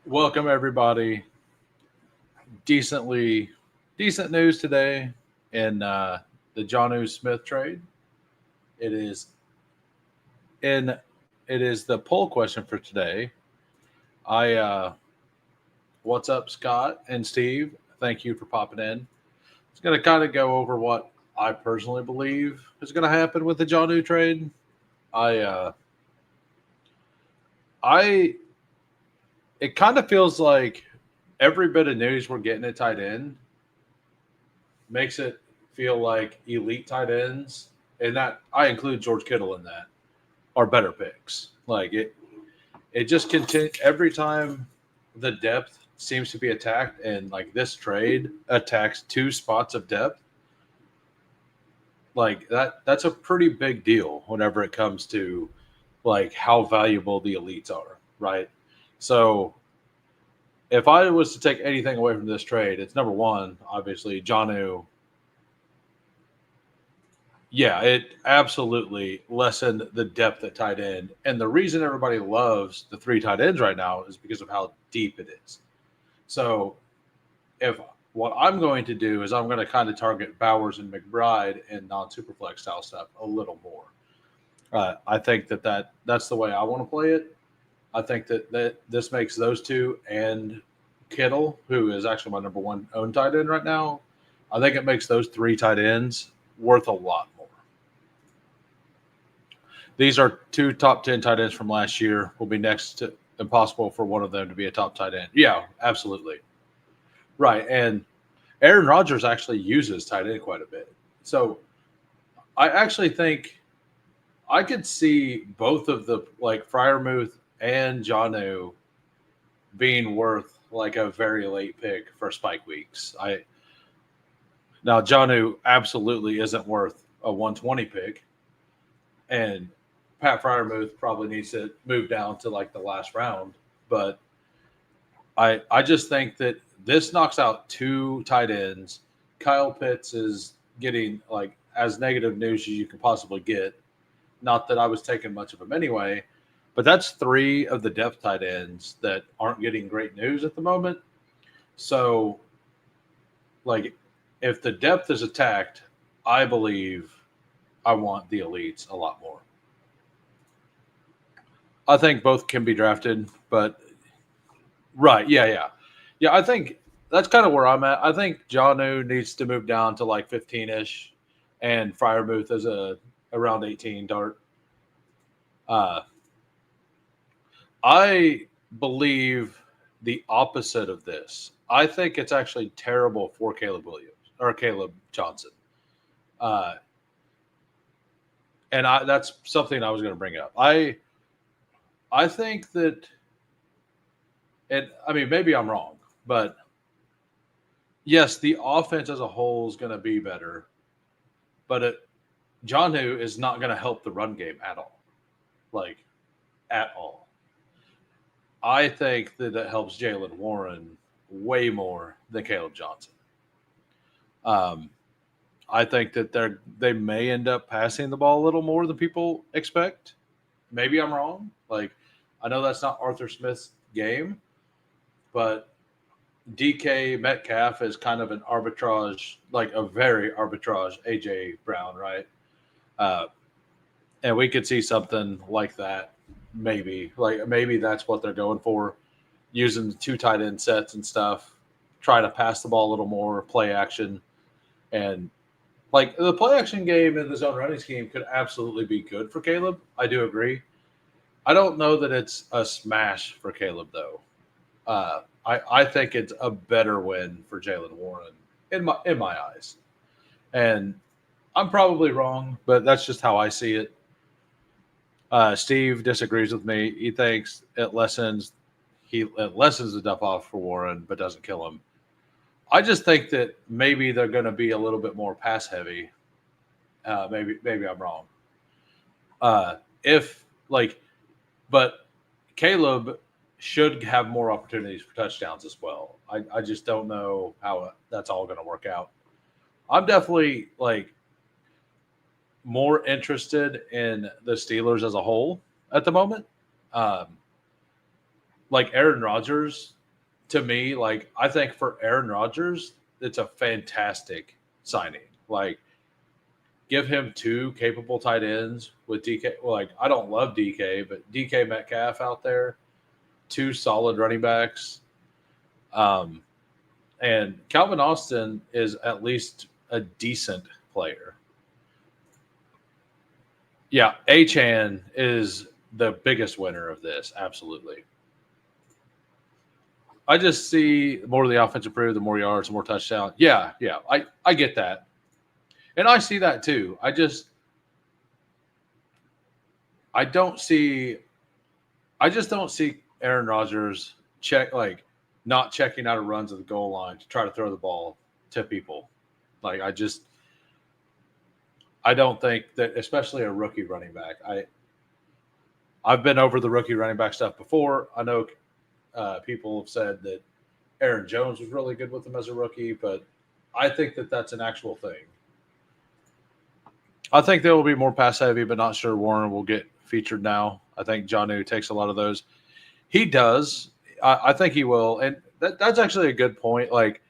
Welcome everybody. Decent news today in the Jonnu Smith trade. It is in it is the poll question for today. I What's up, Scott and Steve? Thank you for popping in. It's going to kind of go over what I personally believe is going to happen with the Jonnu trade. I I It kind of feels like every bit of news we're getting at tight end makes it feel like elite tight ends, and that I include George Kittle in that, are better picks. It just continue every time the depth seems to be attacked, and like this trade attacks two spots of depth. Like that's a pretty big deal whenever it comes to like how valuable the elites are, right? So if I was to take anything away from this trade, it's number one, obviously, Jonnu. Yeah, it absolutely lessened the depth at tight end. And the reason everybody loves the three tight ends right now is because of how deep it is. So, if what I'm going to do is I'm going to kind of target Bowers and McBride and non superflex style stuff a little more. I think that's the way I want to play it. I think that this makes those two and Kittle, who is actually my number one own tight end right now, I think it makes those three tight ends worth a lot more. These are two top 10 tight ends from last year. Will be next to impossible for one of them to be a top tight end. Yeah, absolutely. Right. And Aaron Rodgers actually uses tight end quite a bit. So I actually think I could see both of the like Fryermuth and Jonnu being worth like a very late pick for spike weeks. I Now Jonnu absolutely isn't worth a 120 pick, and Pat Fryermuth probably needs to move down to like the last round. But I just think that this knocks out two tight ends. Kyle Pitts is getting like as negative news as you can possibly get. Not that I was taking much of him anyway, but that's three of the depth tight ends that aren't getting great news at the moment. So, like, if the depth is attacked, I believe I want the elites a lot more. I think both can be drafted, but right, yeah. I think that's kind of where I'm at. I think Jonnu needs to move down to like 15ish, and Fryermuth is a around 18 dart. Uh, I believe the opposite of this. I think it's actually terrible for Caleb Williams or Caleb Johnson. Uh, and that's something I was going to bring up. I think that and I mean maybe I'm wrong, but yes, the offense as a whole is going to be better, but Jonnu is not going to help the run game at all, like at all. I think that it helps Jalen Warren way more than Caleb Johnson. Um, I think that they may end up passing the ball a little more than people expect. Maybe I'm wrong. Like I know that's not Arthur Smith's game, but DK Metcalf is kind of an arbitrage, like a very arbitrage AJ Brown, right? Uh, and we could see something like that. Maybe that's what they're going for, using the two tight end sets and stuff. Try to pass the ball a little more, play action, and like the play action game in the zone running scheme could absolutely be good for Caleb. I do agree. I don't know that it's a smash for Caleb though. I think it's a better win for Jalen Warren in my eyes, and I'm probably wrong, but that's just how I see it. Steve disagrees with me. He thinks it lessens the dump off for Warren, but doesn't kill him. I just think that maybe they're going to be a little bit more pass heavy. Maybe I'm wrong. If like, but Caleb should have more opportunities for touchdowns as well. I just don't know how that's all going to work out. I'm definitely like more interested in the Steelers as a whole at the moment. Um, like Aaron Rodgers, to me, like I think for Aaron Rodgers, it's a fantastic signing. Like give him two capable tight ends with DK. Like I don't love DK, but DK Metcalf out there, two solid running backs. Um, and Calvin Austin is at least a decent player. Yeah, Achan is the biggest winner of this, absolutely. I just see the more the offense improve, the more yards, the more touchdown. Yeah, yeah, I get that, and I see that too. I don't see, I just don't see Aaron Rodgers not checking out of runs at the goal line to try to throw the ball to people. Like I don't think that, especially a rookie running back. I've been over the rookie running back stuff before. I know people have said that Aaron Jones was really good with him as a rookie, but I think that that's an actual thing. I think they will be more pass heavy, but not sure Warren will get featured now. I think Jonnu takes a lot of those. He does. I think he will, and that's actually a good point. Like,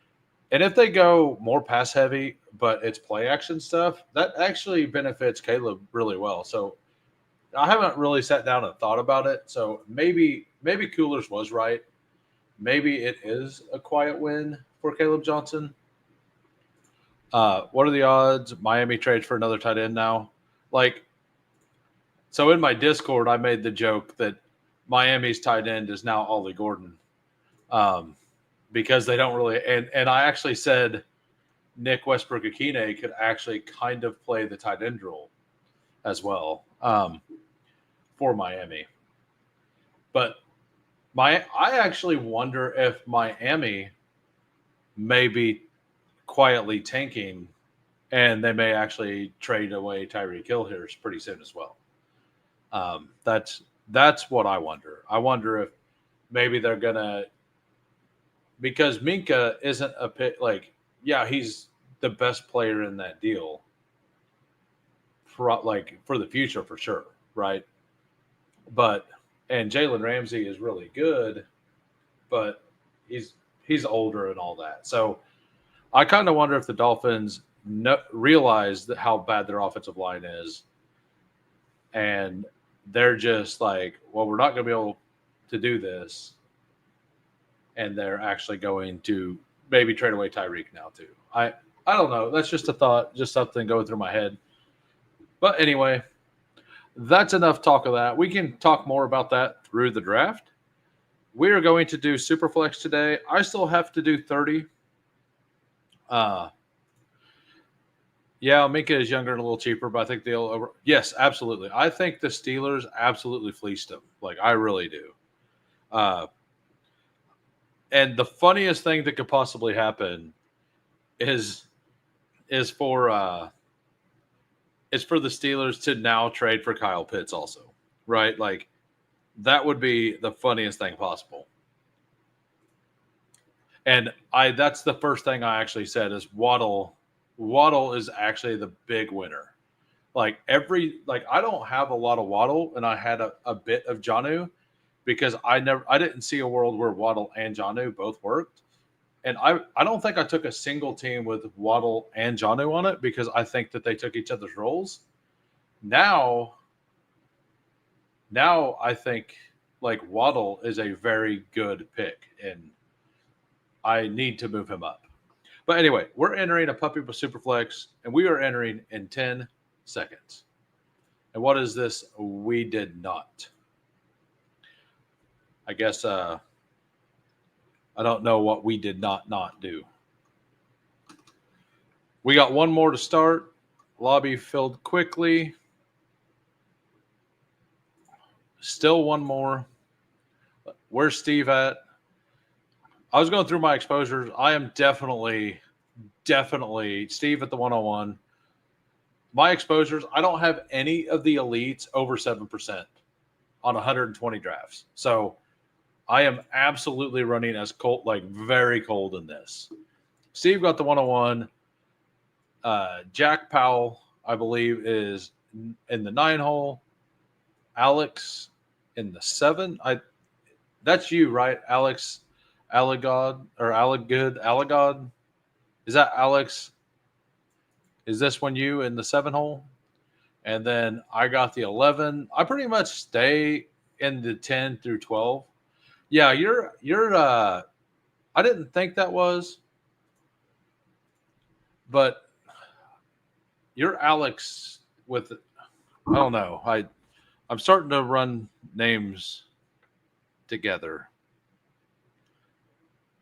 and if they go more pass heavy, but it's play action stuff, that actually benefits Caleb really well. So I haven't really sat down and thought about it. So maybe Coolers was right. Maybe it is a quiet win for Caleb Johnson. What are the odds Miami trades for another tight end now? Like, so in my Discord, I made the joke that Miami's tight end is now Ollie Gordon, because they don't really. And I actually said Nick Westbrook-Akine could actually kind of play the tight end role as well, for Miami. But I actually wonder if Miami may be quietly tanking, and they may actually trade away Tyreek Hill here pretty soon as well. That's what I wonder. I wonder if maybe they're gonna, because Minka isn't a pit, like, yeah, he's the best player in that deal for the future for sure, right? But and Jalen Ramsey is really good, but he's older and all that. So I kind of wonder if the Dolphins realize that how bad their offensive line is, and they're just like, well, we're not going to be able to do this, and they're actually going to maybe trade away Tyreek now too. I don't know. That's just a thought, just something going through my head. But anyway, that's enough talk of that. We can talk more about that through the draft. We are going to do Superflex today. I still have to do 30. Yeah, Minka is younger and a little cheaper, but I think they'll over. Yes, absolutely. I think the Steelers absolutely fleeced him. Like, I really do. And the funniest thing that could possibly happen is for the Steelers to now trade for Kyle Pitts also, right? Like, that would be the funniest thing possible. And that's the first thing I actually said is Waddle. Waddle is actually the big winner. I don't have a lot of Waddle, and I had a bit of Jonnu because I didn't see a world where Waddle and Jonnu both worked. And I don't think I took a single team with Waddle and Jonnu on it because I think that they took each other's roles. Now I think like Waddle is a very good pick, and I need to move him up. But anyway, we're entering a Puppy Superflex, and we are entering in 10 seconds. And what is this? We did not. I guess I don't know what we did not do. We got one more to start. Lobby filled quickly. Still one more. Where's Steve at? I was going through my exposures. I am definitely Steve at the 101. My exposures, I don't have any of the elites over 7% on 120 drafts. So I am absolutely running as cold, like very cold in this. Steve got the 101. Jack Powell, I believe, is in the 9 hole. Alex in the 7. That's you, right? Alex Allegod or Allegod? Is that Alex? Is this one you in the 7 hole? And then I got the 11. I pretty much stay in the 10 through 12. Yeah, you're I didn't think that was, but you're Alex with I don't know. I'm starting to run names together.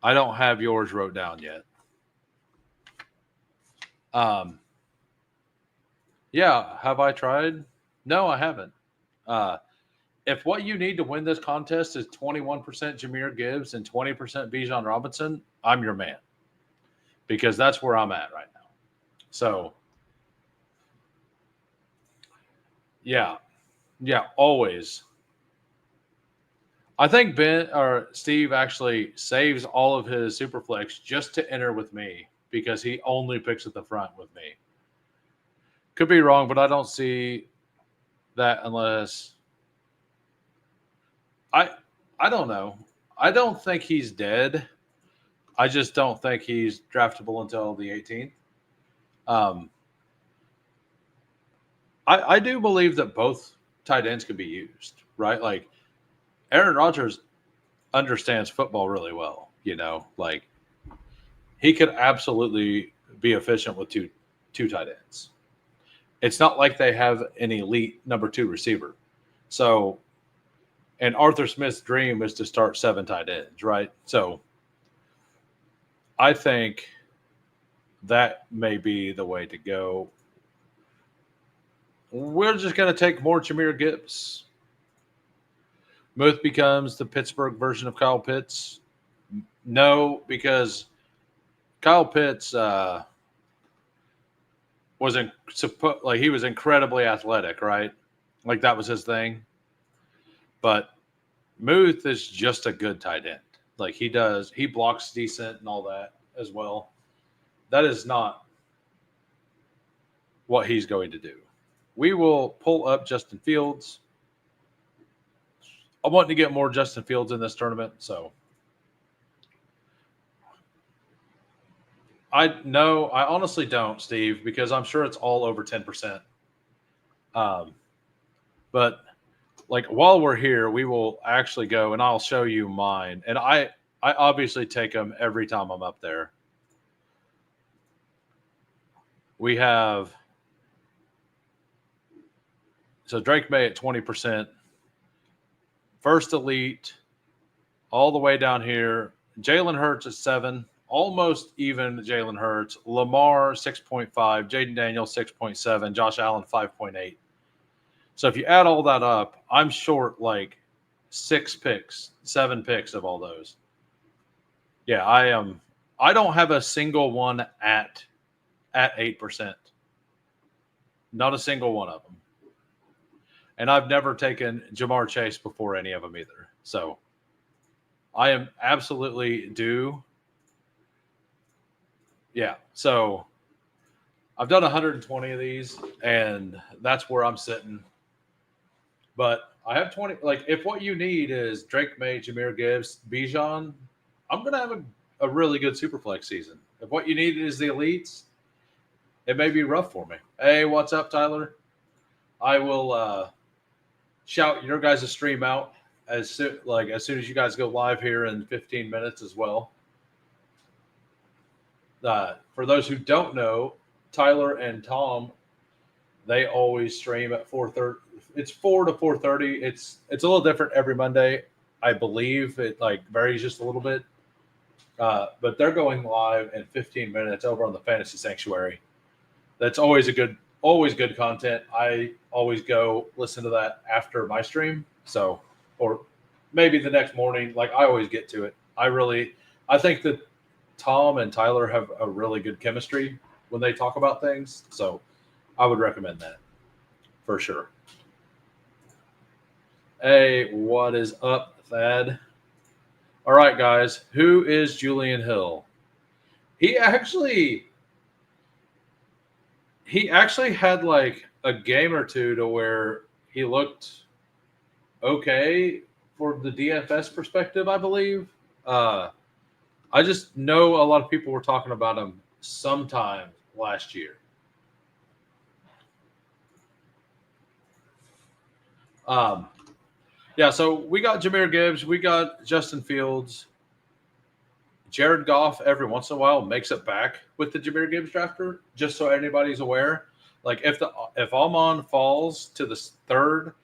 I don't have yours wrote down yet. Um yeah, have I tried? No, I haven't. Uh if what you need to win this contest is 21% Jameer Gibbs and 20% Bijan Robinson, I'm your man because that's where I'm at right now. So, yeah, yeah, always. I think Ben or Steve actually saves all of his superflex just to enter with me because he only picks at the front with me. Could be wrong, but I don't see that unless I I don't know. I don't think he's dead. I just don't think he's draftable until the 18th. Um, I do believe that both tight ends could be used, right? Like Aaron Rodgers understands football really well, like he could absolutely be efficient with two tight ends. It's not like they have an elite number two receiver. So, and Arthur Smith's dream is to start 7 tight ends, right? So, I think that may be the way to go. We're just going to take more Jameer Gibbs. Muth becomes the Pittsburgh version of Kyle Pitts. No, because Kyle Pitts wasn't like he was incredibly athletic, right? Like that was his thing. But Muth is just a good tight end. Like he blocks decent and all that as well. That is not what he's going to do. We will pull up Justin Fields. I want to get more Justin Fields in this tournament, so I honestly don't, Steve, because I'm sure it's all over 10%. But like while we're here, we will actually go and I'll show you mine. And I obviously take them every time I'm up there. We have so Drake May at 20%, first elite, all the way down here. Jalen Hurts at 7, almost even Jalen Hurts. Lamar 6.5, Jaden Daniels 6.7, Josh Allen 5.8. So if you add all that up, I'm short like 7 picks of all those. Yeah, I am. I don't have a single one at 8%. Not a single one of them. And I've never taken Jamar Chase before any of them either. So I am absolutely due. Yeah. So I've done 120 of these, and that's where I'm sitting. But I have 20. Like, if what you need is Drake May, Jameer Gibbs, Bijan, I'm going to have a really good Superflex season. If what you need is the elites, it may be rough for me. Hey, what's up, Tyler? I will shout your guys' stream out as soon as you guys go live here in 15 minutes as well. For those who don't know, Tyler and Tom, they always stream at 4:30. It's 4 to 4:30. It's a little different every Monday. I believe it like varies just a little bit. But they're going live in 15 minutes over on the Fantasy Sanctuary. That's always good content. I always go listen to that after my stream. So, or maybe the next morning. Like I always get to it. I think that Tom and Tyler have a really good chemistry when they talk about things. So I would recommend that for sure. Hey, what is up, Thad? All right, guys. Who is Julian Hill? He actually had like a game or two to where he looked okay for the DFS perspective, I believe. I just know a lot of people were talking about him sometime last year. Um, yeah, so we got Jahmyr Gibbs, we got Justin Fields, Jared Goff. Every once in a while makes it back with the Jahmyr Gibbs drafter, just so anybody's aware. Like if Almon falls to the third,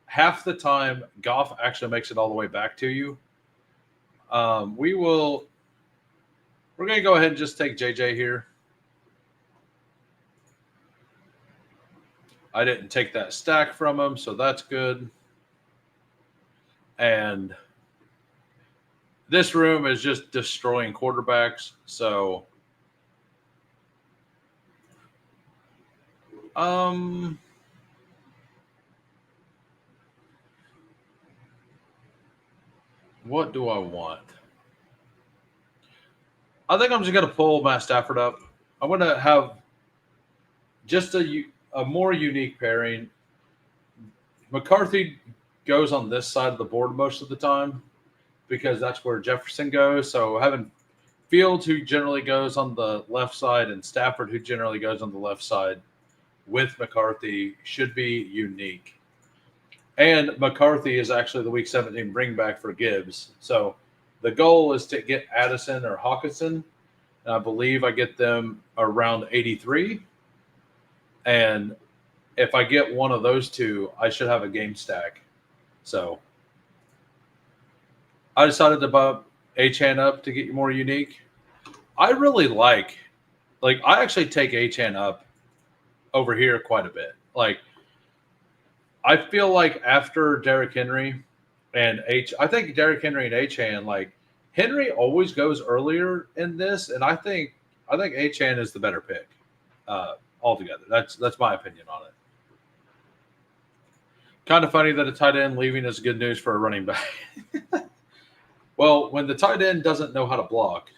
half the time Goff actually makes it all the way back to you. We're going to go ahead and just take JJ here. I didn't take that stack from him, so that's good. And this room is just destroying quarterbacks. So, what do I want? I think I'm just going to pull Matt Stafford up. I'm going to have just a more unique pairing. McCarthy goes on this side of the board most of the time because that's where Jefferson goes. So having Fields, who generally goes on the left side, and Stafford, who generally goes on the left side, with McCarthy should be unique. And McCarthy is actually the Week 17 bring back for Gibbs. So the goal is to get Addison or Hawkinson. And I believe I get them around 83. And if I get one of those two, I should have a game stack. So I decided to bump Achane up to get you more unique. I really like I actually take Achane up over here quite a bit. Like, I feel like after Derrick Henry and I think Derrick Henry and Achane, like, Henry always goes earlier in this, and I think Achane is the better pick altogether. That's my opinion on it. Kind of funny that a tight end leaving is good news for a running back. Well, when the tight end doesn't know how to block,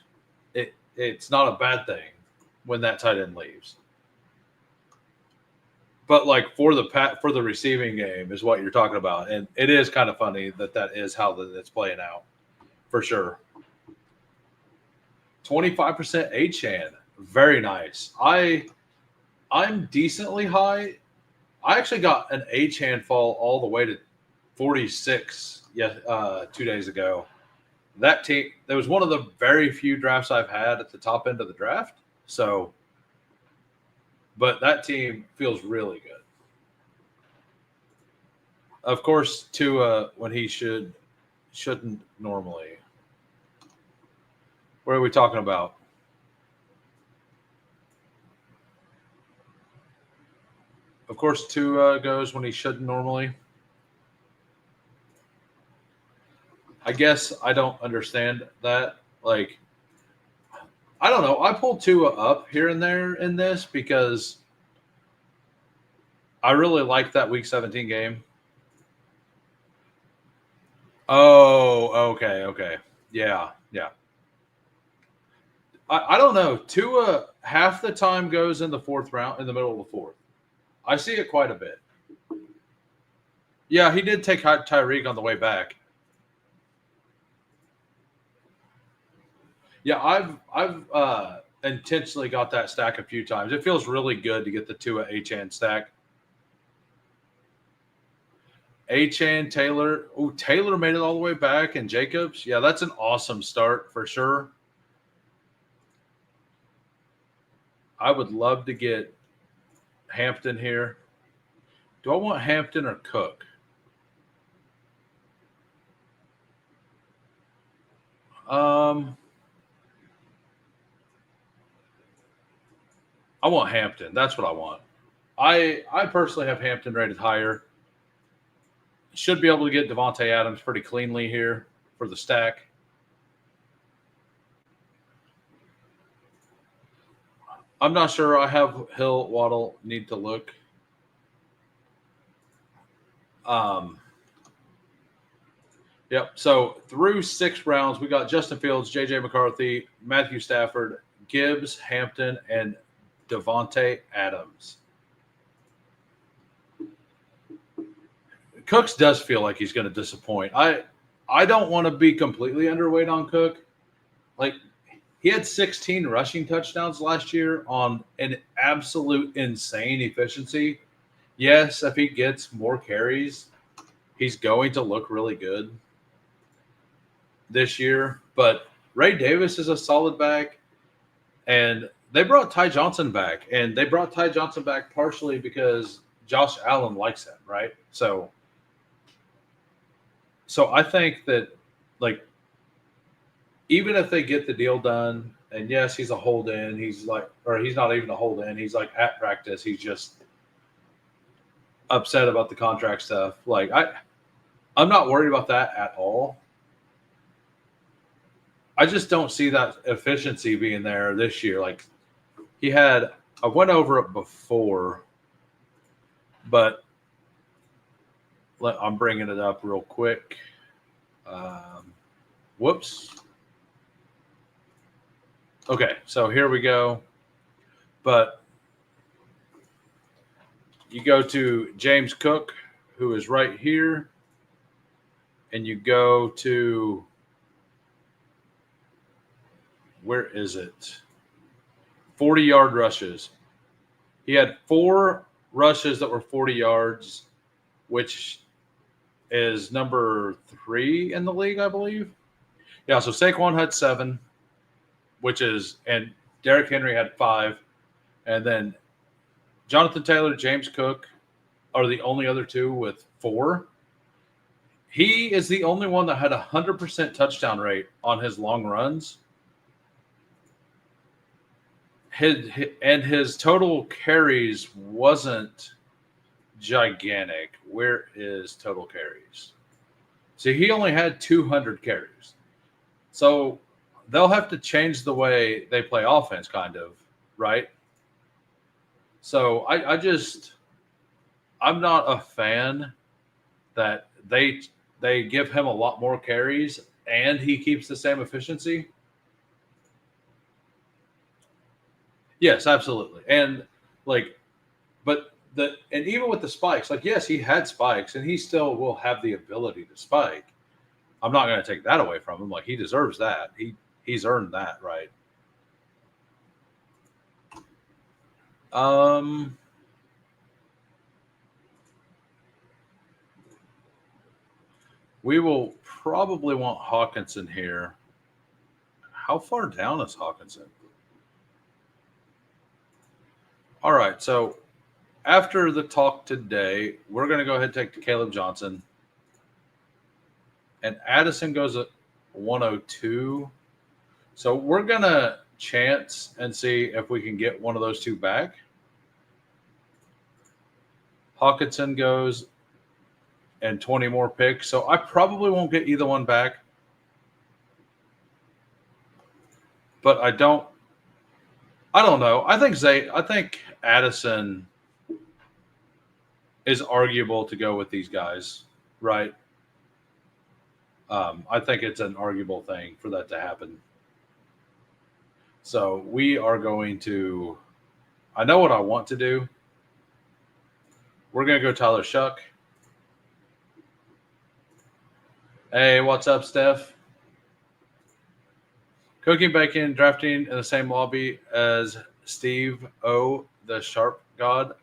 it's not a bad thing when that tight end leaves. But like for the receiving game is what you're talking about, and it is kind of funny that is how it's playing out, for sure. 25% Achane, very nice. I'm decently high. I actually got an Achane fall all the way to 46 2 days ago. That was one of the very few drafts I've had at the top end of the draft. So, but that team feels really good. Of course, Tua when he shouldn't normally. What are we talking about? Of course, Tua goes when he shouldn't normally. I guess I don't understand that. Like, I don't know. I pulled Tua up here and there in this because I really like that Week 17 game. Oh, okay. Yeah. I don't know. Tua half the time goes in the fourth round, in the middle of the fourth. I see it quite a bit. Yeah, he did take Tyreek on the way back. Yeah, I've intentionally got that stack a few times. It feels really good to get the Tua Achane stack. Achane, Taylor. Oh, Taylor made it all the way back, and Jacobs. Yeah, that's an awesome start for sure. I would love to get Hampton here. Do I want Hampton or Cook? I want Hampton. That's what I want. I personally have Hampton rated higher. Should be able to get Devontae Adams pretty cleanly here for the stack. I'm not sure. I have Hill, Waddle, need to look. Yep. So through 6 rounds, we got Justin Fields, J.J. McCarthy, Matthew Stafford, Gibbs, Hampton, and Devontae Adams. Cooks does feel like he's going to disappoint. I don't want to be completely underweight on Cook. Like, he had 16 rushing touchdowns last year on an absolute insane efficiency. Yes, if he gets more carries, he's going to look really good this year. But Ray Davis is a solid back, and they brought Ty Johnson back, and they brought Ty Johnson back partially because Josh Allen likes him, right? So I think that, like, even if they get the deal done, and yes, he's a hold in, he's like, or he's not even a hold in, he's like at practice, he's just upset about the contract stuff. Like, I'm not worried about that at all. I just don't see that efficiency being there this year. Like, I went over it before, but I'm bringing it up real quick. Whoops. Okay, so here we go. But you go to James Cook, who is right here, and you go to, where is it? 40-yard rushes. He had 4 rushes that were 40 yards, which is number 3 in the league, I believe. Yeah, so Saquon had 7, and Derrick Henry had 5. And then Jonathan Taylor, James Cook are the only other 2 with 4. He is the only one that had 100% touchdown rate on his long runs. His total carries wasn't gigantic. Where is total carries? See, he only had 200 carries. So they'll have to change the way they play offense, kind of, right? So I'm not a fan that they give him a lot more carries and he keeps the same efficiency. Yes, absolutely. And even with the spikes, like, yes, he had spikes and he still will have the ability to spike. I'm not going to take that away from him. Like, he deserves that. He's earned that, right? We will probably want Hawkinson here. How far down is Hawkinson? All right, so after the talk today, we're going to go ahead and take Caleb Johnson. And Addison goes at 102. So we're going to chance and see if we can get one of those 2 back. Hawkinson goes and 20 more picks. So I probably won't get either one back. But I don't know. I think Addison is arguable to go with these guys, right? I think it's an arguable thing for that to happen. So we are going to, I know what I want to do. We're going to go Tyler Shuck. Hey, what's up, Steph? Cooking Bacon drafting in the same lobby as Steve O, the Sharp God.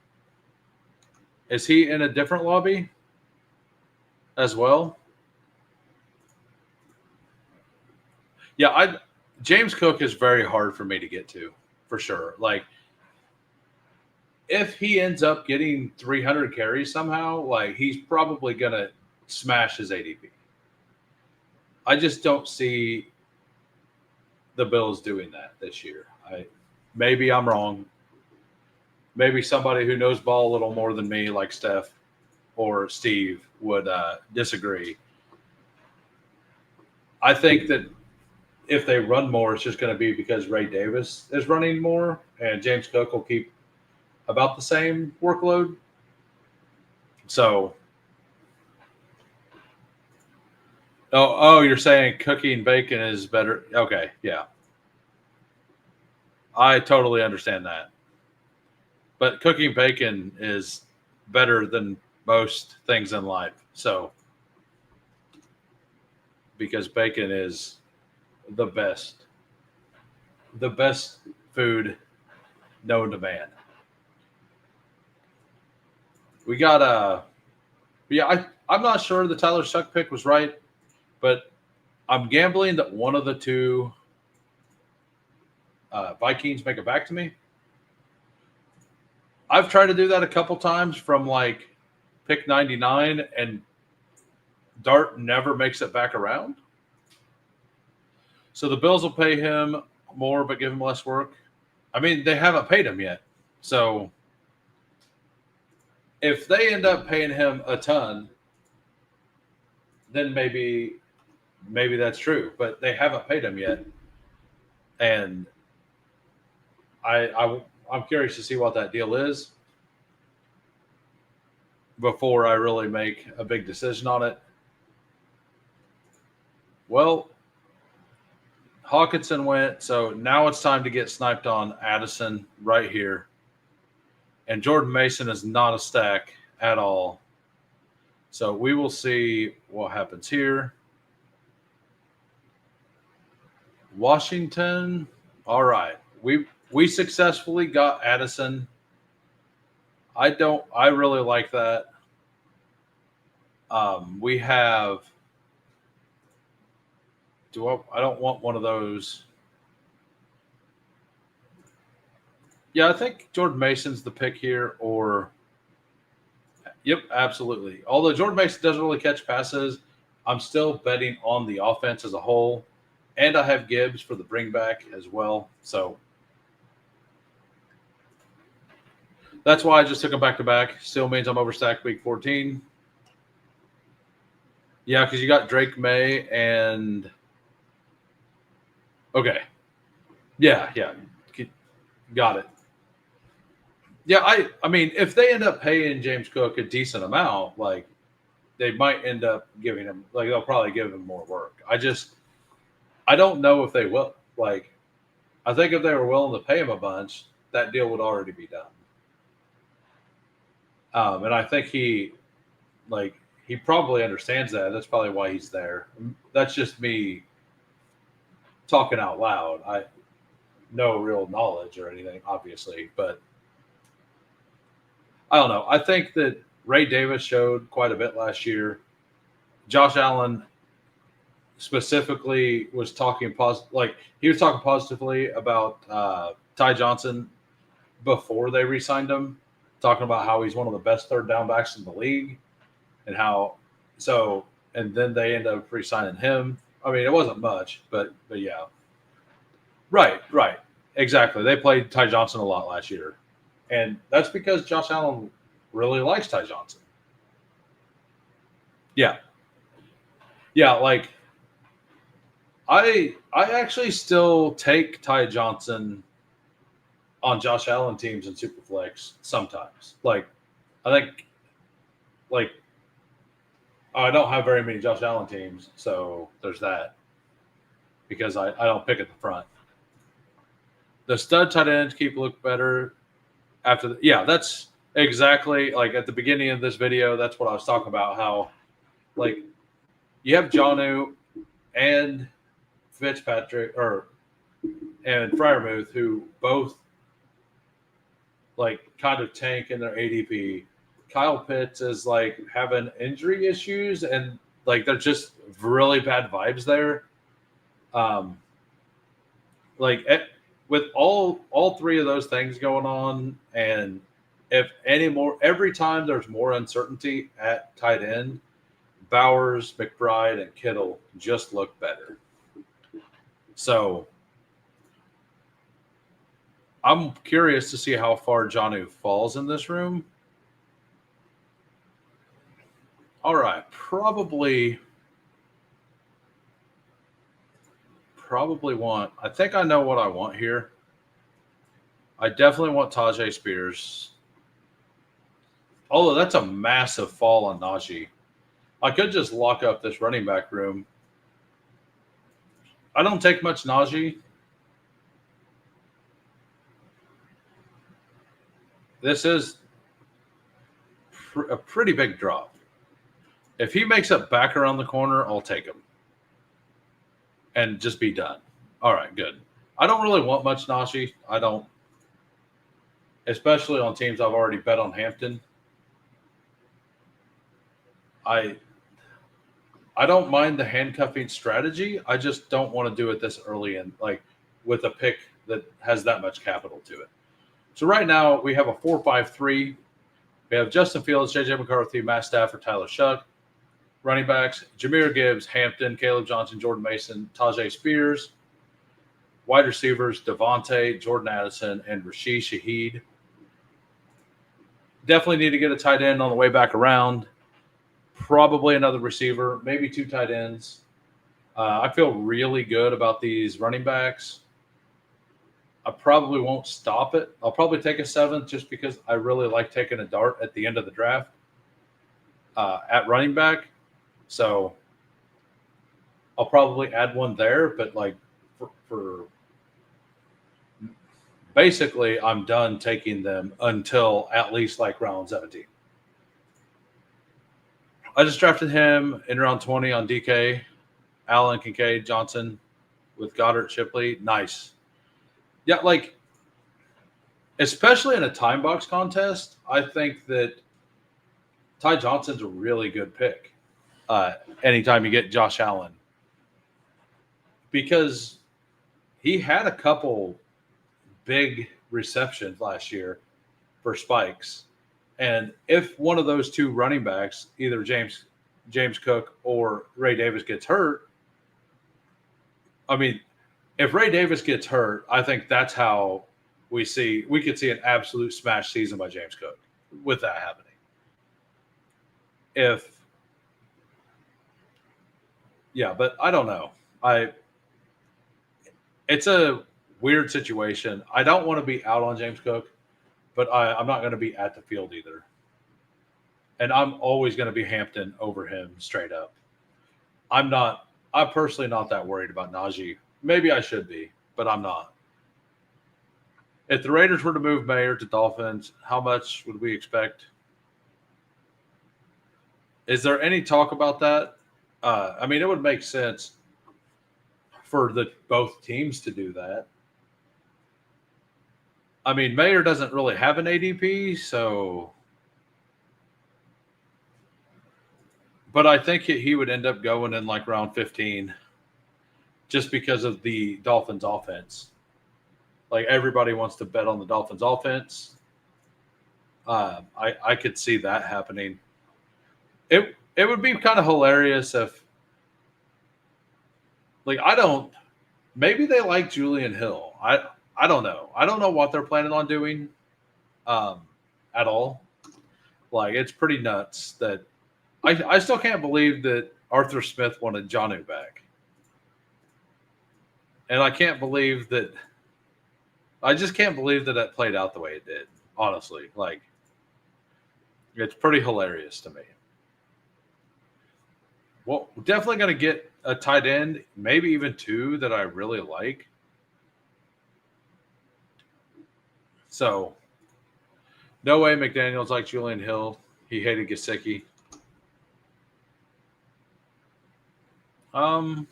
Is he in a different lobby as well? Yeah, James Cook is very hard for me to get to, for sure. Like, if he ends up getting 300 carries somehow, like, he's probably going to smash his ADP. I just don't see the Bills doing that this year. Maybe I'm wrong. Maybe somebody who knows ball a little more than me, like Steph or Steve, would disagree. I think that if they run more, it's just going to be because Ray Davis is running more, and James Cook will keep about the same workload. So, you're saying cooking bacon is better? Okay, yeah. I totally understand that. But cooking bacon is better than most things in life. So, because bacon is the best, the best food known to man. We got yeah, I'm not sure the Tyler Shuck pick was right, but I'm gambling that one of the two Vikings make it back to me. I've tried to do that a couple times from like pick 99, and Dart never makes it back around. So the Bills will pay him more but give him less work. I mean, they haven't paid him yet. So if they end up paying him a ton, then maybe that's true. But they haven't paid him yet. And I'm curious to see what that deal is before I really make a big decision on it. Well, Hawkinson went, so now it's time to get sniped on Addison right here. And Jordan Mason is not a stack at all. So we will see what happens here. Washington, all right. We successfully got Addison. I really like that. We have I don't want one of those. Yeah, I think Jordan Mason's the pick here, or yep, absolutely. Although Jordan Mason doesn't really catch passes, I'm still betting on the offense as a whole. And I have Gibbs for the bring back as well. So that's why I just took him back to back. Still means I'm overstacked week 14. Yeah, because you got Drake May and okay. Yeah. Got it. Yeah, I mean, if they end up paying James Cook a decent amount, like they might end up giving him like they'll probably give him more work. I don't know if they will. Like I think if they were willing to pay him a bunch, that deal would already be done. And I think he probably understands that. That's probably why he's there. That's just me talking out loud. I no real knowledge or anything, obviously, but I don't know. I think that Ray Davis showed quite a bit last year. Josh Allen specifically was talking he was talking positively about Ty Johnson before they re-signed him, talking about how he's one of the best third down backs in the league, and and then they end up re-signing him. I mean, it wasn't much, but yeah, right, exactly. They played Ty Johnson a lot last year, and that's because Josh Allen really likes Ty Johnson. Yeah, like I actually still take Ty Johnson on Josh Allen teams in Superflex sometimes. Like I think like I don't have very many Josh Allen teams, so there's that. Because I don't pick at the front. The stud tight ends keep look better after that's exactly like at the beginning of this video, that's what I was talking about, how like you have Jonnu and Fitzpatrick and Fryermuth who both like kind of tank in their ADP. Kyle Pitts is like having injury issues and like they're just really bad vibes there. With all three of those things going on, and every time there's more uncertainty at tight end, Bowers, McBride, and Kittle just look better. So I'm curious to see how far Jonnu falls in this room. All right, probably want. I think I know what I want here. I definitely want Tajay Spears. Although that's a massive fall on Najee. I could just lock up this running back room. I don't take much Najee. This is a pretty big drop. If he makes it back around the corner, I'll take him. and just be done. All right, good. I don't really want much Najee. I don't, especially on teams I've already bet on Hampton. I I don't mind the handcuffing strategy. I just don't want to do it this early in, like with a pick that has that much capital to it. So right now we have a 4-5-3. We have Justin Fields, JJ McCarthy, Matt Stafford, Tyler Shuck. Running backs, Jahmyr Gibbs, Hampton, Caleb Johnson, Jordan Mason, Tajay Spears. Wide receivers, Devontae, Jordan Addison, and Rashid Shaheed. Definitely need to get a tight end on the way back around. Probably another receiver, maybe 2 tight ends. I feel really good about these running backs. I probably won't stop it. I'll probably take a 7th just because I really like taking a dart at the end of the draft at running back. So I'll probably add one there, but like for basically, I'm done taking them until at least like round 17. I just drafted him in round 20 on DK, Allen, Kincaid, Johnson with Goddard, Shipley. Nice. Yeah, like, especially in a time box contest, I think that Ty Johnson's a really good pick anytime you get Josh Allen. Because he had a couple big receptions last year for spikes. And if one of those 2 running backs, either James Cook or Ray Davis gets hurt, I mean, if Ray Davis gets hurt, I think that's how we could see an absolute smash season by James Cook with that happening. But I don't know. It's a weird situation. I don't want to be out on James Cook, but I'm not going to be at the field either. And I'm always going to be Hampton over him straight up. I'm personally not that worried about Najee. Maybe I should be, but I'm not. If the Raiders were to move Mayer to Dolphins, how much would we expect? Is there any talk about that? I mean, it would make sense for both teams to do that. I mean, Mayer doesn't really have an ADP, so. But I think he would end up going in like round 15 just because of the Dolphins offense. Like everybody wants to bet on the Dolphins offense. I could see that happening. It would be kind of hilarious if, like, maybe they like Julian Hill. I don't know. I don't know what they're planning on doing at all. Like, it's pretty nuts that I still can't believe that Arthur Smith wanted Jonnu back. And I just can't believe that played out the way it did, honestly. Like, it's pretty hilarious to me. Well, definitely going to get a tight end, maybe even 2 that I really like. So, no way McDaniels like Julian Hill. He hated Gesicki. Yeah,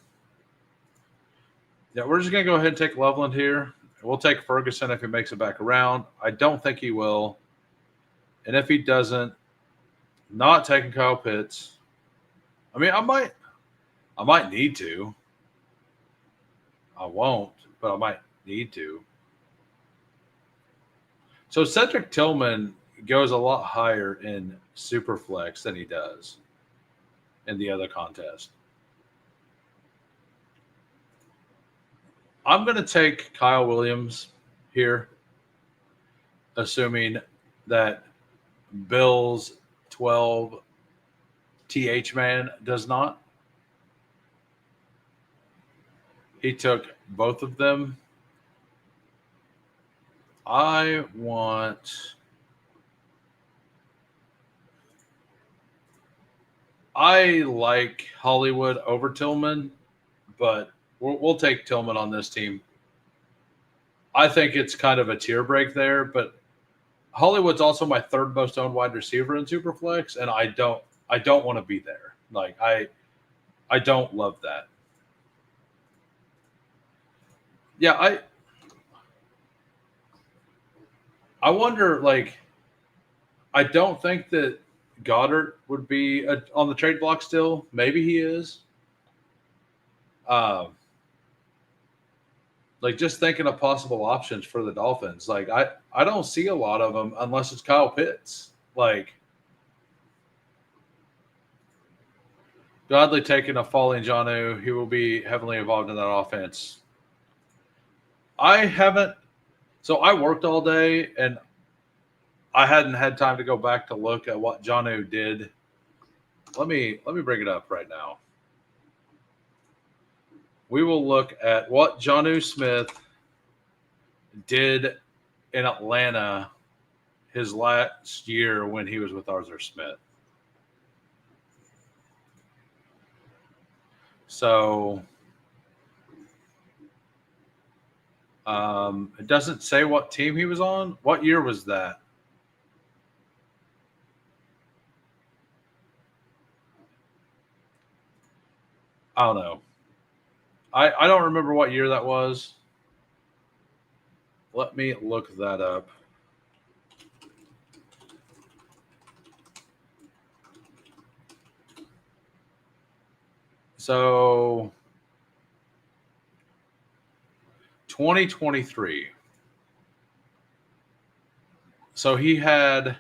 we're just going to go ahead and take Loveland here. We'll take Ferguson if he makes it back around. I don't think he will. And if he doesn't, not taking Kyle Pitts. I mean, I might need to. I won't, but I might need to. So Cedric Tillman goes a lot higher in Superflex than he does in the other contest. I'm going to take Kyle Williams here, assuming that Bill's 12 TH man does not. He took both of them. I like Hollywood over Tillman, but we'll take Tillman on this team. I think it's kind of a tier break there, but Hollywood's also my 3rd most owned wide receiver in Superflex, and I don't want to be there. Like I don't love that. Yeah, I wonder. Like, I don't think that Goddard would be on the trade block still. Maybe he is. Um, like just thinking of possible options for the Dolphins. Like I don't see a lot of them unless it's Kyle Pitts. Like Godly taking a falling Jonnu, he will be heavily involved in that offense. I haven't. So I worked all day and I hadn't had time to go back to look at what Jonnu did. Let me bring it up right now. We will look at what Jonnu Smith did in Atlanta his last year when he was with Arthur Smith. So it doesn't say what team he was on. What year was that? I don't know. I don't remember what year that was. Let me look that up. So 2023. So he had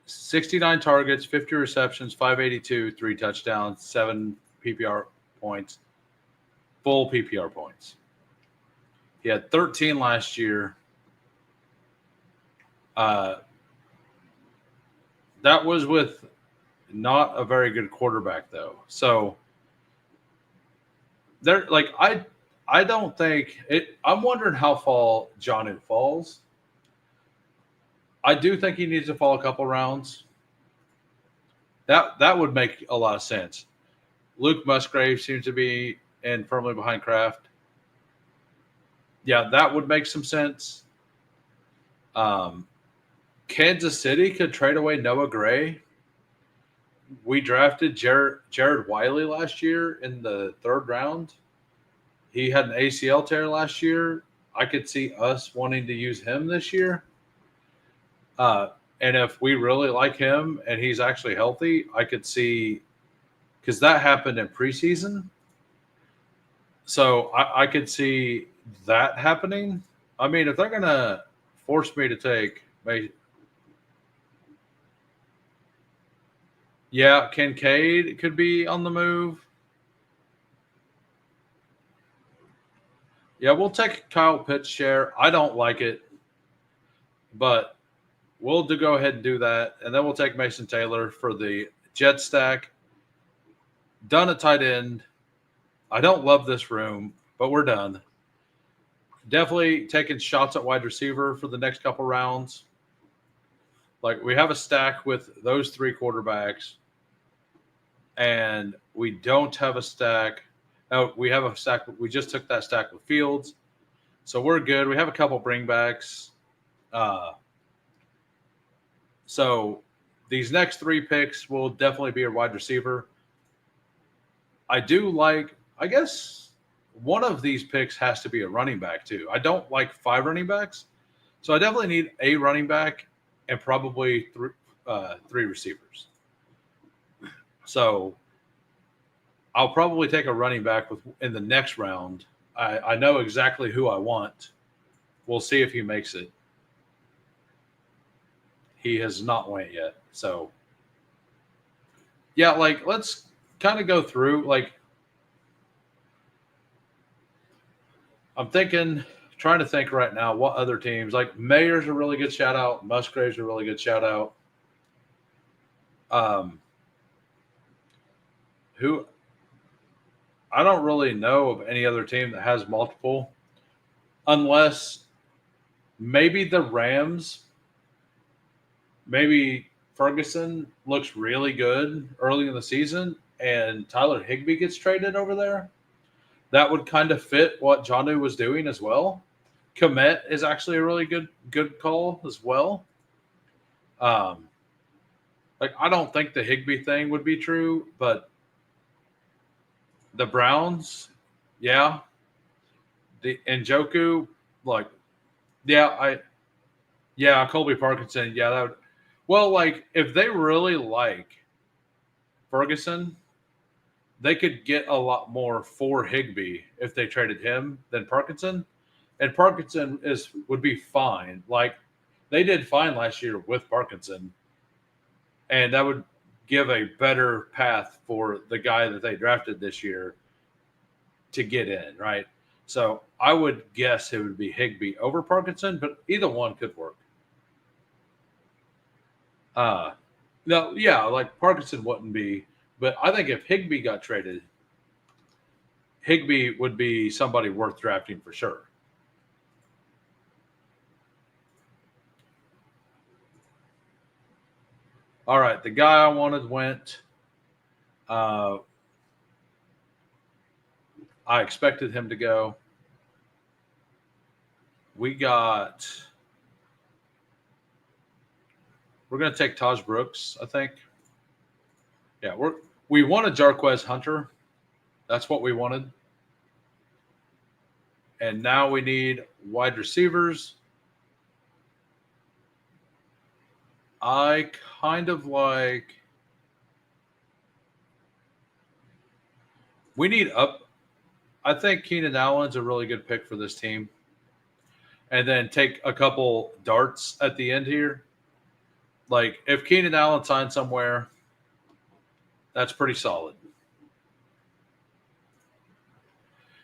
69 targets, 50 receptions, 582, 3 touchdowns, 7 PPR points, full PPR points. He had 13 last year. That was with not a very good quarterback though. So there, like I don't think it. I'm wondering how far Jonnu falls. I do think he needs to fall a couple rounds. That would make a lot of sense. Luke Musgrave seems to be in firmly behind Kraft. Yeah, that would make some sense. Um, Kansas City could trade away Noah Gray. We drafted Jared Wiley last year in the third round. He had an ACL tear last year. I could see us wanting to use him this year. And if we really like him and he's actually healthy, I could see because that happened in preseason. So I could see that happening. I mean, if they're gonna force me to take, yeah, Kincaid could be on the move. Yeah, we'll take Kyle Pitts' share. I don't like it, but we'll go ahead and do that, and then we'll take Mason Taylor for the Jet stack. Done at tight end. I don't love this room, but we're done. Definitely taking shots at wide receiver for the next couple rounds. Like we have a stack with those 3 quarterbacks, and we don't have a stack. Oh, we have a stack. We just took that stack with Fields, so we're good. We have a couple bringbacks. So these next 3 picks will definitely be a wide receiver. I do like, I guess one of these picks has to be a running back too. I don't like 5 running backs. So I definitely need a running back and probably 3 receivers. So I'll probably take a running back in the next round. I know exactly who I want. We'll see if he makes it. He has not went yet. So yeah, like let's kind of go through. Like I'm trying to think right now what other teams. Like Mayer's a really good shout out. Musgrave's a really good shout out. Who I don't really know of any other team that has multiple, unless maybe the Rams. Maybe Ferguson looks really good early in the season, and Tyler Higbee gets traded over there. That would kind of fit what Jonnu was doing as well. Komet is actually a really good call as well. Like I don't think the Higbee thing would be true, but the Browns, yeah. The Njoku, like, Colby Parkinson, that would. Well, like if they really like Ferguson, they could get a lot more for Higbee if they traded him than Parkinson. And Parkinson would be fine. Like they did fine last year with Parkinson, and that would give a better path for the guy that they drafted this year to get in, right? So I would guess it would be Higbee over Parkinson, but either one could work. No, yeah, like Parkinson wouldn't be, but I think if Higbee got traded, Higbee would be somebody worth drafting for sure. All right, the guy I wanted went. I expected him to go. We're going to take Taj Brooks, I think. Yeah, we wanted Jarquez Hunter. That's what we wanted. And now we need wide receivers. I kind of like. We need up. I think Keenan Allen's a really good pick for this team. And then take a couple darts at the end here. Like if Keenan Allen signs somewhere, that's pretty solid.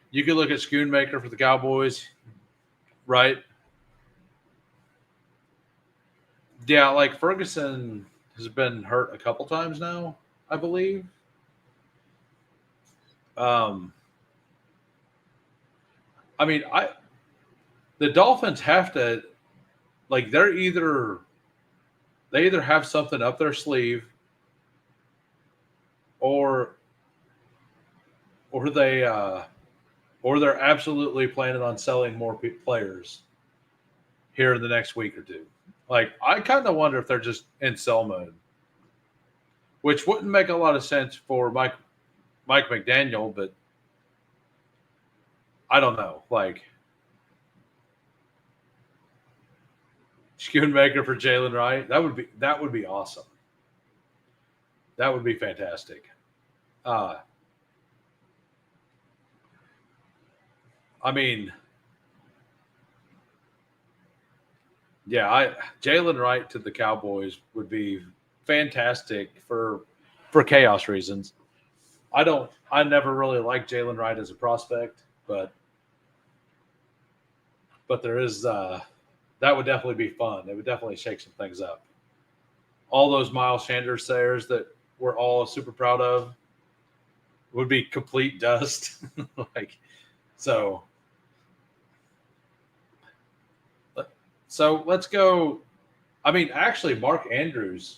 You could look at Schoonmaker for the Cowboys, right? Yeah, like Ferguson has been hurt a couple times now, I believe. I mean, the Dolphins have to, like, they either have something up their sleeve, or they're absolutely planning on selling more players here in the next week or two. Like, I kind of wonder if they're just in sell mode, which wouldn't make a lot of sense for Mike McDaniel, but I don't know. Like, Schoonmaker for Jalen Wright, that would be awesome. That would be fantastic. I mean, yeah, Jalen Wright to the Cowboys would be fantastic for chaos reasons. I never really liked Jalen Wright as a prospect, but there is that would definitely be fun. It would definitely shake some things up. All those Miles Sanders sayers that we're all super proud of would be complete dust. Like, so let's go. I mean, actually, Mark Andrews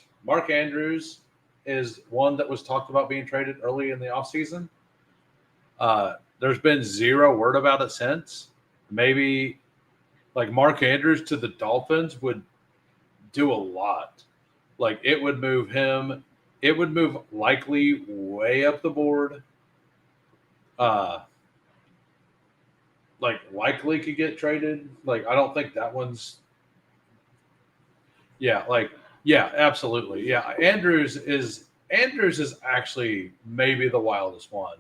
is one that was talked about being traded early in the offseason. There's been zero word about it since. Maybe like Mark Andrews to the Dolphins would do a lot. Like it would move him. It would move likely way up the board. Like likely could get traded. Like I don't think that one's. Yeah, absolutely. Yeah, Andrews is actually maybe the wildest one.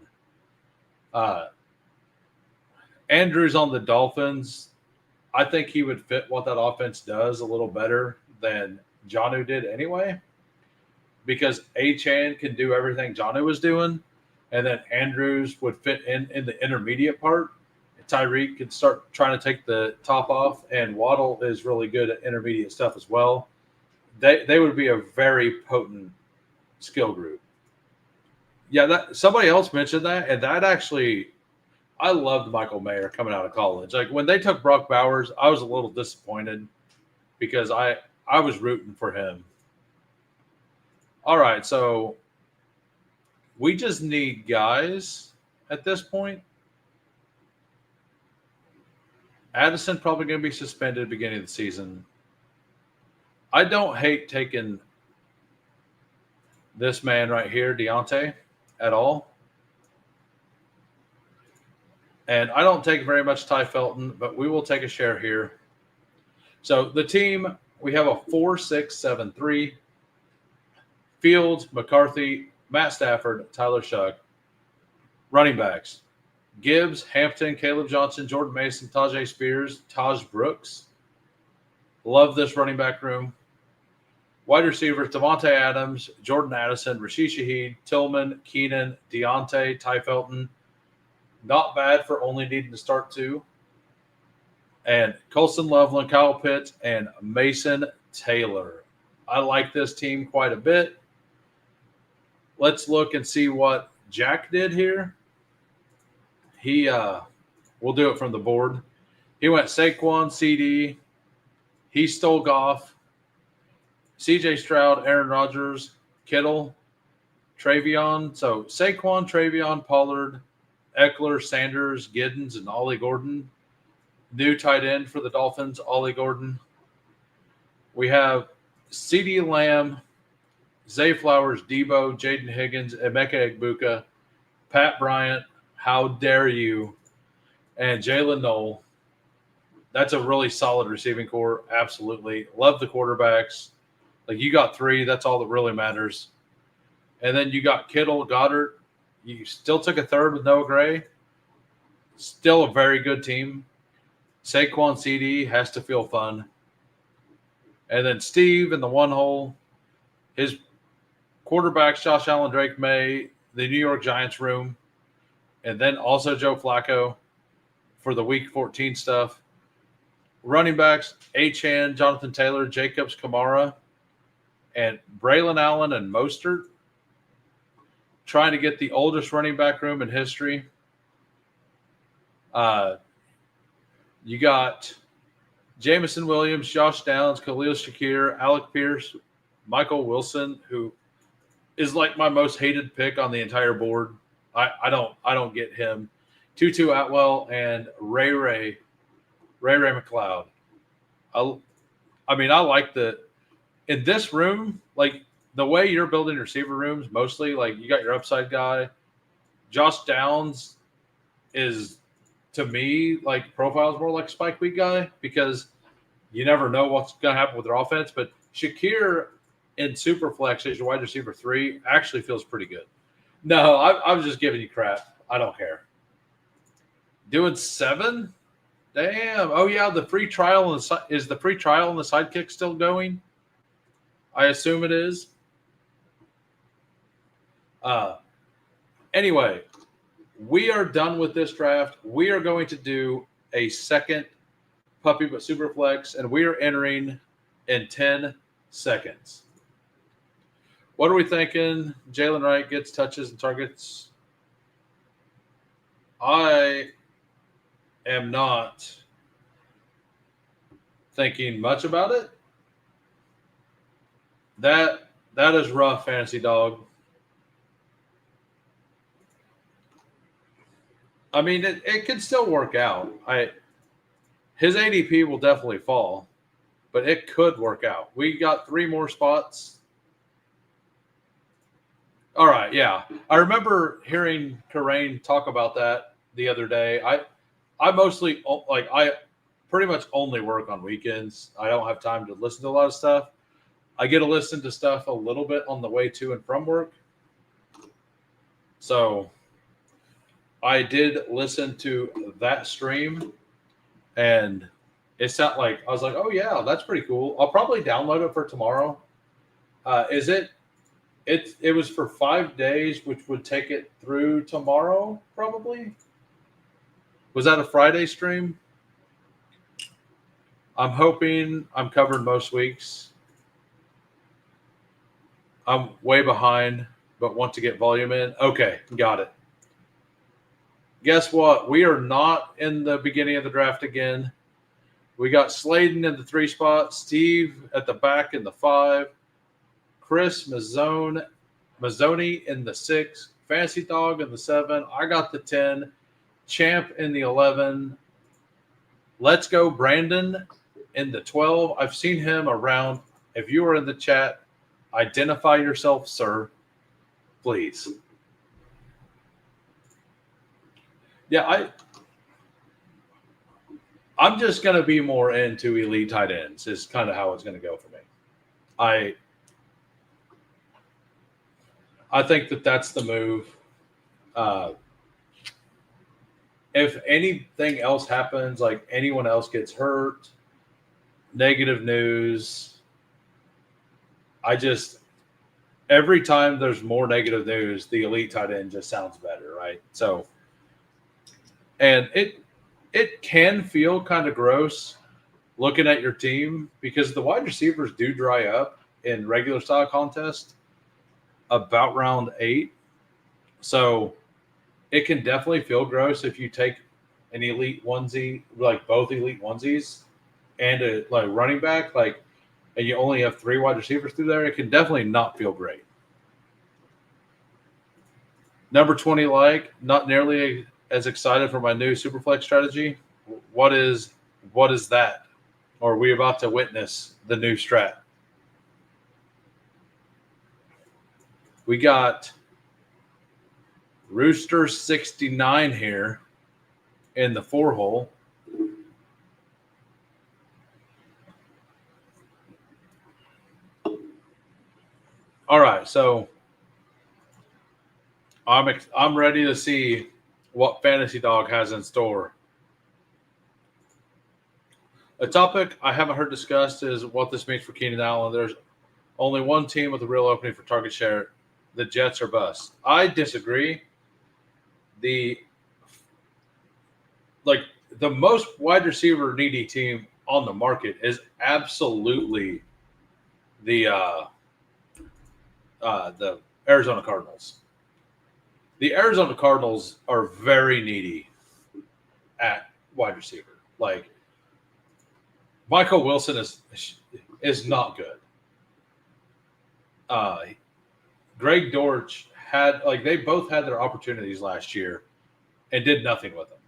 Andrews on the Dolphins, I think he would fit what that offense does a little better than Jonnu did anyway, because Achane can do everything Jonnu was doing, and then Andrews would fit in the intermediate part. Tyreek could start trying to take the top off, and Waddle is really good at intermediate stuff as well. They would be a very potent skill group. Yeah, that somebody else mentioned that, and that actually, I loved Michael Mayer coming out of college. Like when they took Brock Bowers, I was a little disappointed because I was rooting for him. All right, so we just need guys at this point. Addison probably going to be suspended beginning of the season. I don't hate taking this man right here, Deontay, at all. And I don't take very much Ty Felton, but we will take a share here. So the team, we have a 4-6-7-3. Fields, McCarthy, Matt Stafford, Tyler Shuck. Running backs, Gibbs, Hampton, Caleb Johnson, Jordan Mason, Tajay Spears, Taj Brooks. Love this running back room. Wide receivers, Devontae Adams, Jordan Addison, Rashid Shaheed, Tillman, Keenan, Deontay, Ty Felton. Not bad for only needing to start 2. And Colson Loveland, Kyle Pitts, and Mason Taylor. I like this team quite a bit. Let's look and see what Jack did here. We'll do it from the board. He went Saquon, CD. He stole Goff. CJ Stroud, Aaron Rodgers, Kittle, Travion. So Saquon, Travion, Pollard, Eckler, Sanders, Giddens, and Ollie Gordon. New tight end for the Dolphins, Ollie Gordon. We have CeeDee Lamb, Zay Flowers, Debo, Jaden Higgins, Emeka Egbuka, Pat Bryant, how dare you, and Jalen Noel. That's a really solid receiving core. Absolutely. Love the quarterbacks. Like, you got 3. That's all that really matters. And then you got Kittle, Goddard. You still took a third with Noah Gray. Still a very good team. Saquon, CD has to feel fun. And then Steve in the one hole. His quarterbacks, Josh Allen, Drake May, the New York Giants room. And then also Joe Flacco for the Week 14 stuff. Running backs, Achane, Jonathan Taylor, Jacobs, Kamara, and Braylon Allen and Mostert. Trying to get the oldest running back room in history. You got Jamison Williams, Josh Downs, Khalil Shakir, Alec Pierce, Michael Wilson, who is like my most hated pick on the entire board. I don't get him. Tutu Atwell and Ray McLeod. I mean, I like in this room, like the way you're building receiver rooms, mostly like you got your upside guy. Josh Downs is, to me, like profiles more like Spike Week guy because you never know what's going to happen with their offense. But Shakir in Superflex as your wide receiver 3 actually feels pretty good. No, I was just giving you crap. I don't care. Doing 7? Damn. Oh, yeah, the free trial is the free trial and the sidekick still going? I assume it is. Anyway, we are done with this draft. We are going to do a second Puppy But Superflex, and we are entering in 10 seconds. What are we thinking? Jalen Wright gets touches and targets. I am not thinking much about it. That is rough, fantasy dog. I mean, it can still work out. His ADP will definitely fall, but it could work out. We got 3 more spots. All right, yeah. I remember hearing Karain talk about that the other day. I mostly, like, I pretty much only work on weekends. I don't have time to listen to a lot of stuff. I get to listen to stuff a little bit on the way to and from work. So I did listen to that stream, and it sounded like I was like, oh yeah, that's pretty cool. I'll probably download it for tomorrow. It was for 5 days, which would take it through tomorrow, probably. Was that a Friday stream? I'm hoping I'm covered most weeks. I'm way behind, but want to get volume in. Okay, got it. Guess what? We are not in the beginning of the draft again. We got Sladen in the 3 spot, Steve at the back in the 5, Chris Mazzoni in the 6, Fancy Dog in the 7. I got the 10, Champ in the 11. Let's go, Brandon in the 12. I've seen him around. If you are in the chat, identify yourself, sir, please. Yeah, I'm just going to be more into elite tight ends. Is kind of how it's going to go for me. I I think that that's the move. Uh, if anything else happens, like anyone else gets hurt, negative news, I just every time there's more negative news, the elite tight end just sounds better, right? So, and it can feel kind of gross looking at your team because the wide receivers do dry up in regular style contests about round 8. So it can definitely feel gross if you take an elite onesie, like both elite onesies, and a like running back, like, and you only have 3 wide receivers through there. It can definitely not feel great. Number 20, like, not nearly as excited for my new Superflex strategy. What is that? Or are we about to witness the new strat? We got Rooster 69 here in the 4 hole. All right, so I'm ready to see what Fantasy Dog has in store. A topic I haven't heard discussed is what this means for Keenan Allen. There's only one team with a real opening for target share. The Jets are bust. I disagree. The most wide receiver needy team on the market is absolutely the Arizona Cardinals. The Arizona Cardinals are very needy at wide receiver. Like, Michael Wilson is not good. Greg Dortch they both had their opportunities last year and did nothing with them.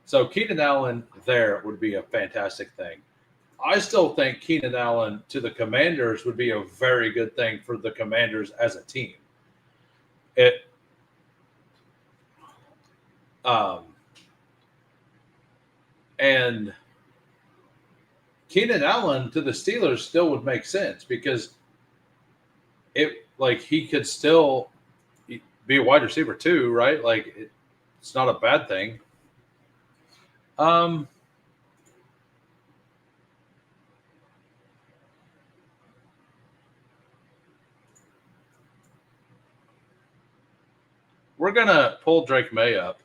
So Keenan Allen there would be a fantastic thing. I still think Keenan Allen to the Commanders would be a very good thing for the Commanders as a team. And Keenan Allen to the Steelers still would make sense because he could still be a wide receiver too, right? Like, it's not a bad thing. We're gonna pull Drake May up.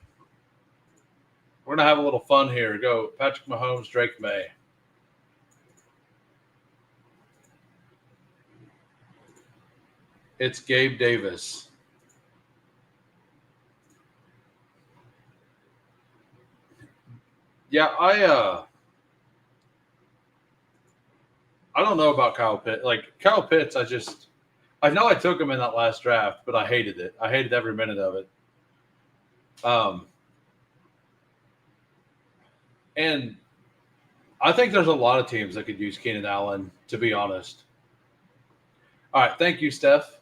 We're gonna have a little fun here. Go Patrick Mahomes, Drake May. It's Gabe Davis. Yeah, I don't know about Kyle Pitts. Like, Kyle Pitts, I know I took him in that last draft, but I hated it. I hated every minute of it. And I think there's a lot of teams that could use Keenan Allen, to be honest. All right, thank you, Steph.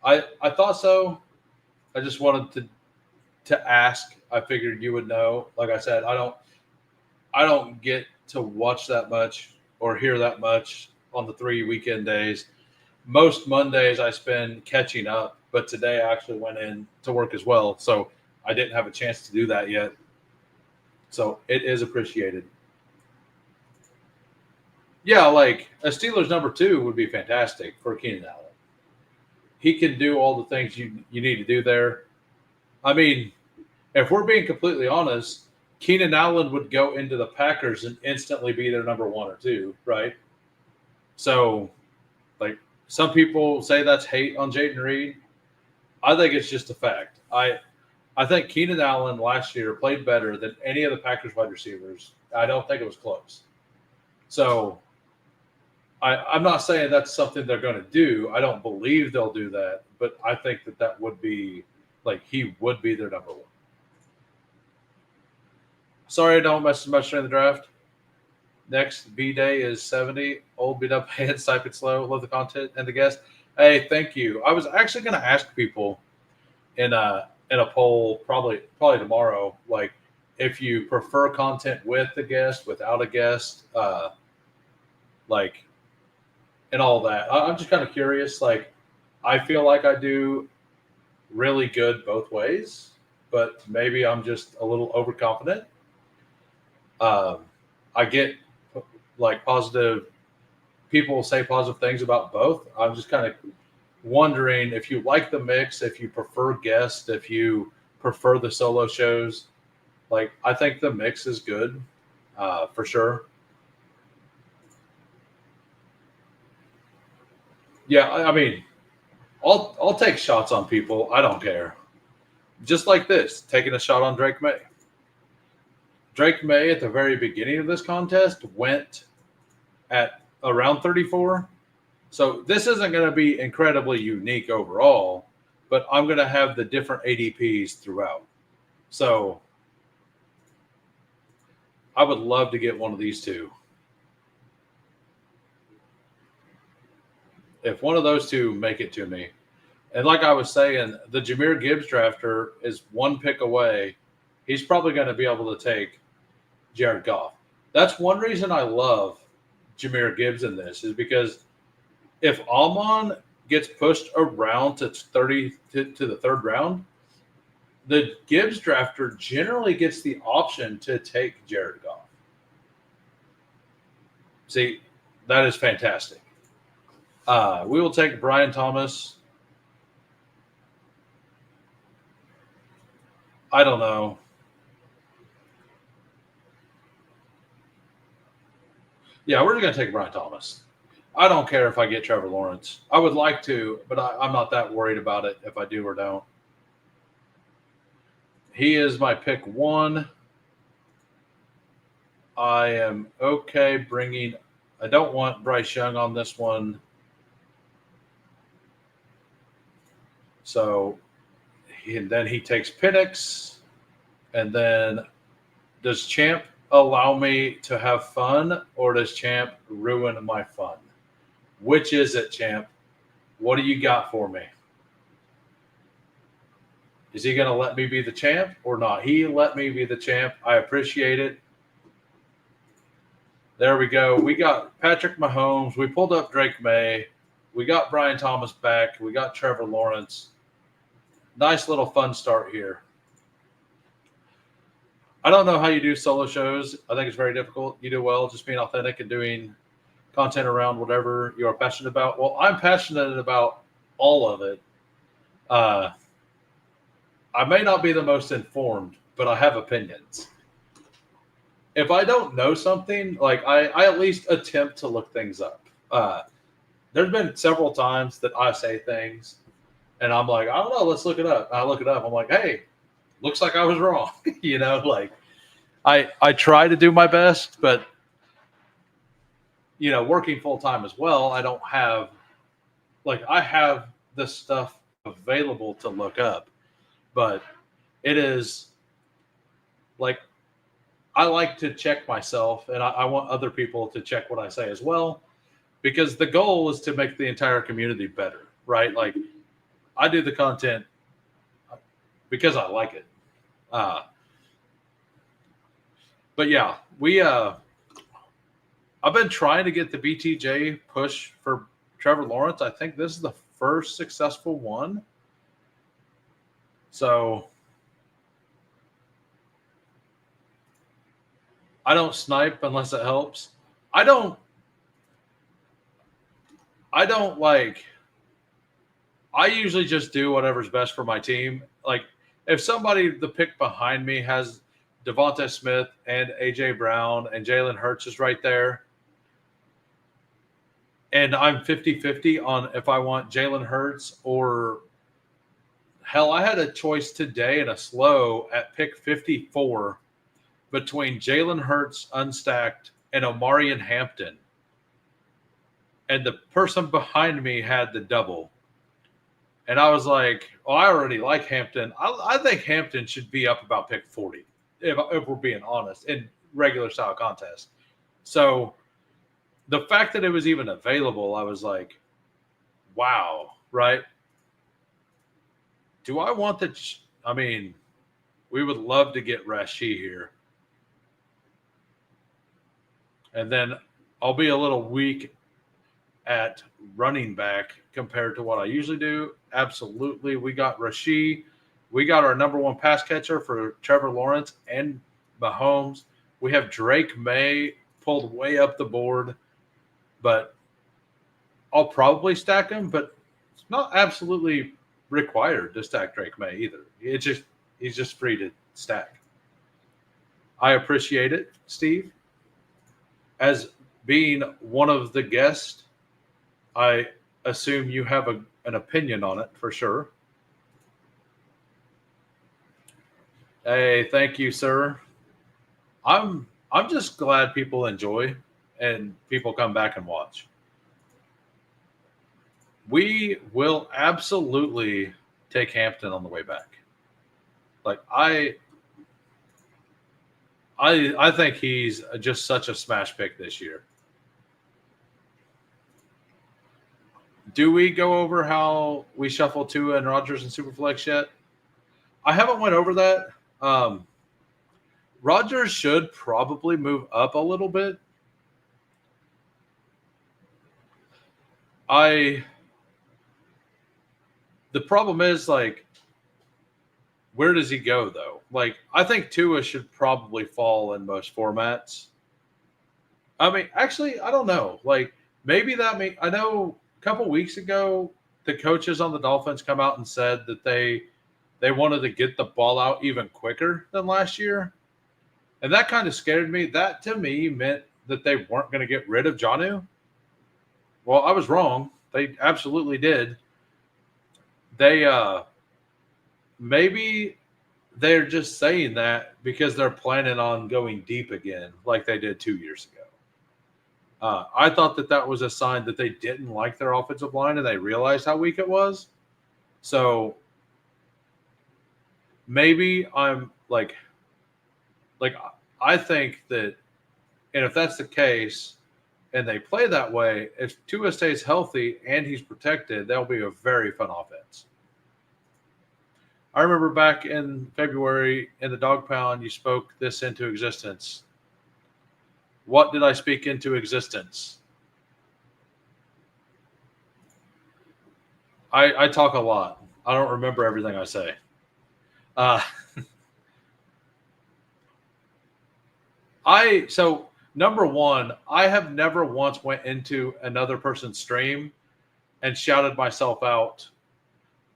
I thought so. I just wanted to ask. I figured you would know. Like I said, I don't get to watch that much or hear that much on the 3 weekend days. Most Mondays I spend catching up, but today I actually went in to work as well, so I didn't have a chance to do that yet. So it is appreciated. Yeah, like a Steelers number 2 would be fantastic for Keenan Allen. He can do all the things you need to do there. I mean, if we're being completely honest, Keenan Allen would go into the Packers and instantly be their number 1 or 2, right? So, like, some people say that's hate on Jayden Reed. I think it's just a fact. I think Keenan Allen last year played better than any of the Packers wide receivers. I don't think it was close. So I'm not saying that's something they're going to do. I don't believe they'll do that, but I think that would be he would be their number 1. Sorry, I don't mess much during the draft. Next B day is 70. Old beat up hands, type it slow. Love the content and the guest. Hey, thank you. I was actually going to ask people in a poll probably tomorrow, like, if you prefer content with a guest, without a guest, like, and all that. I'm just kind of curious. Like, I feel like I do really good both ways, but maybe I'm just a little overconfident. Um, I get like positive people say positive things about both. I'm just kind of wondering if you like the mix, if you prefer guests, if you prefer the solo shows. Like, I think the mix is good, for sure. Yeah, I mean, I'll take shots on people. I don't care. Just like this, taking a shot on Drake May. Drake May at the very beginning of this contest went at around 34. So this isn't going to be incredibly unique overall, but I'm going to have the different ADPs throughout. So I would love to get one of these two. If one of those two make it to me, and like I was saying, the Jahmyr Gibbs drafter is one pick away. He's probably going to be able to take Jared Goff. That's one reason I love Jahmyr Gibbs in this, is because if Amon gets pushed around to 30 to the third round, the Gibbs drafter generally gets the option to take Jared Goff. See, that is fantastic. We will take Brian Thomas. I don't know. Yeah, we're just going to take Brian Thomas. I don't care if I get Trevor Lawrence. I would like to, but I'm not that worried about it if I do or don't. He is my pick 1. I am okay bringing – I don't want Bryce Young on this one. So then he takes Penix. And then does Champ allow me to have fun, or does Champ ruin my fun? Which is it, Champ? What do you got for me? Is he going to let me be the champ or not? He let me be the champ. I appreciate it. There we go. We got Patrick Mahomes. We pulled up Drake May. We got Brian Thomas back. We got Trevor Lawrence. Nice little fun start here. I don't know how you do solo shows. I think it's very difficult. You do well just being authentic and doing content around whatever you're passionate about. Well, I'm passionate about all of it. I may not be the most informed, but I have opinions. If I don't know something, like I at least attempt to look things up. There's been several times that I say things and I'm like, I don't know, let's look it up. I look it up. I'm like, hey, looks like I was wrong. Like I try to do my best, but working full time as well, I don't have I have this stuff available to look up, but it is like I like to check myself, and I want other people to check what I say as well, because the goal is to make the entire community better, right? Like I do the content because I like it. But yeah, I've been trying to get the BTJ push for Trevor Lawrence. I think this is the first successful one. So I don't snipe unless it helps. I usually just do whatever's best for my team. Like if the pick behind me has Devonta Smith and AJ Brown and Jalen Hurts is right there, and I'm 50-50 on if I want Jalen Hurts or hell, I had a choice today in a slow at pick 54 between Jalen Hurts unstacked and Omarion Hampton. And the person behind me had the double. And I was like, I already like Hampton. I think Hampton should be up about pick 40, if we're being honest, in regular style contest. So the fact that it was even available, I was like, wow, right? Do I want We would love to get Rashid here. And then I'll be a little weak at running back compared to what I usually do. Absolutely. We got Rashid. We got our number one pass catcher for Trevor Lawrence and Mahomes. We have Drake May pulled way up the board, but I'll probably stack him, but it's not absolutely required to stack Drake May either. It's just he's just free to stack. I appreciate it, Steve. As being one of the guests, I assume you have an opinion on it for sure. Hey, thank you, sir. I'm just glad people enjoy and people come back and watch. We will absolutely take Hampton on the way back. Like I think he's just such a smash pick this year. Do we go over how we shuffle Tua and Rodgers in Superflex yet? I haven't went over that. Rodgers should probably move up a little bit. The problem is, like, where does he go though? Like, I think Tua should probably fall in most formats. I mean, actually, I don't know. Like, maybe I know a couple weeks ago the coaches on the Dolphins come out and said that they wanted to get the ball out even quicker than last year. And that kind of scared me. That to me meant that they weren't going to get rid of Jonnu. Well, I was wrong. They absolutely did. They maybe they're just saying that because they're planning on going deep again, like they did 2 years ago. I thought that was a sign that they didn't like their offensive line and they realized how weak it was. So maybe I'm like I think that, and if that's the case, and they play that way, if Tua stays healthy and he's protected, that'll be a very fun offense. I remember back in February in the Dog Pound, you spoke this into existence. What did I speak into existence? I talk a lot. I don't remember everything I say. So number one, I have never once went into another person's stream and shouted myself out.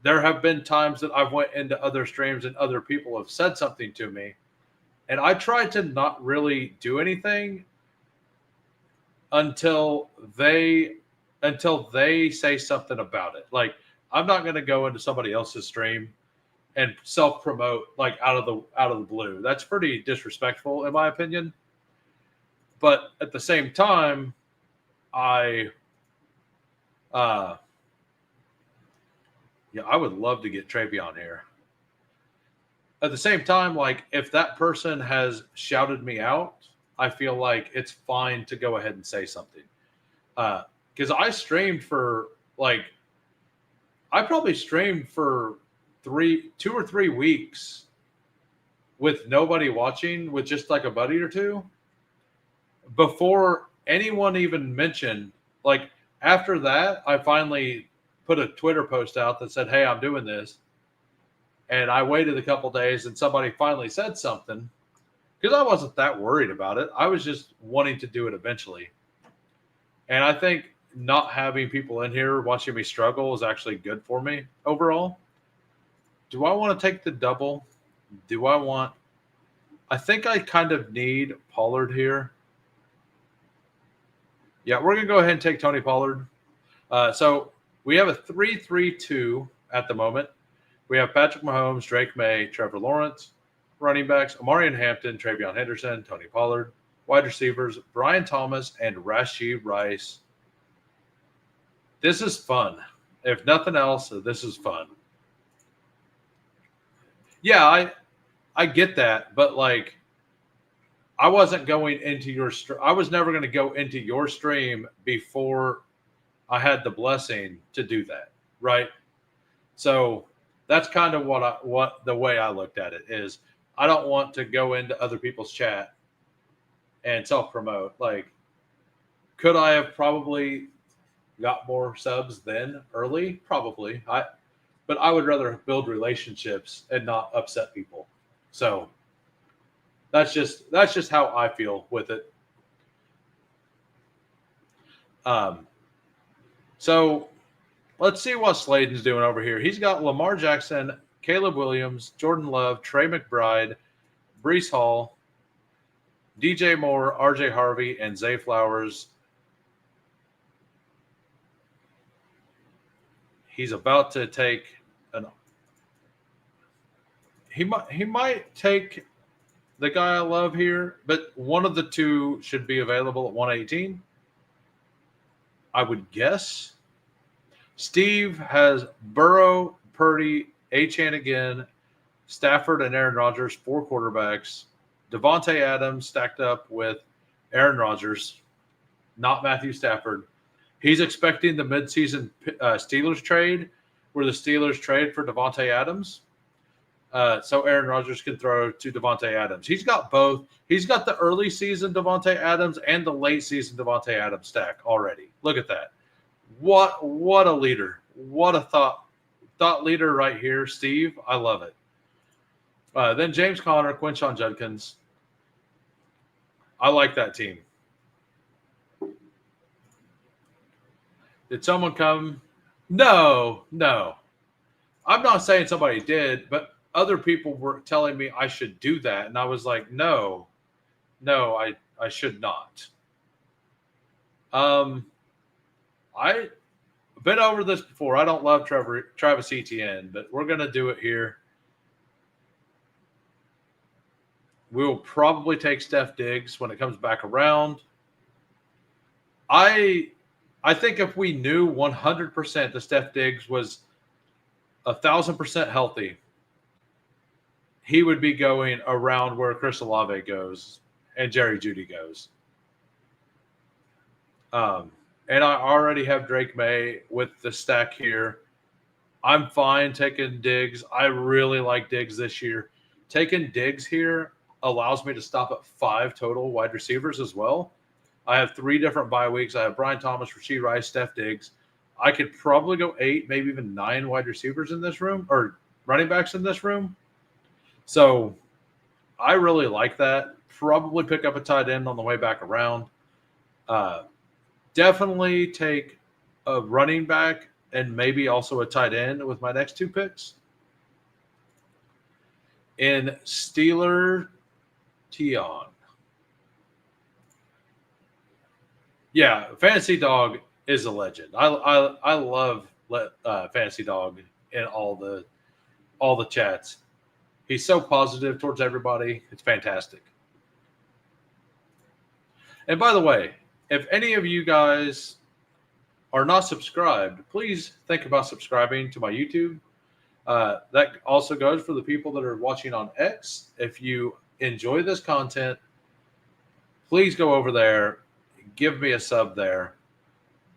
There have been times that I've went into other streams and other people have said something to me, and I try to not really do anything until they say something about it. Like, I'm not going to go into somebody else's stream and self-promote like out of the blue. That's pretty disrespectful in my opinion. But at the same time, I would love to get Travion here. At the same time, like, if that person has shouted me out, I feel like it's fine to go ahead and say something. Because I streamed for I probably streamed for 2 or 3 weeks with nobody watching, with just like a buddy or two, before anyone even mentioned. Like, after that, I finally put a Twitter post out that said, "Hey, I'm doing this." And I waited a couple days and somebody finally said something, because I wasn't that worried about it. I was just wanting to do it eventually. And I think not having people in here watching me struggle is actually good for me overall. Do I want to take the double? I think I kind of need Pollard here. Yeah, we're going to go ahead and take Tony Pollard. So we have a 3-3-2 at the moment. We have Patrick Mahomes, Drake May, Trevor Lawrence. Running backs, Amarian Hampton, Travion Henderson, Tony Pollard. Wide receivers, Brian Thomas and Rashid Rice. This is fun. If nothing else, this is fun. Yeah, I get that, but like, I wasn't going into I was never going to go into your stream before I had the blessing to do that, right? So that's kind of what the way I looked at it is, I don't want to go into other people's chat and self promote. Like, could I have probably got more subs then early? Probably. But I would rather build relationships and not upset people. So that's just how I feel with it. Um, so let's see what Sladen's doing over here. He's got Lamar Jackson, Caleb Williams, Jordan Love, Trey McBride, Brees Hall, DJ Moore, RJ Harvey, and Zay Flowers. He's about to take an. He might take the guy I love here, but one of the two should be available at 118. I would guess. Steve has Burrow, Purdy, Achane again, Stafford, and Aaron Rodgers, 4 quarterbacks. Devontae Adams stacked up with Aaron Rodgers, not Matthew Stafford. He's expecting the midseason Steelers trade, where the Steelers trade for Devontae Adams. So Aaron Rodgers can throw to Devontae Adams. He's got both. He's got the early season Devontae Adams and the late season Devontae Adams stack already. Look at that. What a leader. What a thought leader right here, Steve. I love it. Then James Conner, Quinshon Judkins. I like that team. Did someone come? No. I'm not saying somebody did, but other people were telling me I should do that. And I was like, no, I should not. I've been over this before. I don't love Travis Etienne, but we're going to do it here. We'll probably take Steph Diggs when it comes back around. I think if we knew 100% that Steph Diggs was 1,000% healthy, he would be going around where Chris Olave goes and Jerry Jeudy goes. And I already have Drake May with the stack here. I'm fine taking Diggs. I really like Diggs this year. Taking Diggs here allows me to stop at 5 total wide receivers as well. I have 3 different bye weeks. I have Brian Thomas, Rashee Rice, Steph Diggs. I could probably go 8, maybe even 9 wide receivers in this room, or running backs in this room. So I really like that. Probably pick up a tight end on the way back around. Definitely take a running back and maybe also a tight end with my next 2 picks. In Steeler Tion. Yeah, Fantasy Dog is a legend. I love Fantasy Dog in all the chats. He's so positive towards everybody. It's fantastic. And by the way, if any of you guys are not subscribed, please think about subscribing to my YouTube. That also goes for the people that are watching on X. If you enjoy this content, please go over there, give me a sub there.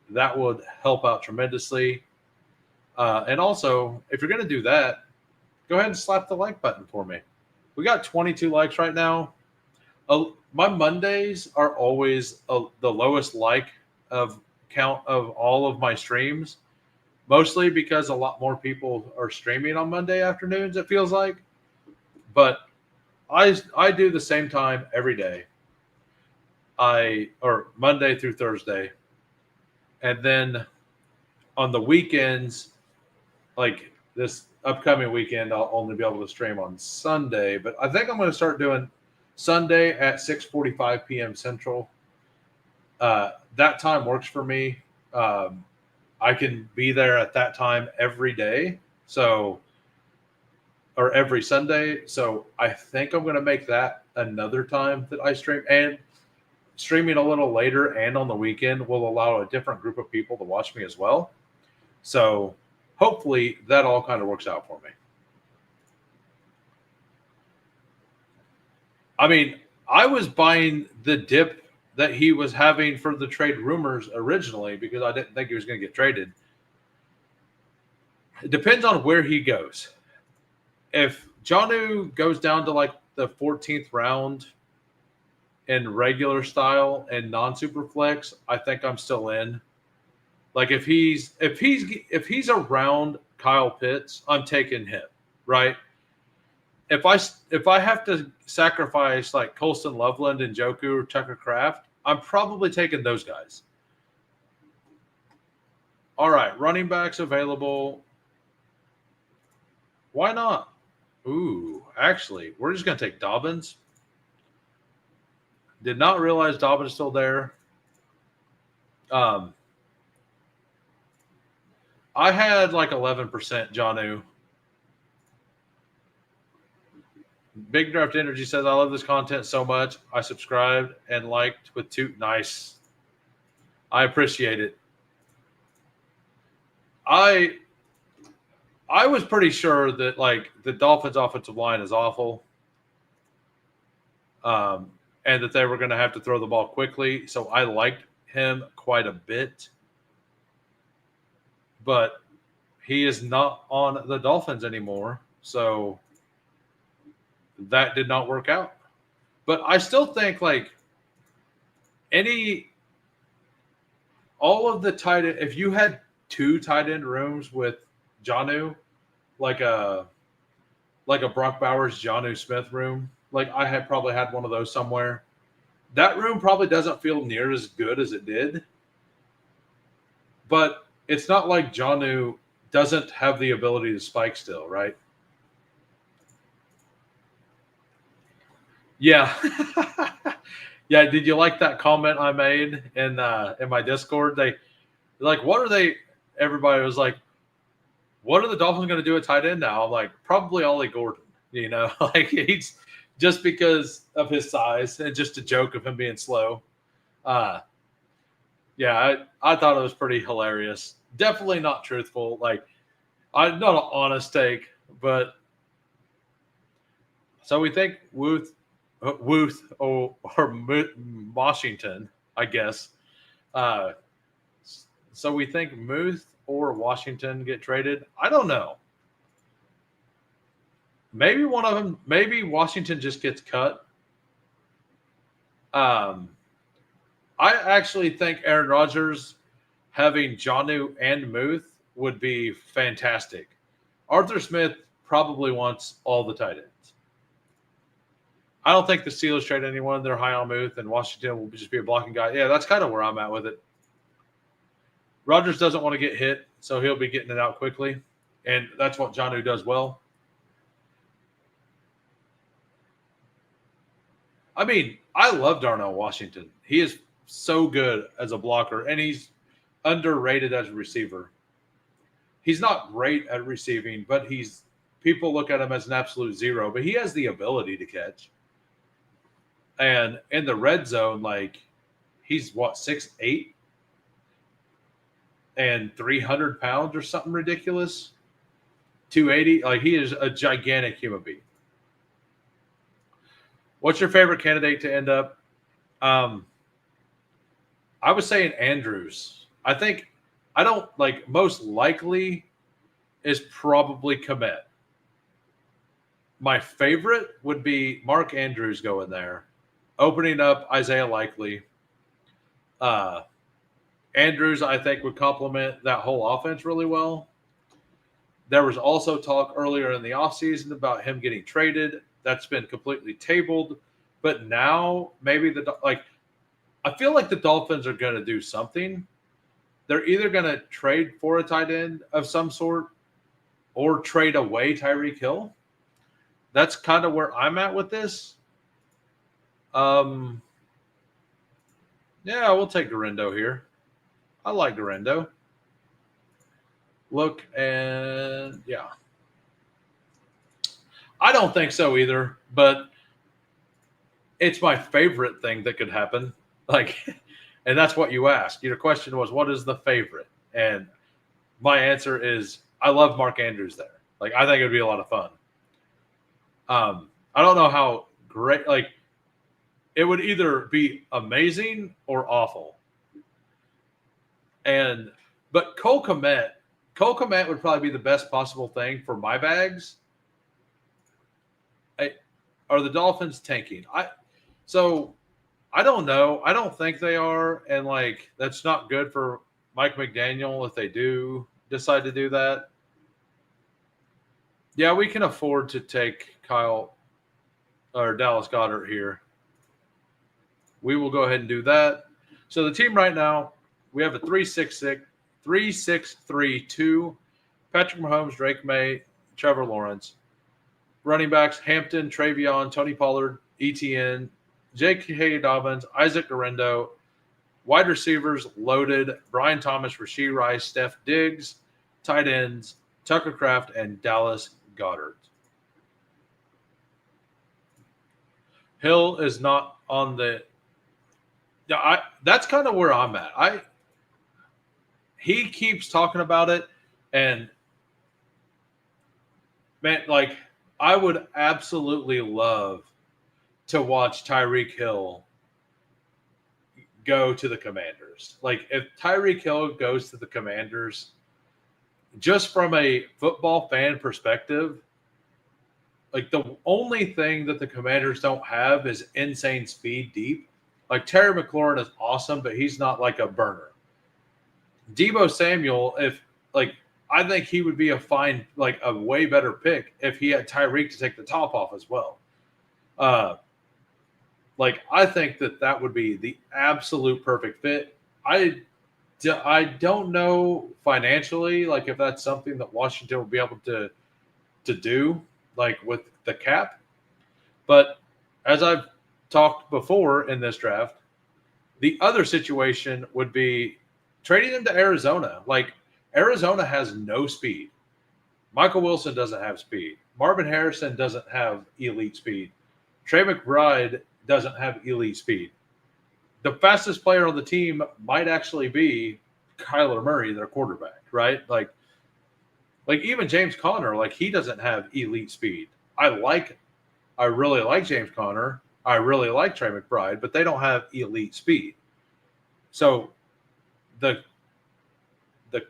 That would help out tremendously. And also, if you're going to do that, go ahead and slap the like button for me. We got 22 likes right now. My Mondays are always the lowest like of count of all of my streams, mostly because a lot more people are streaming on Monday afternoons, it feels like. But I do the same time every day. Or Monday through Thursday. And then on the weekends, like this upcoming weekend, I'll only be able to stream on Sunday. But I think I'm going to start doing Sunday at 6:45 p.m. Central. That time works for me. I can be there at that time every day. Or every Sunday. So I think I'm going to make that another time that I stream. And streaming a little later and on the weekend will allow a different group of people to watch me as well. So hopefully that all kind of works out for me. I mean, I was buying the dip that he was having for the trade rumors originally because I didn't think he was going to get traded. It depends on where he goes. If Jonnu goes down to like the 14th round in regular style and non-super flex, I think I'm still in. Like if he's around Kyle Pitts, I'm taking him, right? If I have to sacrifice like Colston Loveland and Joku or Tucker Kraft, I'm probably taking those guys. All right, running backs available. Why not? Ooh, actually, we're just going to take Dobbins. Did not realize Dobbins still there. I had like 11% Jonnu. Big Draft Energy says, I love this content so much. I subscribed and liked with two. Nice. I appreciate it. I was pretty sure that like the Dolphins offensive line is awful. And that they were going to have to throw the ball quickly. So I liked him quite a bit. But he is not on the Dolphins anymore. So that did not work out. But I still think like all of the tight end, if you had two tight end rooms with Jonnu, like a Brock Bowers, Jonnu Smith room, like I had probably had one of those somewhere. That room probably doesn't feel near as good as it did. But it's not like Jonnu doesn't have the ability to spike still, right? Yeah. Yeah, did you like that comment I made in my Discord? They like, what are they? Everybody was like, what are the Dolphins going to do at tight end now? I'm like, probably Ollie Gordon. You know, like he's just because of his size and just a joke of him being slow. Yeah, I thought it was pretty hilarious. Definitely not truthful. Like, not an honest take, but so we think Wuth or Washington, I guess. So we think Muth or Washington get traded. I don't know. Maybe one of them. Maybe Washington just gets cut. I actually think Aaron Rodgers having Jonnu and Muth would be fantastic. Arthur Smith probably wants all the tight ends. I don't think the Steelers trade anyone. They're high on Muth, and Washington will just be a blocking guy. Yeah, that's kind of where I'm at with it. Rodgers doesn't want to get hit, so he'll be getting it out quickly, and that's what Jonnu does well. I mean, I love Darnell Washington. He is so good as a blocker, and he's underrated as a receiver. He's not great at receiving, but people look at him as an absolute zero, but he has the ability to catch. And in the red zone, like he's 6'8" and 300 pounds or something ridiculous. 280. Like he is a gigantic human being. What's your favorite candidate to end up? I was saying Andrews. I don't like most likely is probably Komet. My favorite would be Mark Andrews going there, opening up Isaiah Likely. Andrews, I think, would complement that whole offense really well. There was also talk earlier in the offseason about him getting traded. That's been completely tabled. But now maybe I feel like the Dolphins are going to do something. They're either going to trade for a tight end of some sort or trade away Tyreek Hill. That's kind of where I'm at with this. Yeah, we'll take Garendo here. I like Garendo. Look, and yeah. I don't think so either, but it's my favorite thing that could happen. Like, and that's what you asked. Your question was, what is the favorite? And my answer is, I love Mark Andrews there. Like, I think it would be a lot of fun. I don't know how great, like, it would either be amazing or awful. But Cole Kmet would probably be the best possible thing for my bags. are the Dolphins tanking? So I don't know. I don't think they are, and like that's not good for Mike McDaniel if they do decide to do that. Yeah, we can afford to take Kyle or Dallas Goddard here. We will go ahead and do that. So the team right now, we have a 3-6-6, 3-6-3-2. Patrick Mahomes, Drake May, Trevor Lawrence. Running backs, Hampton, Travion, Tony Pollard, ETN, J.K. Dobbins, Isaac Garendo. Wide receivers, loaded, Brian Thomas, Rashee Rice, Steph Diggs. Tight ends, Tucker Kraft, and Dallas Goddard. Hill is not on the – yeah, that's kind of where I'm at. He keeps talking about it, and, man, like, I would absolutely love to watch Tyreek Hill go to the Commanders. Like, if Tyreek Hill goes to the Commanders, just from a football fan perspective, like the only thing that the Commanders don't have is insane speed deep. Like Terry McLaurin is awesome, but he's not like a burner. Deebo Samuel, I think he would be a way better pick if he had Tyreek to take the top off as well. I think that would be the absolute perfect fit. I don't know financially, like if that's something that Washington will be able to do, like with the cap. But as I've talked before in this draft, the other situation would be trading them to Arizona. Like Arizona has no speed. Michael Wilson doesn't have speed. Marvin Harrison doesn't have elite speed. Trey McBride doesn't have elite speed. The fastest player on the team might actually be Kyler Murray, their quarterback, right? Like even James Conner, like he doesn't have elite speed. I really like James Conner. I really like Trey McBride, but they don't have elite speed. So the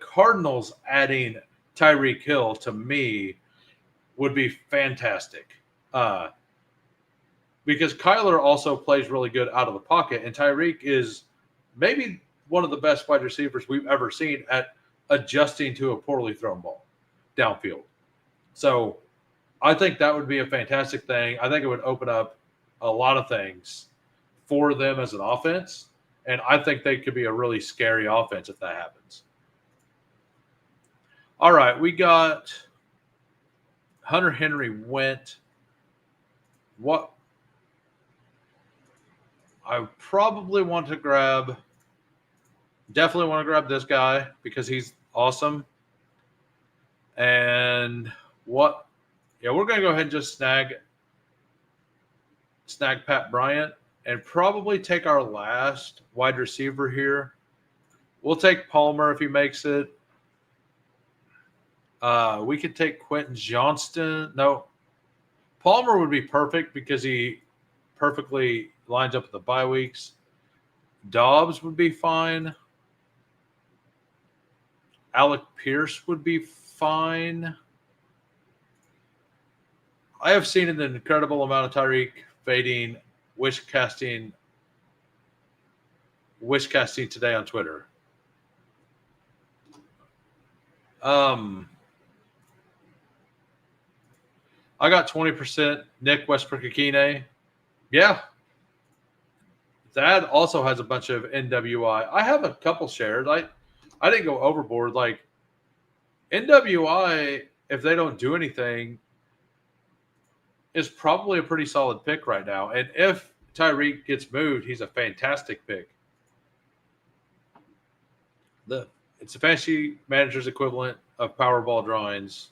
Cardinals adding Tyreek Hill to me would be fantastic. Because Kyler also plays really good out of the pocket, and Tyreek is maybe one of the best wide receivers we've ever seen at adjusting to a poorly thrown ball downfield. So I think that would be a fantastic thing. I think it would open up a lot of things for them as an offense, and I think they could be a really scary offense if that happens. All right, we got Hunter Henry went. What? I definitely want to grab this guy because he's awesome. And we're going to go ahead and just snag Pat Bryant and probably take our last wide receiver here. We'll take Palmer if he makes it. We could take Quentin Johnston. No, Palmer would be perfect because he perfectly lines up with the bye weeks. Dobbs would be fine. Alec Pierce would be fine. I have seen an incredible amount of Tyreek fading wish casting today on Twitter. I got 20% Nick Westbrook-Akine. Yeah. That also has a bunch of NWI. I have a couple shares. I didn't go overboard. Like NWI, if they don't do anything, is probably a pretty solid pick right now. And if Tyreek gets moved, he's a fantastic pick. It's a fantasy manager's equivalent of Powerball drawings.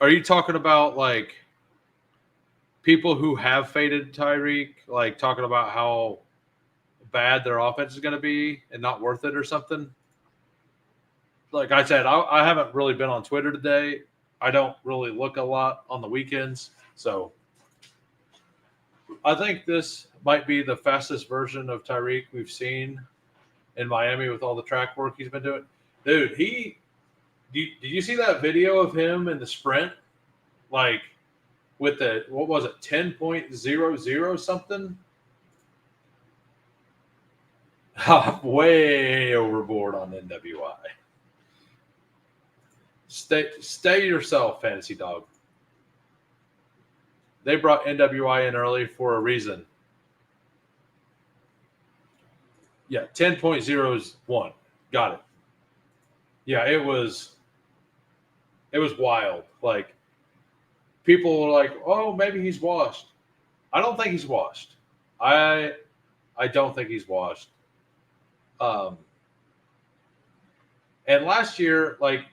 Are you talking about like people who have faded Tyreek, like talking about how bad their offense is going to be and not worth it or something? Like I said, I haven't really been on Twitter today. I don't really look a lot on the weekends. So I think this might be the fastest version of Tyreek we've seen in Miami with all the track work he's been doing. Dude, Did you see that video of him in the sprint? Like with the, what was it, 10.00 something? I'm way overboard on NWI. Stay yourself, Fantasy Dog. They brought NWI in early for a reason. Yeah, 10.01. Got it. Yeah, it was wild. Like, people were like, "Oh, maybe he's washed." I don't think he's washed. I don't think he's washed. Um, and last year, like,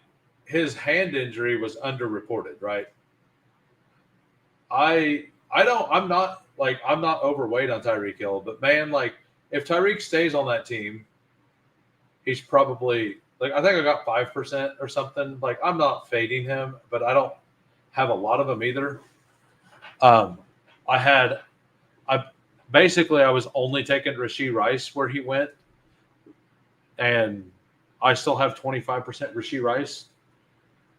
his hand injury was underreported, right? I'm not overweight on Tyreek Hill, but man, like, if Tyreek stays on that team, he's probably, like, I think I got 5% or something. Like, I'm not fading him, but I don't have a lot of them either. Um, I basically I was only taking Rashee Rice where he went, and I still have 25% Rashee Rice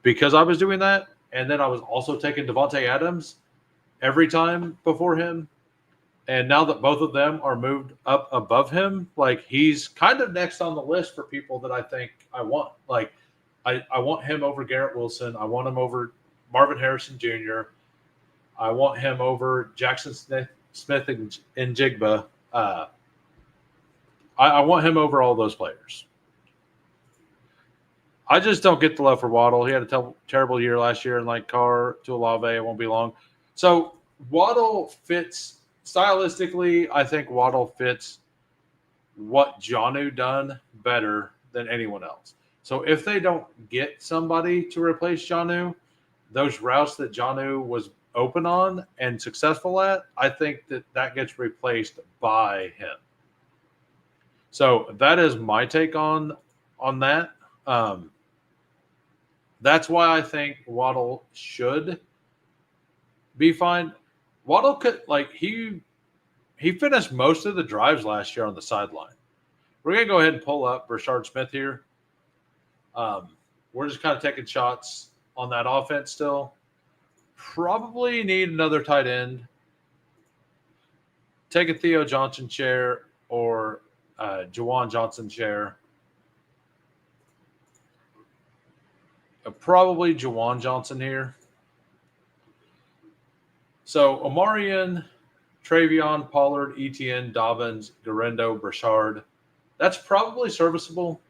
because I was doing that, and then I was also taking Devontae Adams every time before him. And now that both of them are moved up above him, like, he's kind of next on the list for people that I think I want. Like, I want him over Garrett Wilson. I want him over Marvin Harrison Jr. I want him over Jackson Smith and Jigba. I want him over all those players. I just don't get the love for Waddle. He had a terrible year last year, and like Carr to Olave, it won't be long. So Waddle fits stylistically. I think Waddle fits what Jonnu done better than anyone else. So if they don't get somebody to replace Jonnu, those routes that Jonnu was open on and successful at, I think that gets replaced by him. So that is my take on that. That's why I think Waddle should be fine. Waddle could, like, he finished most of the drives last year on the sideline. We're gonna go ahead and pull up Rashard Smith here. We're just kind of taking shots on that offense still. Probably need another tight end. Take a Theo Johnson chair or Juwan Johnson chair. Probably Juwan Johnson here. So Omarion, Travion, Pollard, Etienne, Dobbins, Garendo, Brashard. That's probably serviceable.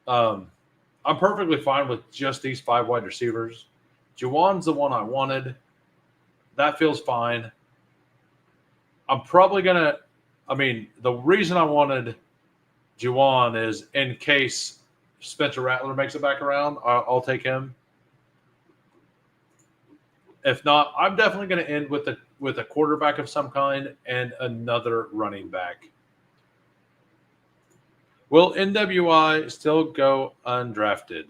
I'm perfectly fine with just these 5 wide receivers. Juwan's the one I wanted. That feels fine. I'm probably going to – I mean, the reason I wanted Juwan is in case Spencer Rattler makes it back around, I'll take him. If not, I'm definitely going to end with a quarterback of some kind and another running back. Will NWI still go undrafted?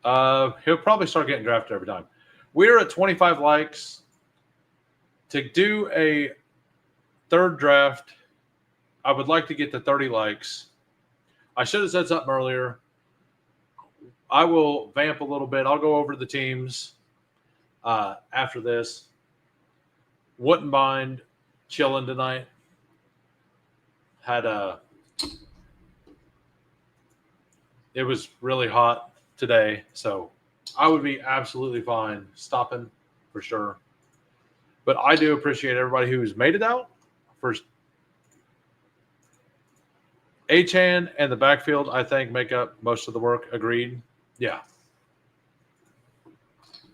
He'll probably start getting drafted every time. We're at 25 likes. To do a third draft, I would like to get to 30 likes. I should have said something earlier. I will vamp a little bit. I'll go over the teams after this. Wouldn't mind chilling tonight. It was really hot today, so I would be absolutely fine stopping for sure. But I do appreciate everybody who's made it out. First, Achane and the backfield, I think, make up most of the work. Agreed. Yeah.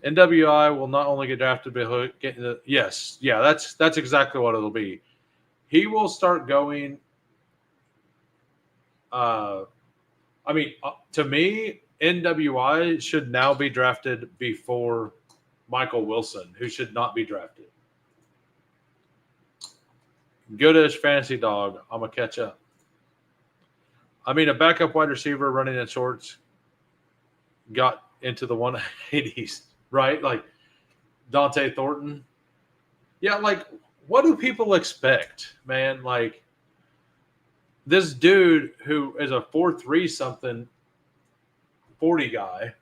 NWI will not only get drafted, but get the yes. Yeah, that's exactly what it'll be. He will start going. To me, NWI should now be drafted before Michael Wilson, who should not be drafted. Goodish fantasy dog. I'm going to catch up. I mean, a backup wide receiver running in shorts got into the 180s, right? Like Dante Thornton. Yeah, like, what do people expect, man? Like, this dude who is a 4.3 something 40 guy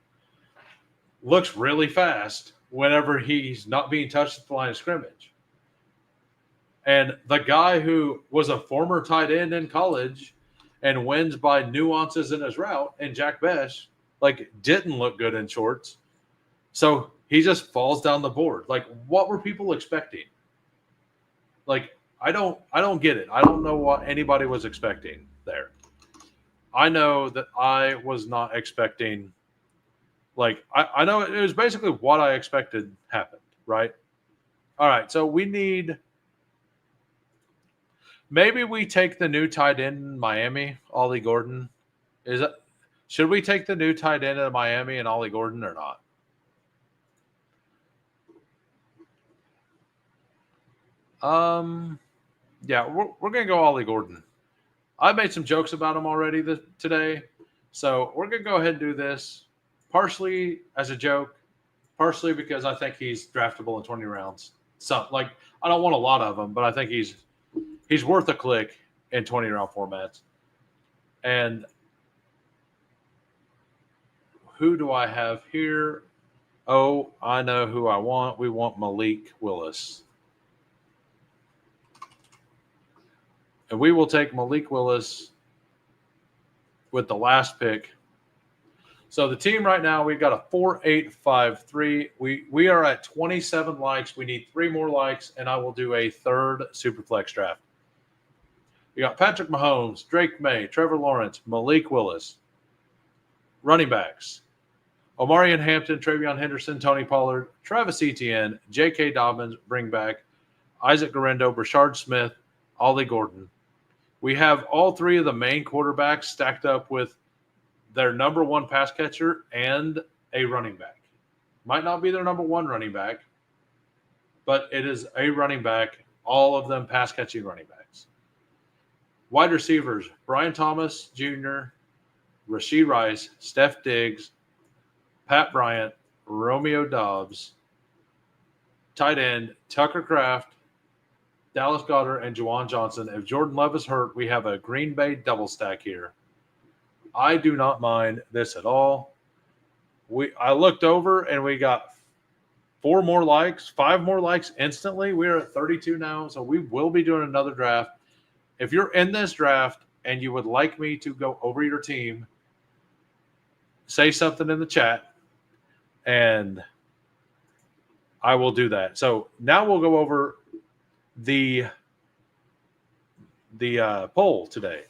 looks really fast whenever he's not being touched at the line of scrimmage. And the guy who was a former tight end in college and wins by nuances in his route, and Jack Besh, like, didn't look good in shorts. So he just falls down the board. Like, what were people expecting? Like, I don't get it. I don't know what anybody was expecting there. I know that I was not expecting, like, I know it was basically what I expected happened, right? All right, so maybe we take the new tight end in Miami, Ollie Gordon. Should we take the new tight end in Miami and Ollie Gordon or not? Yeah, we're gonna go Ollie Gordon. I made some jokes about him already today, so we're gonna go ahead and do this partially as a joke, partially because I think he's draftable in 20 rounds. So, like, I don't want a lot of him, but I think he's worth a click in 20 round formats. And who do I have here? Oh, I know who I want. We want Malik Willis. And we will take Malik Willis with the last pick. So the team right now, we've got a 4.853. We are at 27 likes. We need 3 more likes, and I will do a third Superflex draft. We got Patrick Mahomes, Drake May, Trevor Lawrence, Malik Willis. Running backs: Omarion Hampton, Travion Henderson, Tony Pollard, Travis Etienne, J.K. Dobbins, bring back Isaac Guerrero, Brashard Smith, Ollie Gordon. We have all 3 of the main quarterbacks stacked up with their number 1 pass catcher and a running back. Might not be their number 1 running back, but it is a running back, all of them pass catching running backs. Wide receivers: Brian Thomas Jr., Rashee Rice, Steph Diggs, Pat Bryant, Romeo Dobbs. Tight end: Tucker Kraft, Dallas Goedert, and Juwan Johnson. If Jordan Love is hurt, we have a Green Bay double stack here. I do not mind this at all. I looked over and we got 4 more likes, 5 more likes instantly. We're at 32 now, so we will be doing another draft. If you're in this draft and you would like me to go over your team, say something in the chat, and I will do that. So now we'll go over the poll today.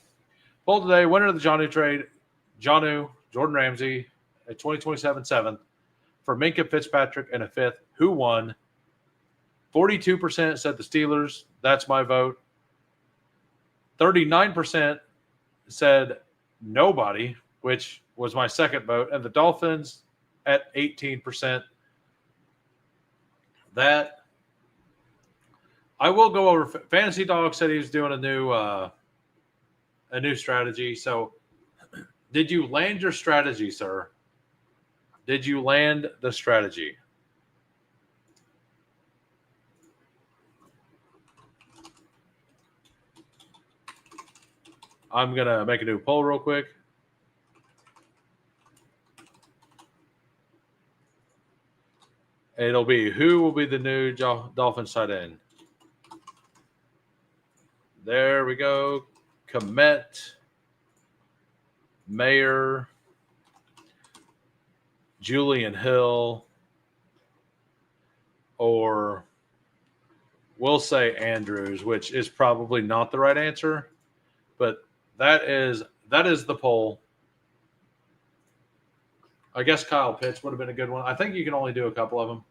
Poll today: winner of the Jonnu trade, Jonnu, Jordan Ramsey, a 2027 7th for Minkah Fitzpatrick and a 5th. Who won? 42% said the Steelers. That's my vote. 39% said nobody, which was my second vote, and the Dolphins at 18%. That I will go over. Fantasy Dog said he was doing a new strategy. So, did you land your strategy, sir? Did you land the strategy? I'm going to make a new poll real quick. It'll be who will be the new Dolphins tight end. There we go. Komet, Mayer, Julian Hill, or we'll say Andrews, which is probably not the right answer, but that is the poll. I guess Kyle Pitts would have been a good one. I think you can only do a couple of them.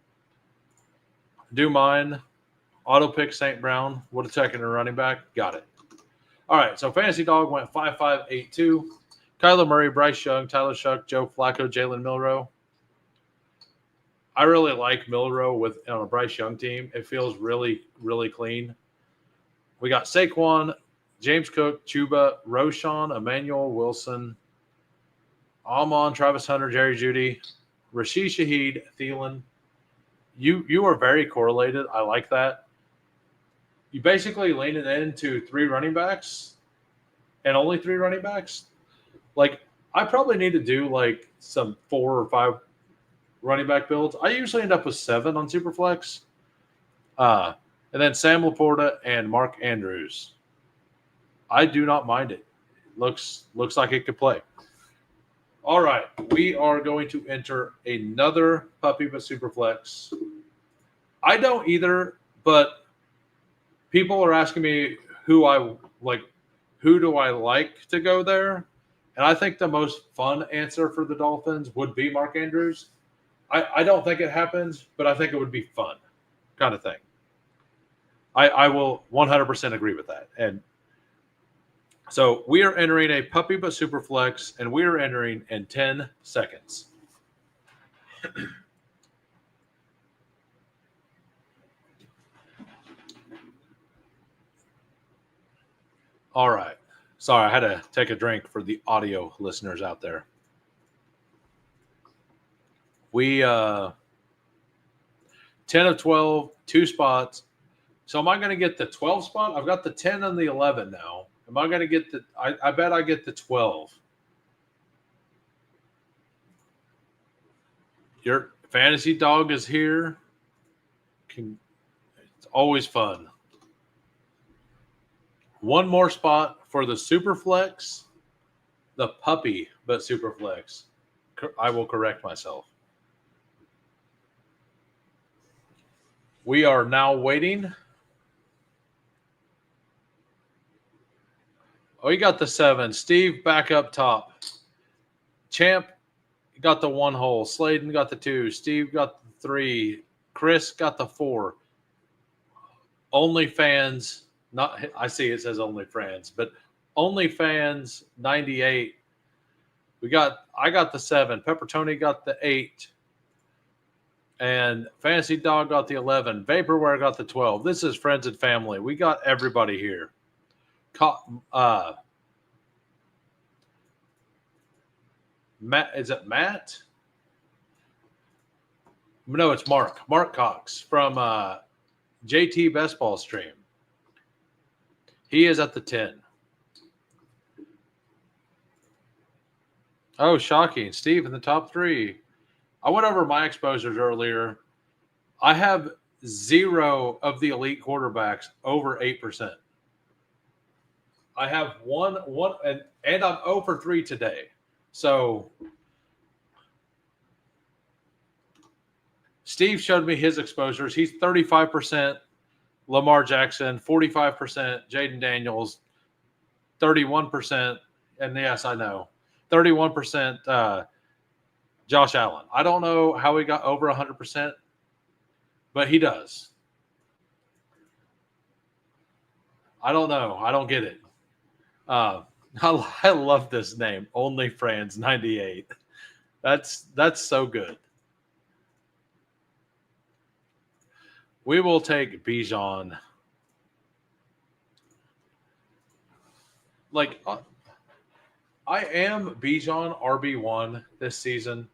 Do mine. Auto pick St. Brown. Would have taken a running back. Got it. All right. So Fantasy Dog went 5.582. Kyler Murray, Bryce Young, Tyler Shuck, Joe Flacco, Jalen Milroe. I really like Milroe on a Bryce Young team. It feels really, really clean. We got Saquon, James Cook, Chuba, Roshan, Emmanuel Wilson, Amon, Travis Hunter, Jerry Jeudy, Rashid Shaheed, Thielen. You are very correlated. I like that. You basically lean it into 3 running backs and only 3 running backs. Like, I probably need to do like some 4 or 5 running back builds. I usually end up with 7 on Superflex. And then Sam Laporta and Mark Andrews. I do not mind it. Looks like it could play. All right, we are going to enter another puppy but Superflex. I don't either, but people are asking me who do I like to go there? And I think the most fun answer for the Dolphins would be Mark Andrews. I don't think it happens, but I think it would be fun, kind of thing. I will 100% agree with that. And so we are entering a puppy but Superflex, and we are entering in 10 seconds. All right. Sorry, I had to take a drink for the audio listeners out there. We 10 of 12, 2 spots. So am I going to get the 12 spot? I've got the 10 and the 11 now. Am I going to get the I bet I get the 12. Your fantasy dog is here. It's always fun. One more spot for the Superflex, the puppy but Superflex. I will correct myself. We are now waiting. Oh, you got the 7. Steve back up top. Champ got the 1 hole. Sladen got the 2. Steve got the 3. Chris got the 4. OnlyFans, not I see it says OnlyFans, but OnlyFans 98. I got the 7. Pepper Tony got the 8. And Fantasy Dog got the 11. Vaporware got the 12. This is friends and family. We got everybody here. Matt, is it Matt? No, it's Mark. Mark Cox from JT Bestball stream. He is at the 10. Oh, shocking. Steve in the top 3. I went over my exposures earlier. I have 0 of the elite quarterbacks over 8%. I have one and I'm 0 for 3 today. So Steve showed me his exposures. He's 35% Lamar Jackson, 45% Jaden Daniels, 31%, and yes, I know, 31% Josh Allen. I don't know how he got over 100%, but he does. I don't know. I don't get it. I love this name, OnlyFans 98. That's so good. We will take Bijan. Like, I am Bijan RB1 this season,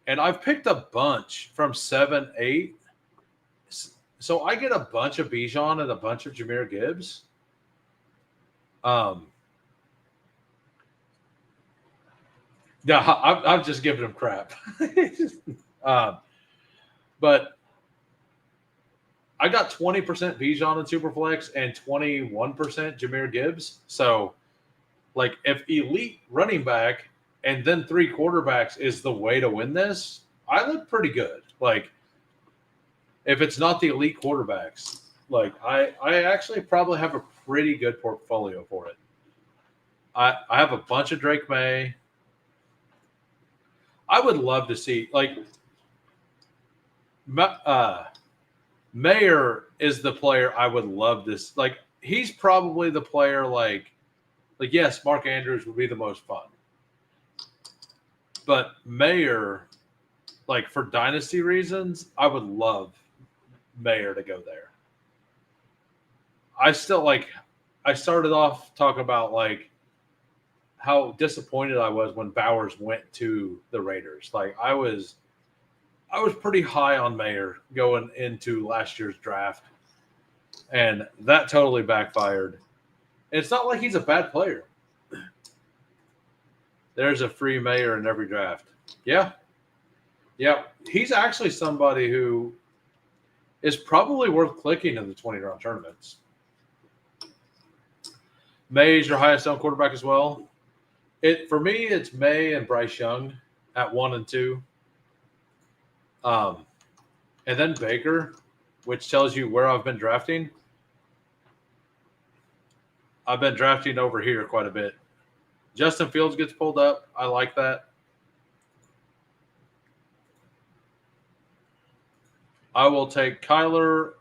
and I've picked a bunch from 7, 8. So I get a bunch of Bijan and a bunch of Jahmyr Gibbs. Yeah, I've just given him crap. But I got 20% Bijan in Superflex and 21% Jahmyr Gibbs. So, like, if elite running back and then 3 quarterbacks is the way to win this, I look pretty good. Like, if it's not the elite quarterbacks, like, I actually probably have a pretty good portfolio for it. I have a bunch of Drake May. I would love to see, like, Mayer is the player I would love this. Like, he's probably the player, like, yes, Mark Andrews would be the most fun. But Mayer, like, for dynasty reasons, I would love Mayer to go there. I started off talking about, like, how disappointed I was when Bowers went to the Raiders. Like, I was pretty high on Mayer going into last year's draft, and that totally backfired. And it's not like he's a bad player. There's a free mayor in every draft. Yeah. Yeah. He's actually somebody who is probably worth clicking in the 20-round tournaments. May is your highest owned quarterback as well. For me, it's May and Bryce Young at 1 and 2. And then Baker, which tells you where I've been drafting. I've been drafting over here quite a bit. Justin Fields gets pulled up. I like that. I will take Kyler.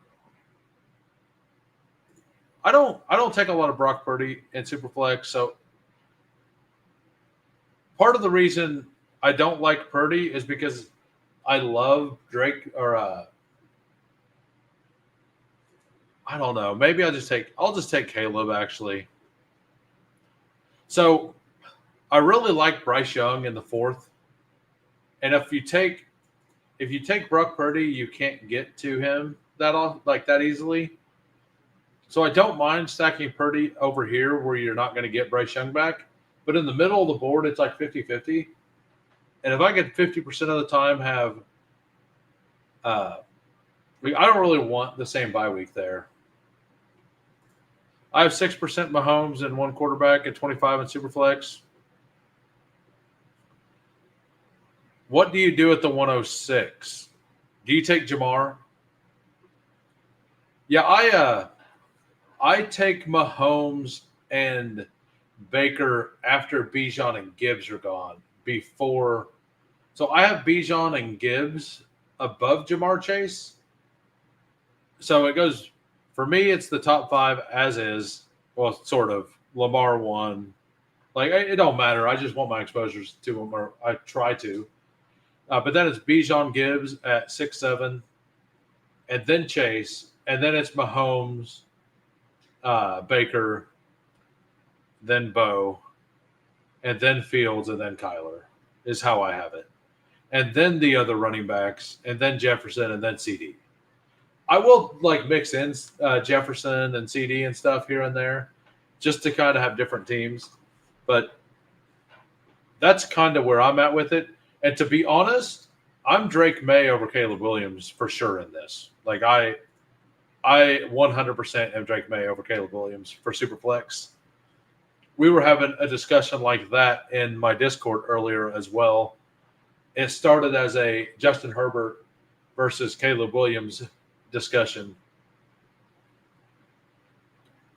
I don't take a lot of Brock Purdy in Superflex, so part of the reason I don't like Purdy is because I love Drake or I don't know. Maybe I'll just take Caleb actually. So I really like Bryce Young in the 4th. And if you take Brock Purdy, you can't get to him that easily. So I don't mind stacking Purdy over here where you're not going to get Bryce Young back. But in the middle of the board, it's like 50-50. And if I get 50% of the time have I don't really want the same bye week there. I have 6% Mahomes and 1 quarterback and 25 in Superflex. What do you do at the 106? Do you take Jamar? Yeah, I take Mahomes and Baker after Bijan and Gibbs are gone. So I have Bijan and Gibbs above Jamar Chase. So it goes, for me, it's the top 5 as is. Well, sort of. Lamar 1. Like, it don't matter. I just want my exposures to them, or I try to. But then it's Bijan Gibbs at 6-7, and then Chase, and then it's Mahomes, Baker, then Bo, and then Fields, and then Kyler is how I have it. And then the other running backs, and then Jefferson, and then CD. I will mix in Jefferson and CD and stuff here and there just to kind of have different teams. But that's kind of where I'm at with it. And to be honest, I'm Drake May over Caleb Williams for sure in this. I 100% am Drake May over Caleb Williams for Superflex. We were having a discussion like that in my Discord earlier as well. It started as a Justin Herbert versus Caleb Williams discussion.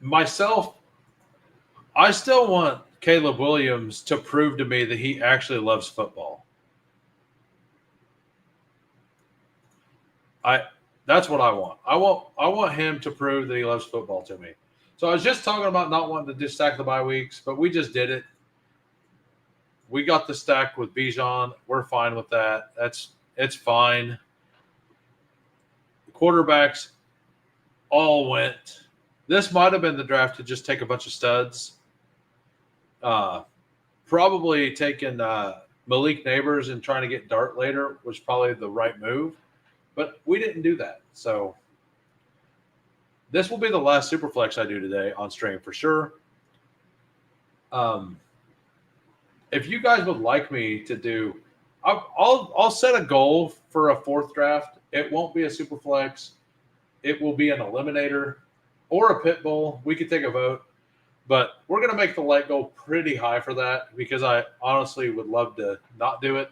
Myself, I still want Caleb Williams to prove to me that he actually loves football. That's what I want. I want him to prove that he loves football to me. So I was just talking about not wanting to just stack the bye weeks, but we just did it. We got the stack with Bijan. We're fine with that. It's fine. The quarterbacks all went. This might have been the draft to just take a bunch of studs. Probably taking Malik Neighbors and trying to get Dart later was probably the right move. But we didn't do that. So this will be the last Superflex I do today on stream for sure. If you guys would like me to do, I'll set a goal for a 4th draft. It won't be a Superflex. It will be an eliminator or a pit bull. We could take a vote. But we're going to make the light goal pretty high for that because I honestly would love to not do it.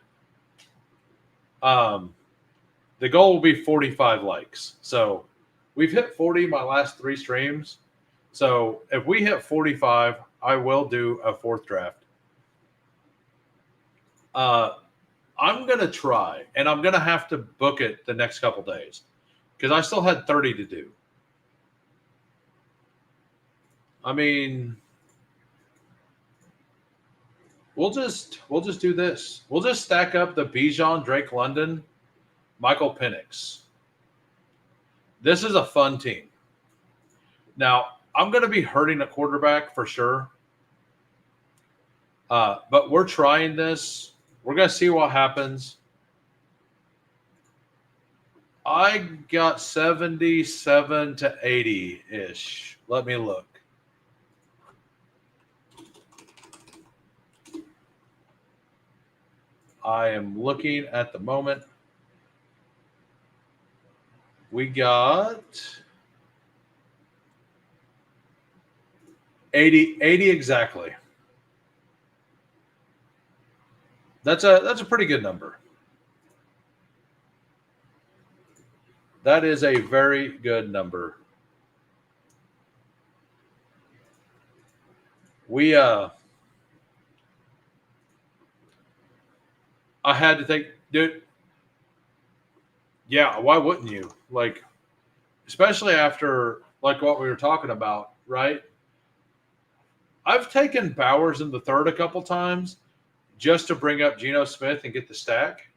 The goal will be 45 likes. So we've hit 40 my last 3 streams. So if we hit 45, I will do a 4th draft. I'm going to try, and I'm going to have to book it the next couple days because I still had 30 to do. I mean, we'll just do this. We'll just stack up the Bijan, Drake London, Michael Penix. This is a fun team. Now, I'm going to be hurting a quarterback for sure. But we're trying this. We're going to see what happens. I got 77 to 80-ish. Let me look. I am looking at the moment. We got 80 exactly. That's a pretty good number. That is a very good number. We I had to think, dude. Yeah, why wouldn't you? Like, especially after like what we were talking about, right? I've taken Bowers in the third a couple times just to bring up Geno Smith and get the stack.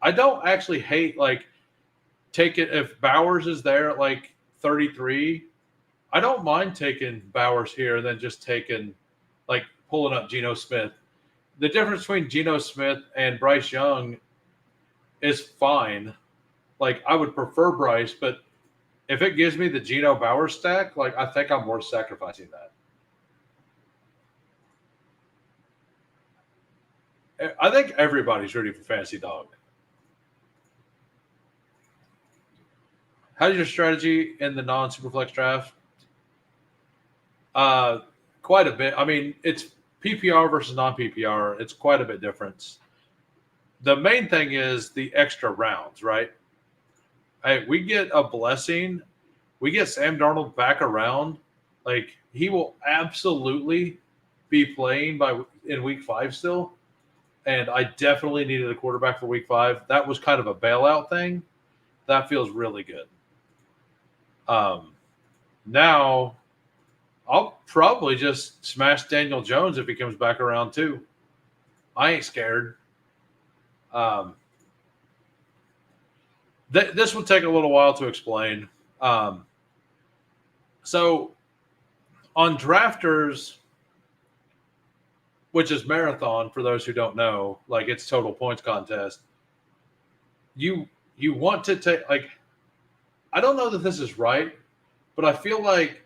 I don't actually hate like take it if Bowers is there at like 33. I don't mind taking Bowers here and then just taking like pulling up Geno Smith. The difference between Geno Smith and Bryce Young is fine. Like I would prefer Bryce, but if it gives me the Geno Bowers stack, like I think I'm worth sacrificing that. I think everybody's ready for fantasy dog. How's your strategy in the non-superflex draft? Uh, quite a bit. I mean, it's PPR versus non-PPR. It's quite a bit difference. The main thing is the extra rounds, right? Hey, we get a blessing. We get Sam Darnold back around. Like he will absolutely be playing in week 5 still. And I definitely needed a quarterback for week 5. That was kind of a bailout thing. That feels really good. Now I'll probably just smash Daniel Jones if he comes back around too. I ain't scared. This will take a little while to explain. So on drafters, which is marathon for those who don't know, like it's total points contest. You want to take like I don't know that this is right, but I feel like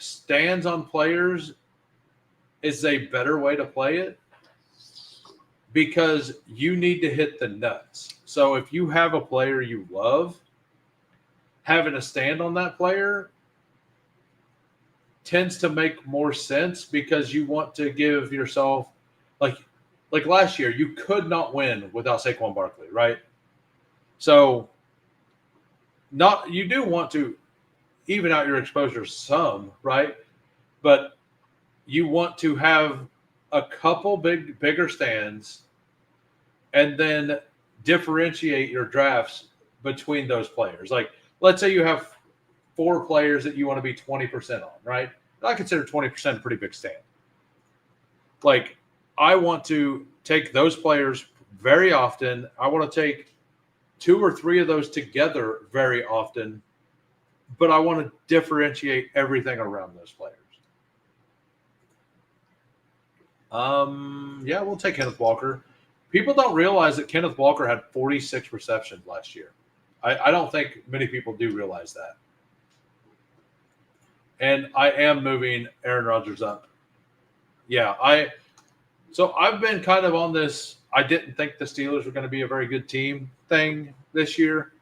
stands on players is a better way to play it because you need to hit the nuts. So if you have a player you love, having a stand on that player tends to make more sense because you want to give yourself like last year, you could not win without Saquon Barkley, right? So you do want to even out your exposure some, right? But you want to have a couple bigger stands and then differentiate your drafts between those players. Like let's say you have 4 players that you want to be 20% on, right? I consider 20% a pretty big stand. Like I want to take those players very often. I want to take 2 or 3 of those together very often, but I want to differentiate everything around those players. Yeah, we'll take Kenneth Walker. People don't realize that Kenneth Walker had 46 receptions last year. I don't think many people do realize that. And I am moving Aaron Rodgers up. Yeah, so I've been kind of on this. I didn't think the Steelers were going to be a very good team thing this year.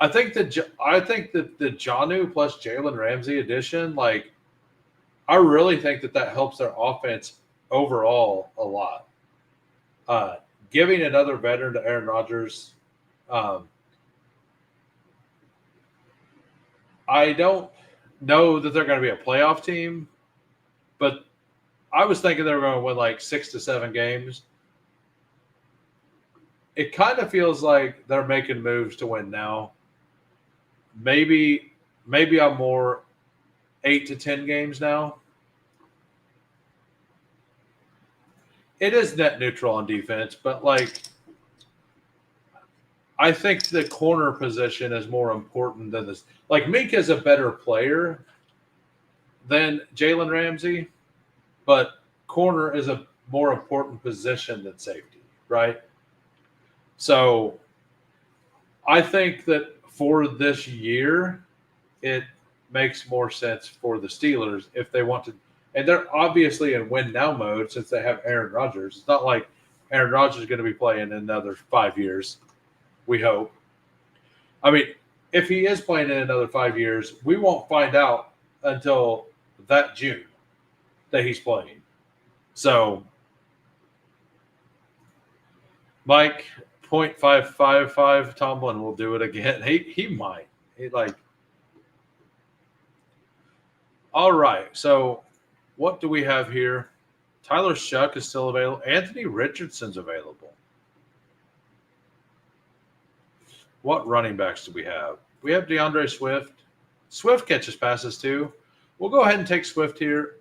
I think that the Jonnu plus Jalen Ramsey addition, like, I really think that helps their offense overall a lot. Giving another veteran to Aaron Rodgers, I don't know that they're going to be a playoff team, but I was thinking they were going to win like 6 to 7 games. It kind of feels like they're making moves to win now. Maybe I'm more 8 to 10 games now. It is net neutral on defense, but like I think the corner position is more important than this. Like Meek is a better player than Jalen Ramsey, but corner is a more important position than safety, right? So I think that for this year, it makes more sense for the Steelers if they want to. And they're obviously in win now mode since they have Aaron Rodgers. It's not like Aaron Rodgers is going to be playing in another 5 years. We hope. I mean, if he is playing in another 5 years, we won't find out until that June that he's playing. So, Mike, 0.555 Tomlin will do it again. He might. All right. So, what do we have here? Tyler Shuck is still available. Anthony Richardson's available. What running backs do we have? We have DeAndre Swift. Swift catches passes too. We'll go ahead and take Swift here.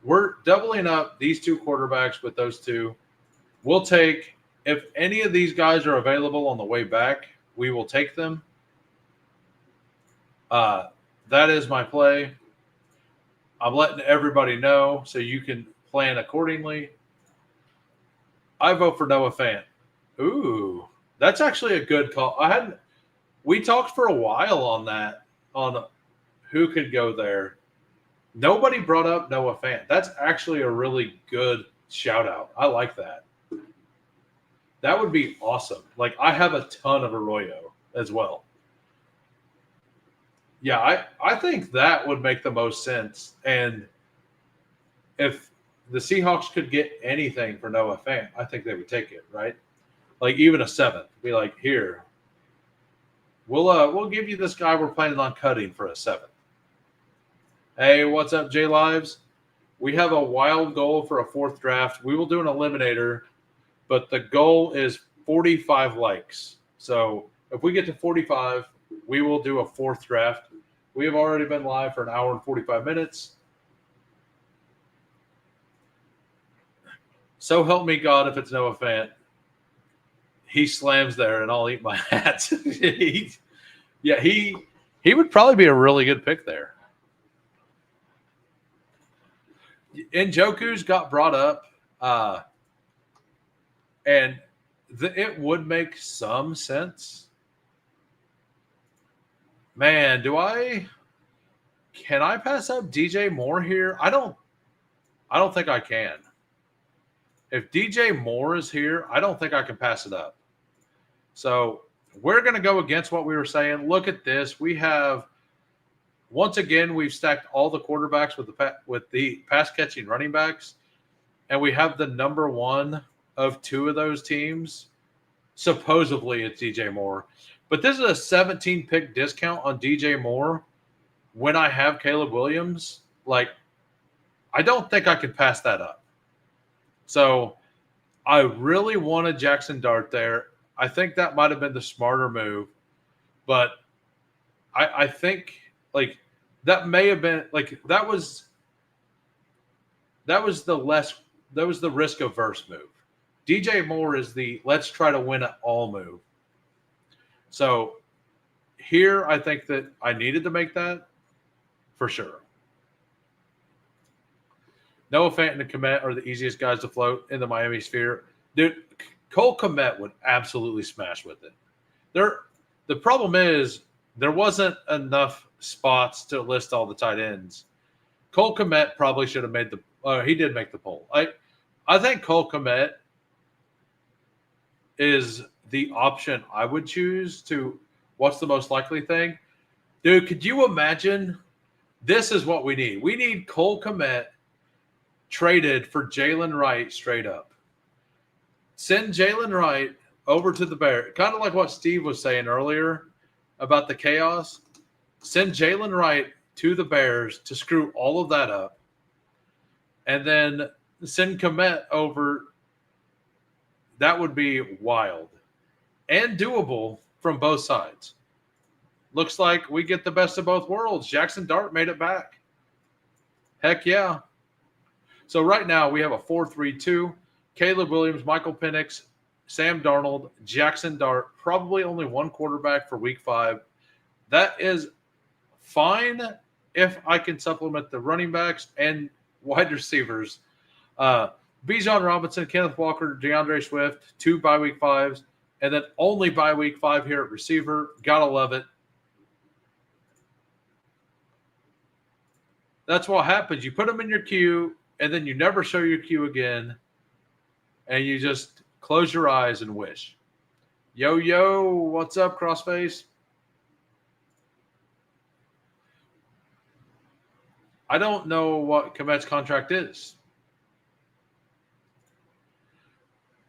We're doubling up these two quarterbacks with those two. We'll take, if any of these guys are available on the way back, we will take them. That is my play. I'm letting everybody know so you can plan accordingly. I vote for Noah Fant. Ooh, that's actually a good call. We talked for a while on that, on who could go there. Nobody brought up Noah Fant. That's actually a really good shout out. I like that. That would be awesome. Like, I have a ton of Arroyo as well. Yeah, I think that would make the most sense. And if the Seahawks could get anything for Noah Fant, I think they would take it, right? Like, even a seventh. Be like, here, we'll give you this guy we're planning on cutting for a seventh. Hey, what's up, J Lives? We have a wild goal for a fourth draft. We will do an eliminator, but the goal is 45 likes. So if we get to 45, we will do a fourth draft. We have already been live for an hour and 45 minutes. So help me God if it's Noah Fant. He slams there, and I'll eat my hat. he would probably be a really good pick there. Njoku's got brought up, and it would make some sense. Man, can I pass up DJ Moore here? I don't think I can. If DJ Moore is here, I don't think I can pass it up. So we're going to go against what we were saying. Look at this. We have, once again, we've stacked all the quarterbacks with the pass-catching running backs, and we have the number one of two of those teams. Supposedly it's DJ Moore. But this is a 17-pick discount on DJ Moore when I have Caleb Williams. Like, I don't think I can pass that up. So I really wanted Jackson Dart there. I think that might have been the smarter move. But I think, like, that may have been, like, that was the risk-averse move. DJ Moore is the let's try to win it all move. So here, I think that I needed to make that for sure. Noah Fant and Kmet are the easiest guys to float in the Miami sphere. Dude, Cole Kmet would absolutely smash with it. The problem is there wasn't enough spots to list all the tight ends. Cole Kmet probably should have made he did make the poll. I think Cole Kmet is the option I would choose to what's the most likely thing. Dude, could you imagine? This is what we need. We need Cole Kmet traded for Jalen Wright straight up. Send Jalen Wright over to the Bears. Kind of like what Steve was saying earlier about the chaos. Send Jalen Wright to the Bears to screw all of that up. And then send Kmet over. That would be wild and doable from both sides. Looks like we get the best of both worlds. Jackson Dart made it back. Heck yeah. So right now we have a 4-3-2. Caleb Williams, Michael Penix, Sam Darnold, Jackson Dart. Probably only one quarterback for week 5. That is fine if I can supplement the running backs and wide receivers. Bijan Robinson, Kenneth Walker, DeAndre Swift, 2 bye week 5s, and then only bye week 5 here at receiver. Gotta love it. That's what happens. You put them in your queue, and then you never show your queue again, and you just Close your eyes and wish. Yo, yo, what's up, Crossface? I don't know what Komet's contract is.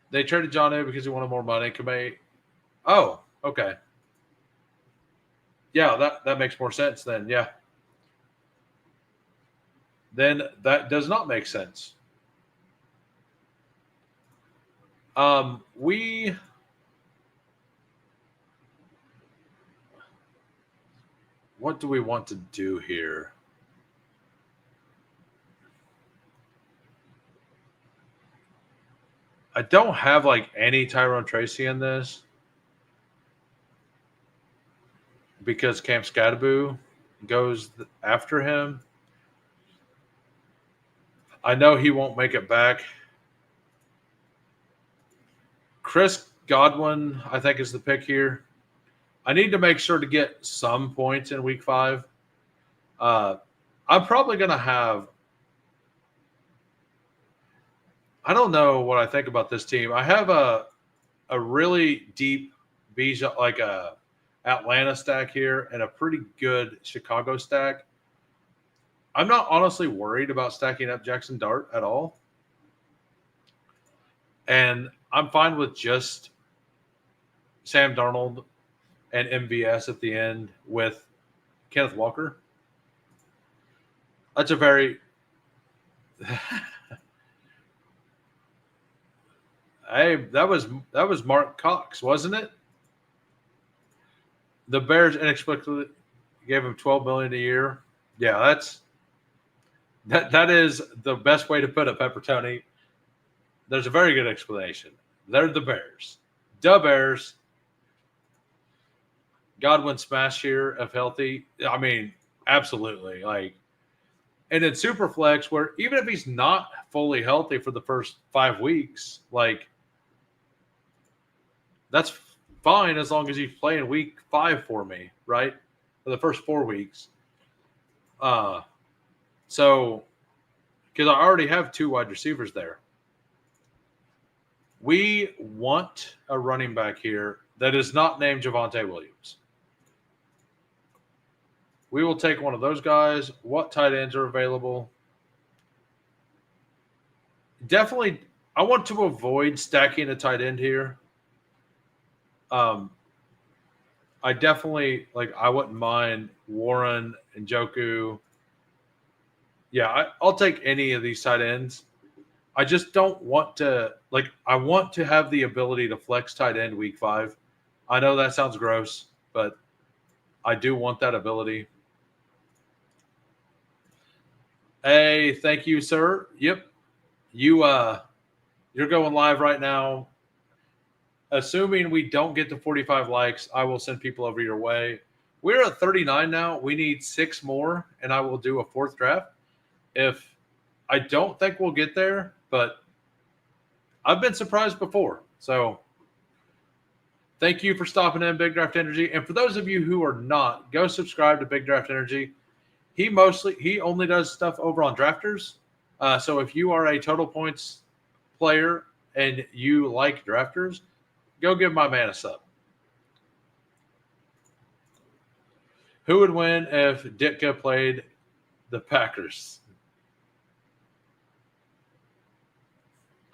They traded Jonnu because he wanted more money. Komet. Oh, okay. Yeah, that makes more sense then. Yeah. Then that does not make sense. What do we want to do here? I don't have like any Tyrone Tracy in this because Camp Scadaboo goes after him. I know he won't make it back. Chris Godwin, I think, is the pick here. I need to make sure to get some points in week 5. I'm probably going to have. I don't know what I think about this team. I have a really deep Bijan, like a Atlanta stack here, and a pretty good Chicago stack. I'm not honestly worried about stacking up Jackson Dart at all. And I'm fine with just Sam Darnold and MVS at the end with Kenneth Walker. That's a very Hey, that was Mark Cox, wasn't it? The Bears inexplicably gave him $12 million a year. Yeah, that is the best way to put it, Pepper Tony. There's a very good explanation. They're the Bears. The Bears. Godwin smash here if healthy. I mean, absolutely. Like, and in Superflex, where even if he's not fully healthy for the first 5 weeks, like, that's fine as long as he's playing week 5 for me, right? For the first 4 weeks. So, because I already have 2 wide receivers there. We want a running back here that is not named Javonte Williams. We will take one of those guys. What tight ends are available? Definitely, I want to avoid stacking a tight end here. I definitely, like, I wouldn't mind Warren and Njoku. Yeah, I'll take any of these tight ends. I just don't want to, like, I want to have the ability to flex tight end week 5. I know that sounds gross, but I do want that ability. Hey, thank you, sir. Yep. You're going live right now. Assuming we don't get to 45 likes, I will send people over your way. We're at 39 now. We need 6 more, and I will do a 4th draft. If I don't think we'll get there, but I've been surprised before. So thank you for stopping in, Big Draft Energy. And for those of you who are not, go subscribe to Big Draft Energy. He only does stuff over on Drafters. So if you are a total points player and you like Drafters, go give my man a sub. Who would win if Ditka played the Packers?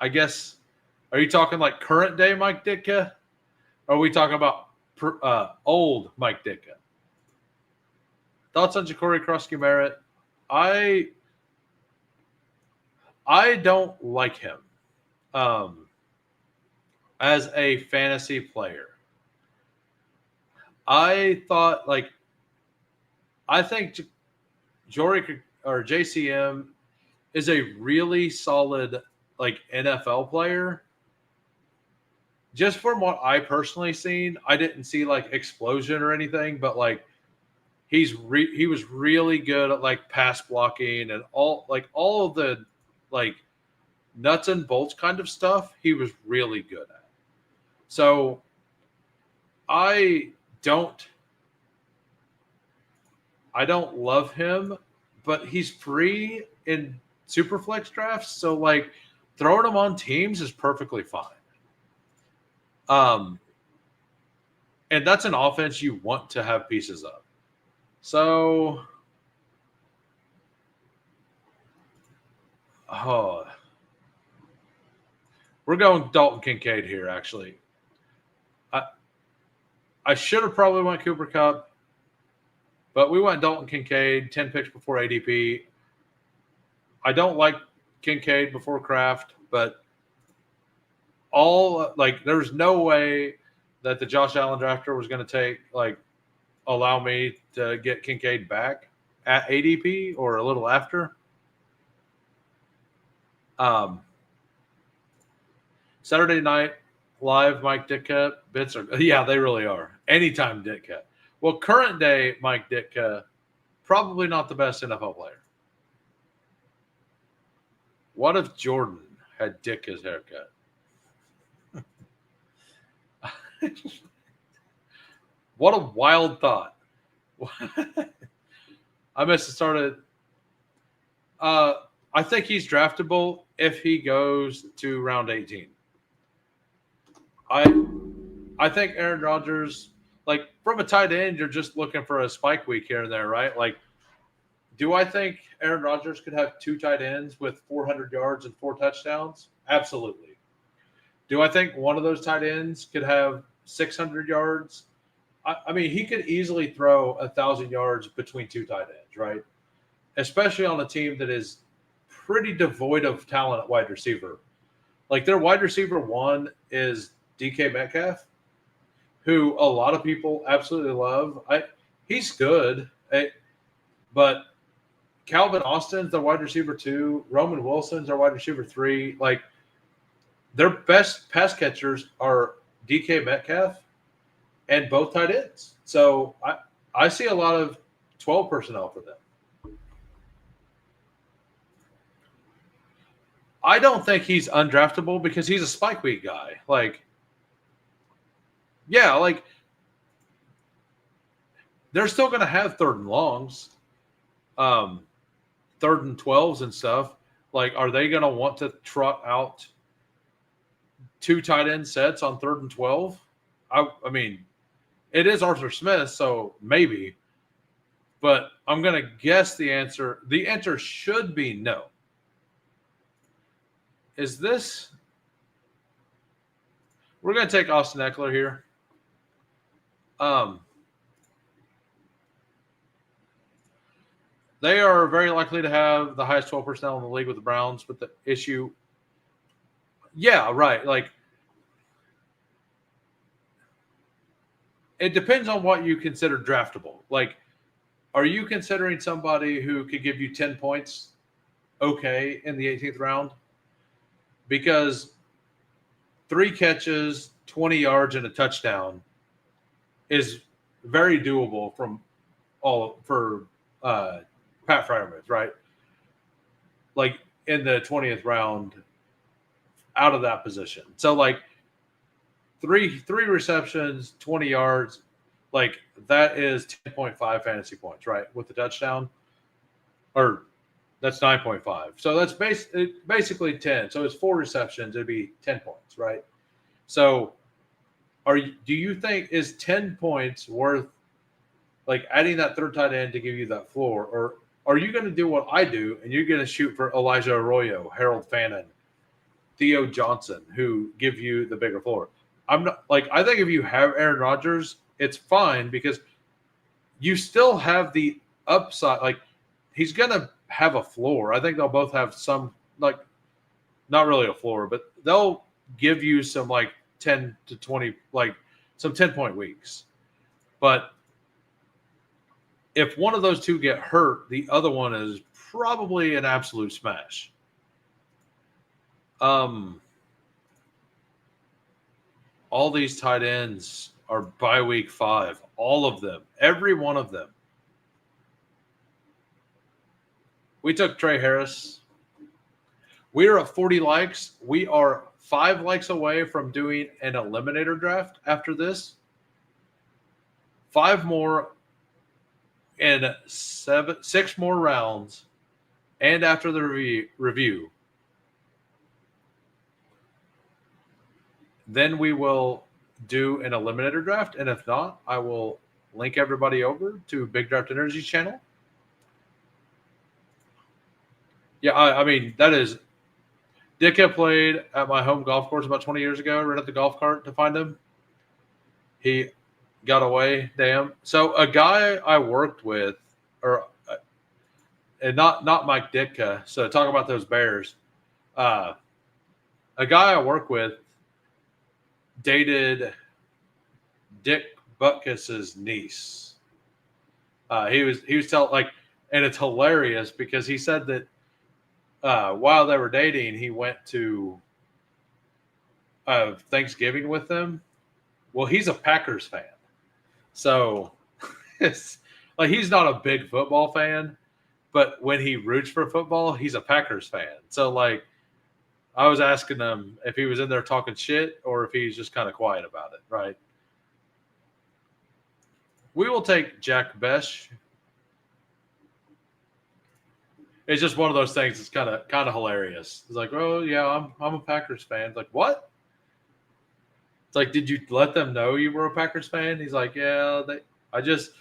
I guess, are you talking like current day Mike Ditka? Or are we talking about old Mike Ditka? Thoughts on Ja'Cory Krosky-Merritt? I don't like him as a fantasy player. I think Jory or JCM is a really solid like NFL player. Just from what I personally seen, I didn't see like explosion or anything, but like he was really good at like pass blocking and all of the like nuts and bolts kind of stuff. He was really good at. So I don't love him, but he's free in Superflex drafts. So like throwing him on teams is perfectly fine. And that's an offense you want to have pieces of. So, we're going Dalton Kincaid here, actually. I should have probably went Cooper Kupp, but we went Dalton Kincaid, 10 picks before ADP. I don't like Kincaid before Kraft, but there was no way that the Josh Allen drafter was going to allow me to get Kincaid back at ADP or a little after. Saturday night live Mike Ditka bits are they really are. Anytime Ditka. Well, current day Mike Ditka, probably not the best NFL player. What if Jordan had Ditka's haircut? What a wild thought. I must have started. I think he's draftable if he goes to round 18. I think Aaron Rodgers, from a tight end, you're just looking for a spike week here and there, right? Do I think Aaron Rodgers could have 2 tight ends with 400 yards and 4 touchdowns? Absolutely. Do I think one of those tight ends could have 600 yards? I mean, he could easily throw 1,000 yards between 2 tight ends, right? Especially on a team that is pretty devoid of talent at wide receiver. Their wide receiver 1 is DK Metcalf, who a lot of people absolutely love. He's good, but Calvin Austin's their wide receiver 2. Roman Wilson's their wide receiver 3. Their best pass catchers are DK Metcalf and both tight ends. So I see a lot of 12 personnel for them. I don't think he's undraftable because he's a spike week guy. They're still going to have 3rd and longs, 3rd and 12s and stuff. Are they going to want to trot out 2 tight end sets on 3rd and 12? I mean, it is Arthur Smith, so maybe. But I'm going to guess the answer. The answer should be no. Is this? We're going to take Austin Eckler here. They are very likely to have the highest 12 personnel in the league with the Browns, but the issue, right. It depends on what you consider draftable. Are you considering somebody who could give you 10 points okay in the 18th round? Because 3 catches, 20 yards, and a touchdown is very doable for Pat Freiermuth, right? In the 20th round, out of that position. So three receptions, 20 yards, that is 10.5 fantasy points, right? With the touchdown, or that's 9.5. So that's basically 10. So it's 4 receptions. It'd be 10 points, right? So do you think is 10 points worth adding that 3rd tight end to give you that floor? Or are you going to do what I do and you're going to shoot for Elijah Arroyo, Harold Fannin, Theo Johnson, who give you the bigger floor? I'm not I think if you have Aaron Rodgers, it's fine because you still have the upside. He's going to have a floor. I think they'll both have some, not really a floor, but they'll give you some 10 to 20, some 10-point weeks. But if one of those 2 get hurt, the other one is probably an absolute smash. All these tight ends are by week 5. All of them. Every one of them. We took Trey Harris. We are at 40 likes. We are 5 likes away from doing an eliminator draft after this. 5 more and 6 more rounds. And after the review, then we will do an eliminator draft, and if not, I will link everybody over to Big Draft Energy channel. Yeah, I mean that is. Ditka played at my home golf course about 20 years ago. Rented the golf cart to find him. He got away. Damn. So a guy I worked with, or and not Mike Ditka. So talk about those Bears. A guy I work with dated Dick Butkus's niece. He was telling like, and it's hilarious because he said that while they were dating, he went to Thanksgiving with them. Well, he's a Packers fan, so it's like he's not a big football fan, but when he roots for football, he's a Packers fan. So like, I was asking him if he was in there talking shit or if he's just kind of quiet about it, right? We will take Jack Besh. It's just one of those things that's kind of hilarious. It's like, oh yeah, I'm a Packers fan. It's like, what? It's like, did you let them know you were a Packers fan? He's like, yeah, I just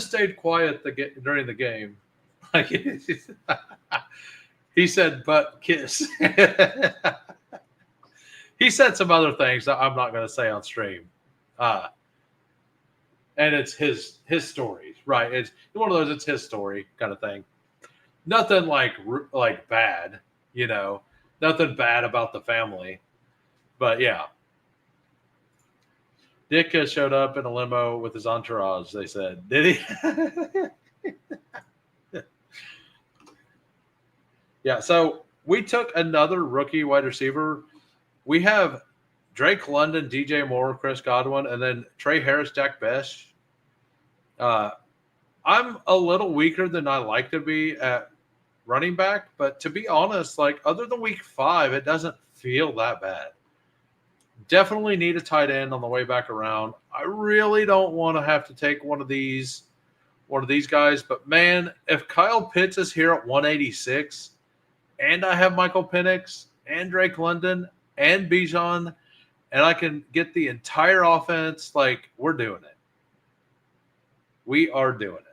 stayed quiet during the game. Like he said, but kiss. He said some other things that I'm not going to say on stream. And it's his story, right? It's one of those. It's his story kind of thing. Nothing like bad, Nothing bad about the family, but yeah. Ditka showed up in a limo with his entourage. They said, "Did he?" Yeah. So we took another rookie wide receiver. We have Drake London, DJ Moore, Chris Godwin, and then Trey Harris, Jack Besh. I'm a little weaker than I like to be at running back, but to be honest, like other than week 5, it doesn't feel that bad. Definitely need a tight end on the way back around. I really don't want to have to take one of these guys, but man, if Kyle Pitts is here at 186 and I have Michael Penix and Drake London and Bijan and I can get the entire offense, like we're doing it. We are doing it.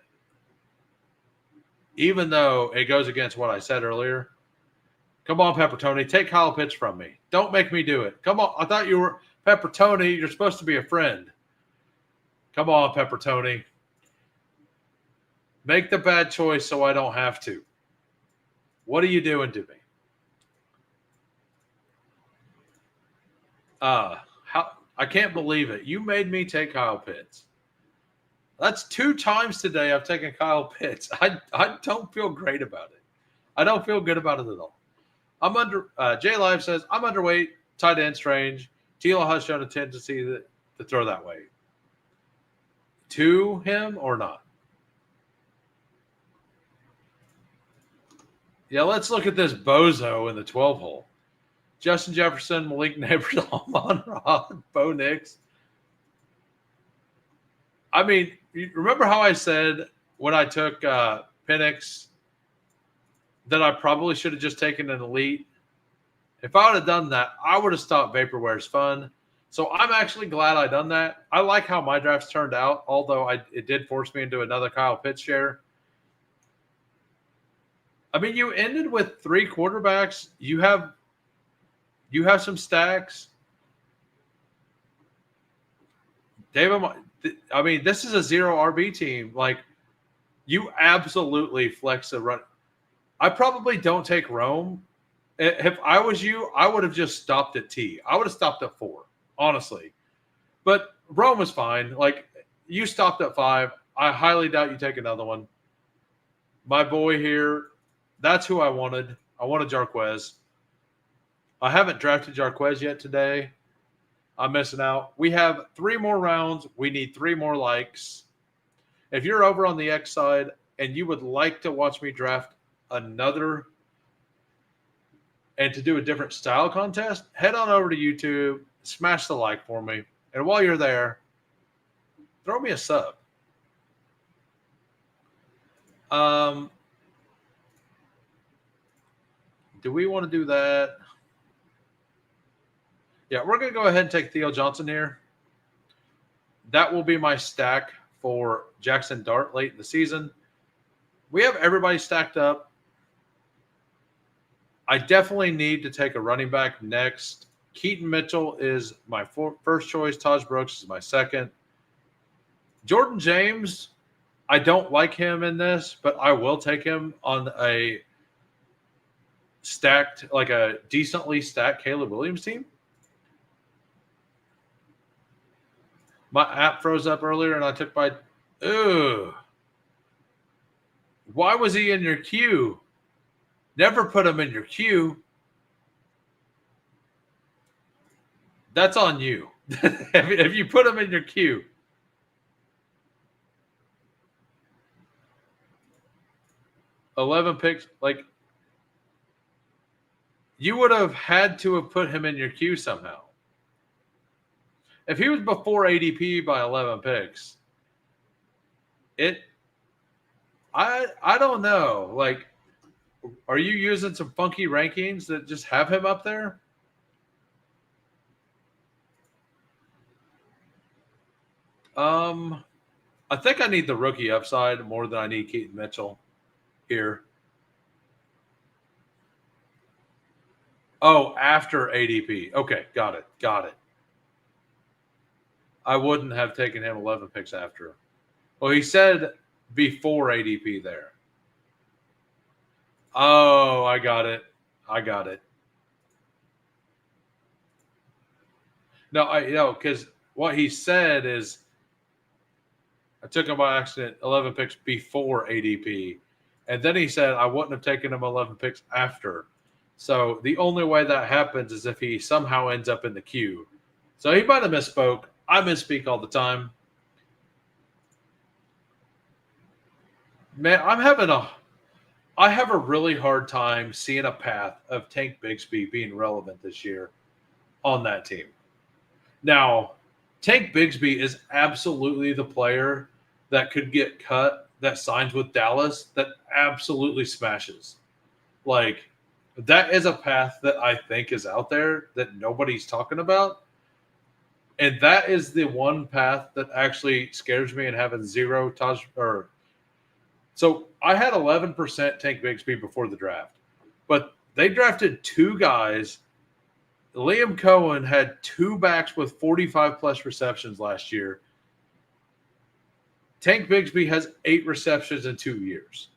Even though it goes against what I said earlier. Come on, Pepper Tony. Take Kyle Pitts from me. Don't make me do it. Come on. I thought you were Pepper Tony. You're supposed to be a friend. Come on, Pepper Tony. Make the bad choice so I don't have to. What are you doing to me? I can't believe it. You made me take Kyle Pitts. That's 2 times today I've taken Kyle Pitts. I don't feel great about it. I don't feel good about it at all. I'm under J Live says I'm underweight, tight end strange. Tila has shown a tendency to throw that way. To him or not? Yeah, let's look at this bozo in the 12 hole. Justin Jefferson, Malik Neighbors, Amon Ra, Bo Nix. I mean, remember how I said when I took Penix that I probably should have just taken an elite? If I would have done that, I would have stopped Vaporware's fun. So I'm actually glad I done that. I like how my drafts turned out, although it did force me into another Kyle Pitts share. I mean, you ended with 3 quarterbacks. You have some stacks. David, I mean, this is a 0 RB team. Like, you absolutely flex the run. I probably don't take Rome. If I was you, I would have just stopped at T. I would have stopped at 4, honestly. But Rome was fine. Like, you stopped at 5. I highly doubt you take another one. My boy here, that's who I wanted. I wanted Jarquez. I haven't drafted Jarquez yet today. I'm missing out. We have 3 more rounds. We need 3 more likes. If you're over on the X side and you would like to watch me draft another and to do a different style contest, head on over to YouTube, smash the like for me. And while you're there, throw me a sub. Do we want to do that? Yeah, we're going to go ahead and take Theo Johnson here. that will be my stack for Jackson Dart late in the season. We have everybody stacked up. I definitely need to take a running back next. Keaton Mitchell is my first choice. Taj Brooks is my second. Jordan James, I don't like him in this, but I will take him on a stacked, like a decently stacked Caleb Williams team. My app froze up earlier and I took my. Ugh. Why was he in your queue? Never put him in your queue. That's on you. If you put him in your queue. $11 picks, like you would have had to have put him in your queue somehow. If he was before ADP by 11 picks, I don't know. Like, are you using some funky rankings that just have him up there? I think I need the rookie upside more than I need Keaton Mitchell here. Oh, after ADP. Okay, got it. I wouldn't have taken him 11 picks after. Well, he said before ADP there. Oh, I got it. No, because what he said is I took him by accident 11 picks before ADP. And then he said I wouldn't have taken him 11 picks after. So the only way that happens is if he somehow ends up in the queue. So he might have misspoke. I misspeak all the time. Man, I have a really hard time seeing a path of Tank Bigsby being relevant this year on that team. Now, Tank Bigsby is absolutely the player that could get cut, that signs with Dallas, that absolutely smashes. Like, that is a path that I think is out there that nobody's talking about. And that is the one path that actually scares me and having zero Taj or so I had 11% Tank Bigsby before the draft. But they drafted two guys. Liam Cohen had two backs with 45 plus receptions last year. Tank Bigsby has 8 receptions in 2 years.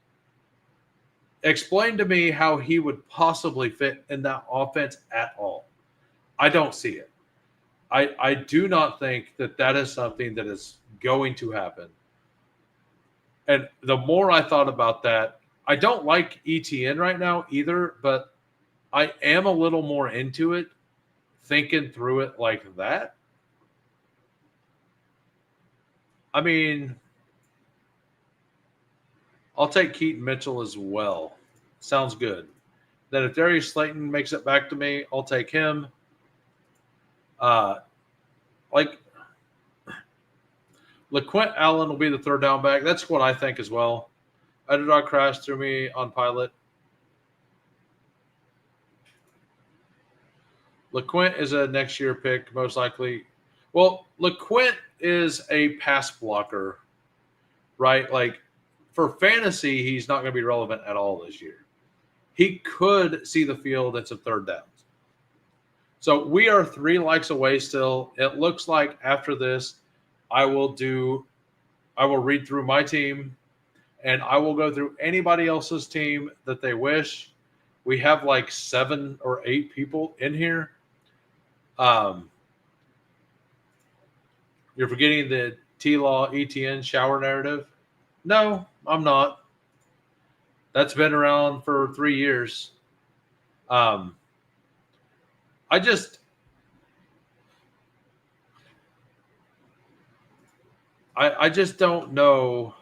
Explain to me how he would possibly fit in that offense at all. I don't see it. I do not think that is something that is going to happen. And the more I thought about that, I don't like ETN right now either, but I am a little more into it, thinking through it like that. I mean, I'll take Keaton Mitchell as well. Sounds good. Then if Darius Slayton makes it back to me, I'll take him. LaQuint Allen will be the third down back. That's what I think as well. Underdog crashed through me on Pilot. LaQuint is a next year pick, most likely. Well, LaQuint is a pass blocker, right? Like, for fantasy, he's not going to be relevant at all this year. He could see the field at some third downs. So we are 3 likes away still. It looks like after this, I will read through my team, and I will go through anybody else's team that they wish. We have like 7 or 8 people in here. You're forgetting the T-Law ETN shower narrative? No, I'm not. That's been around for 3 years. I just don't know.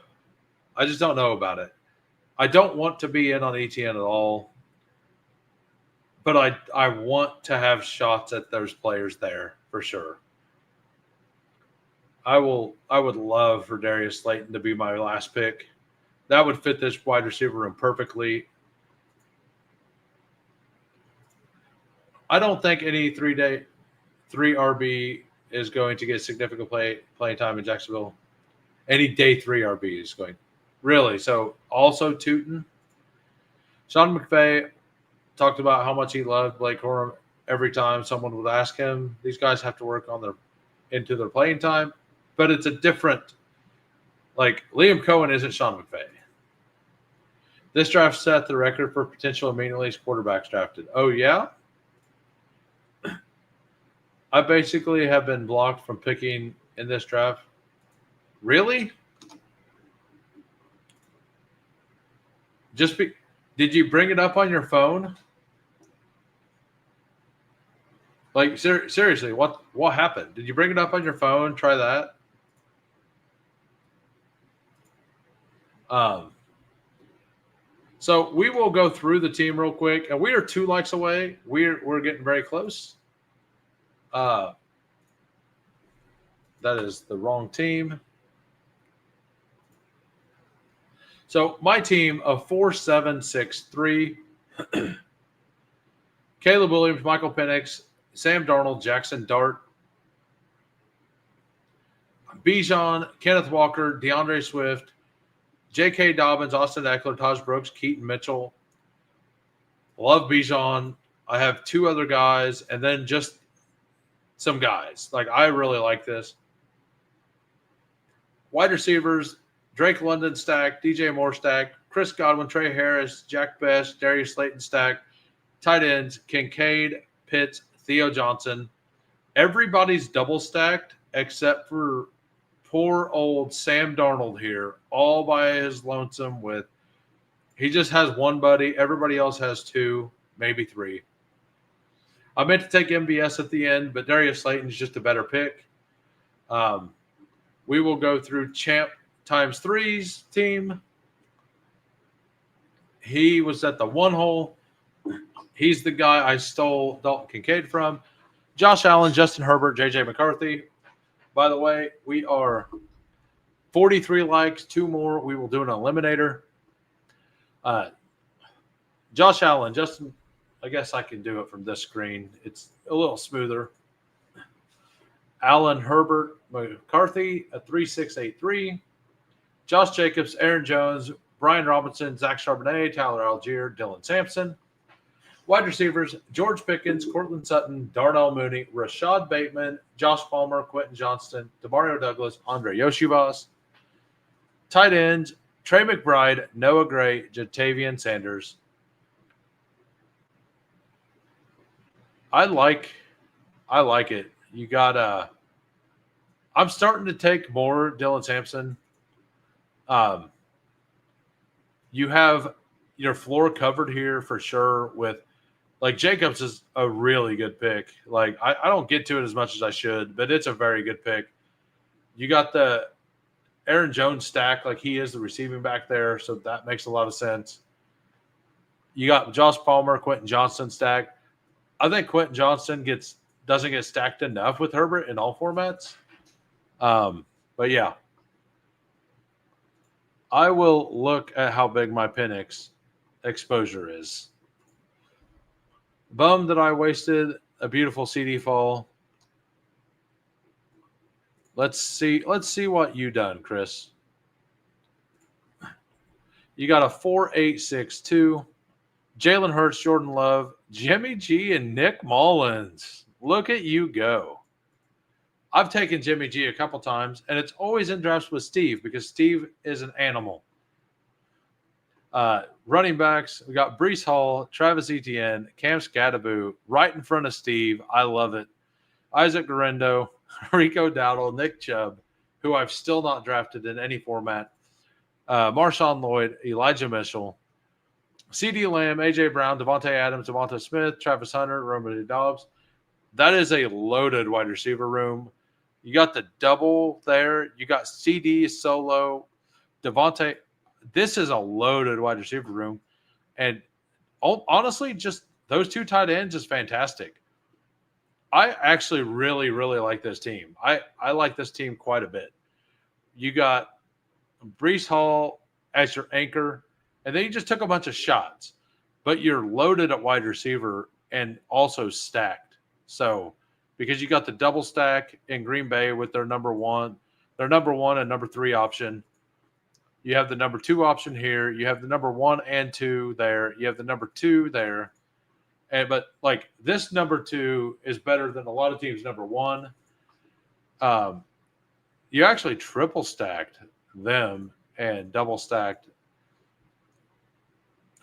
I just don't know about it. I don't want to be in on ETN at all, but I want to have shots at those players there for sure. I would love for Darius Slayton to be my last pick. That would fit this wide receiver room perfectly. I don't think any 3 RB is going to get significant playing time in Jacksonville. Any day 3 RB is going. Really? So also Tootin. Sean McVay talked about how much he loved Blake Corum. Every time someone would ask him, these guys have to work on into their playing time, but it's a different. Like Liam Cohen isn't Sean McVay. This draft set the record for potential immediately quarterbacks drafted. Oh yeah, I basically have been blocked from picking in this draft. Really? Did you bring it up on your phone? Like seriously, what happened? Did you bring it up on your phone? Try that. So we will go through the team real quick, and we are 2 likes away. We're getting very close. That is the wrong team. So my team of 4-7-6-3. Caleb Williams, Michael Penix, Sam Darnold, Jackson Dart, Bijan, Kenneth Walker, DeAndre Swift, J.K. Dobbins, Austin Eckler, Taj Brooks, Keaton Mitchell. Love Bijan. I have 2 other guys, and then just some guys. Like, I really like this. Wide receivers, Drake London stack, DJ Moore stack, Chris Godwin, Trey Harris, Jack Best, Darius Slayton stack. Tight ends, Kincaid, Pitts, Theo Johnson. Everybody's double stacked except for poor old Sam Darnold here, all by his lonesome with – he just has 1 buddy. Everybody else has 2, maybe 3. I meant to take MVS at the end, but Darius Slayton's just a better pick. We will go through Champ times 3's team. He was at the 1 hole. He's the guy I stole Dalton Kincaid from. Josh Allen, Justin Herbert, J.J. McCarthy. By the way, we are 43 likes, 2 more. We will do an eliminator. Josh Allen, Justin, I guess I can do it from this screen. It's a little smoother. Allen, Herbert, McCarthy, a 3-6-8-3. Josh Jacobs, Aaron Jones, Brian Robinson, Zach Charbonnet, Tyler Algier, Dylan Sampson. Wide receivers, George Pickens, Cortland Sutton, Darnell Mooney, Rashad Bateman, Josh Palmer, Quentin Johnston, Demario Douglas, Andre Yoshibas. Tight ends, Trey McBride, Noah Gray, Jatavian Sanders. I like it. You got I'm starting to take more Dylan Sampson. You have your floor covered here for sure with like Jacobs is a really good pick. Like I don't get to it as much as I should, but it's a very good pick. You got the Aaron Jones stack, like he is the receiving back there, so that makes a lot of sense. You got Josh Palmer, Quentin Johnston stack. I think Quentin Johnston doesn't get stacked enough with Herbert in all formats. But yeah. I will look at how big my Penix exposure is. Bummed that I wasted a beautiful CD fall. Let's see what you done, Chris. You got a 4-8-6-2. Jalen Hurts, Jordan Love, Jimmy G, and Nick Mullins. Look at you go. I've taken Jimmy G a couple times, and it's always in drafts with Steve because Steve is an animal. Running backs, we got Breece Hall, Travis Etienne, Cam Scadaboo right in front of Steve. I love it. Isaac Garendo, Rico Dowdle, Nick Chubb, who I've still not drafted in any format. Marshawn Lloyd, Elijah Mitchell, CeeDee Lamb, A.J. Brown, Devontae Adams, Devonta Smith, Travis Hunter, Romeo Dobbs. That is a loaded wide receiver room. You got the double there. You got CD, Solo, Devontae. This is a loaded wide receiver room. And honestly, just those 2 tight ends is fantastic. I actually really, really like this team. I like this team quite a bit. You got Breece Hall as your anchor, and then you just took a bunch of shots. But you're loaded at wide receiver and also stacked. So because you got the double stack in Green Bay with their number one and number 3 option. You have the number 2 option here. You have the number 1 and 2 there. You have the number 2 there. But like this number 2 is better than a lot of teams' number 1. You actually triple stacked them and double stacked.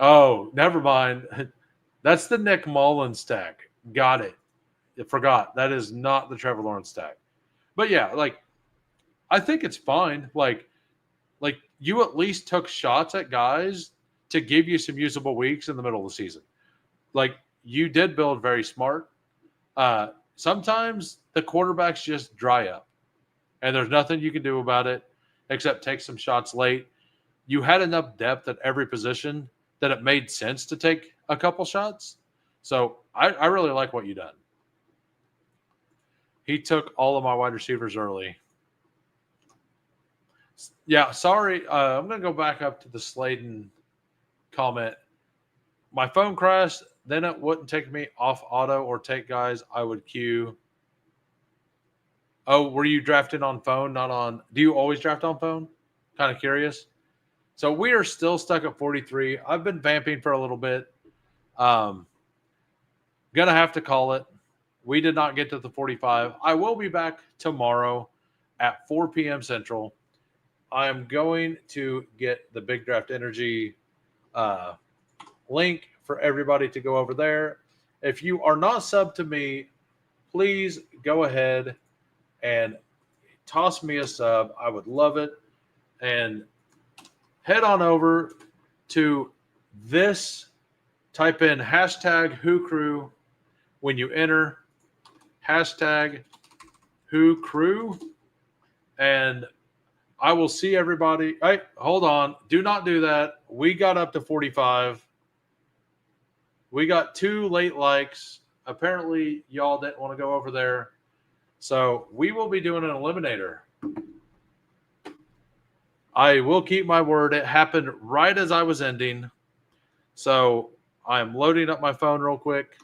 Oh, never mind. That's the Nick Mullins stack. Got it. I forgot. That is not the Trevor Lawrence stack. But yeah, like I think it's fine. Like you at least took shots at guys to give you some usable weeks in the middle of the season. Like you did build very smart. Sometimes the quarterbacks just dry up, and there's nothing you can do about it except take some shots late. You had enough depth at every position that it made sense to take a couple shots. So I really like what you done. He took all of my wide receivers early. Yeah, sorry. I'm going to go back up to the Sladen comment. My phone crashed. Then it wouldn't take me off auto or take guys I would queue. Oh, were you drafting on phone, not on – do you always draft on phone? Kind of curious. So we are still stuck at 43. I've been vamping for a little bit. Going to have to call it. We did not get to the 45. I will be back tomorrow at 4 p.m. Central. I am going to get the Big Draft Energy link for everybody to go over there. If you are not subbed to me, please go ahead and toss me a sub. I would love it. And head on over to this. Type in hashtag WhoCrew when you enter. Hashtag WhoCrew. And I will see everybody. Hey, hold on. Do not do that. We got up to 45. We got 2 late likes. Apparently, y'all didn't want to go over there. So we will be doing an eliminator. I will keep my word. It happened right as I was ending. So I'm loading up my phone real quick.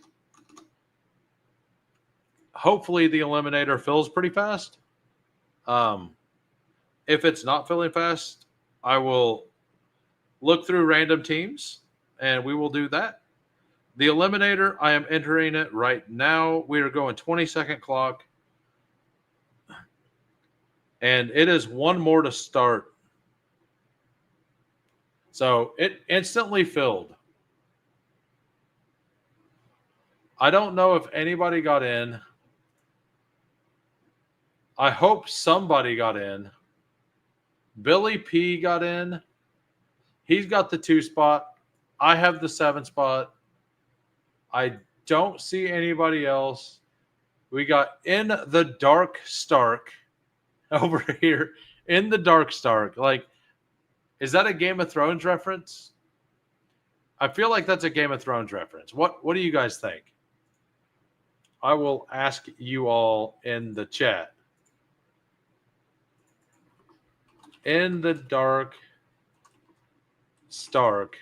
Hopefully the eliminator fills pretty fast. If it's not filling fast, I will look through random teams, and we will do that. The eliminator, I am entering it right now. We are going 20-second clock. And it is one more to start. So it instantly filled. I don't know if anybody got in. I hope somebody got in. Billy P got in. He's got the 2 spot. I have the 7 spot. I don't see anybody else. We got In the Dark Stark over here. In the Dark Stark. Like, is that a Game of Thrones reference? I feel like that's a Game of Thrones reference. What do you guys think? I will ask you all in the chat. In the Dark Stark,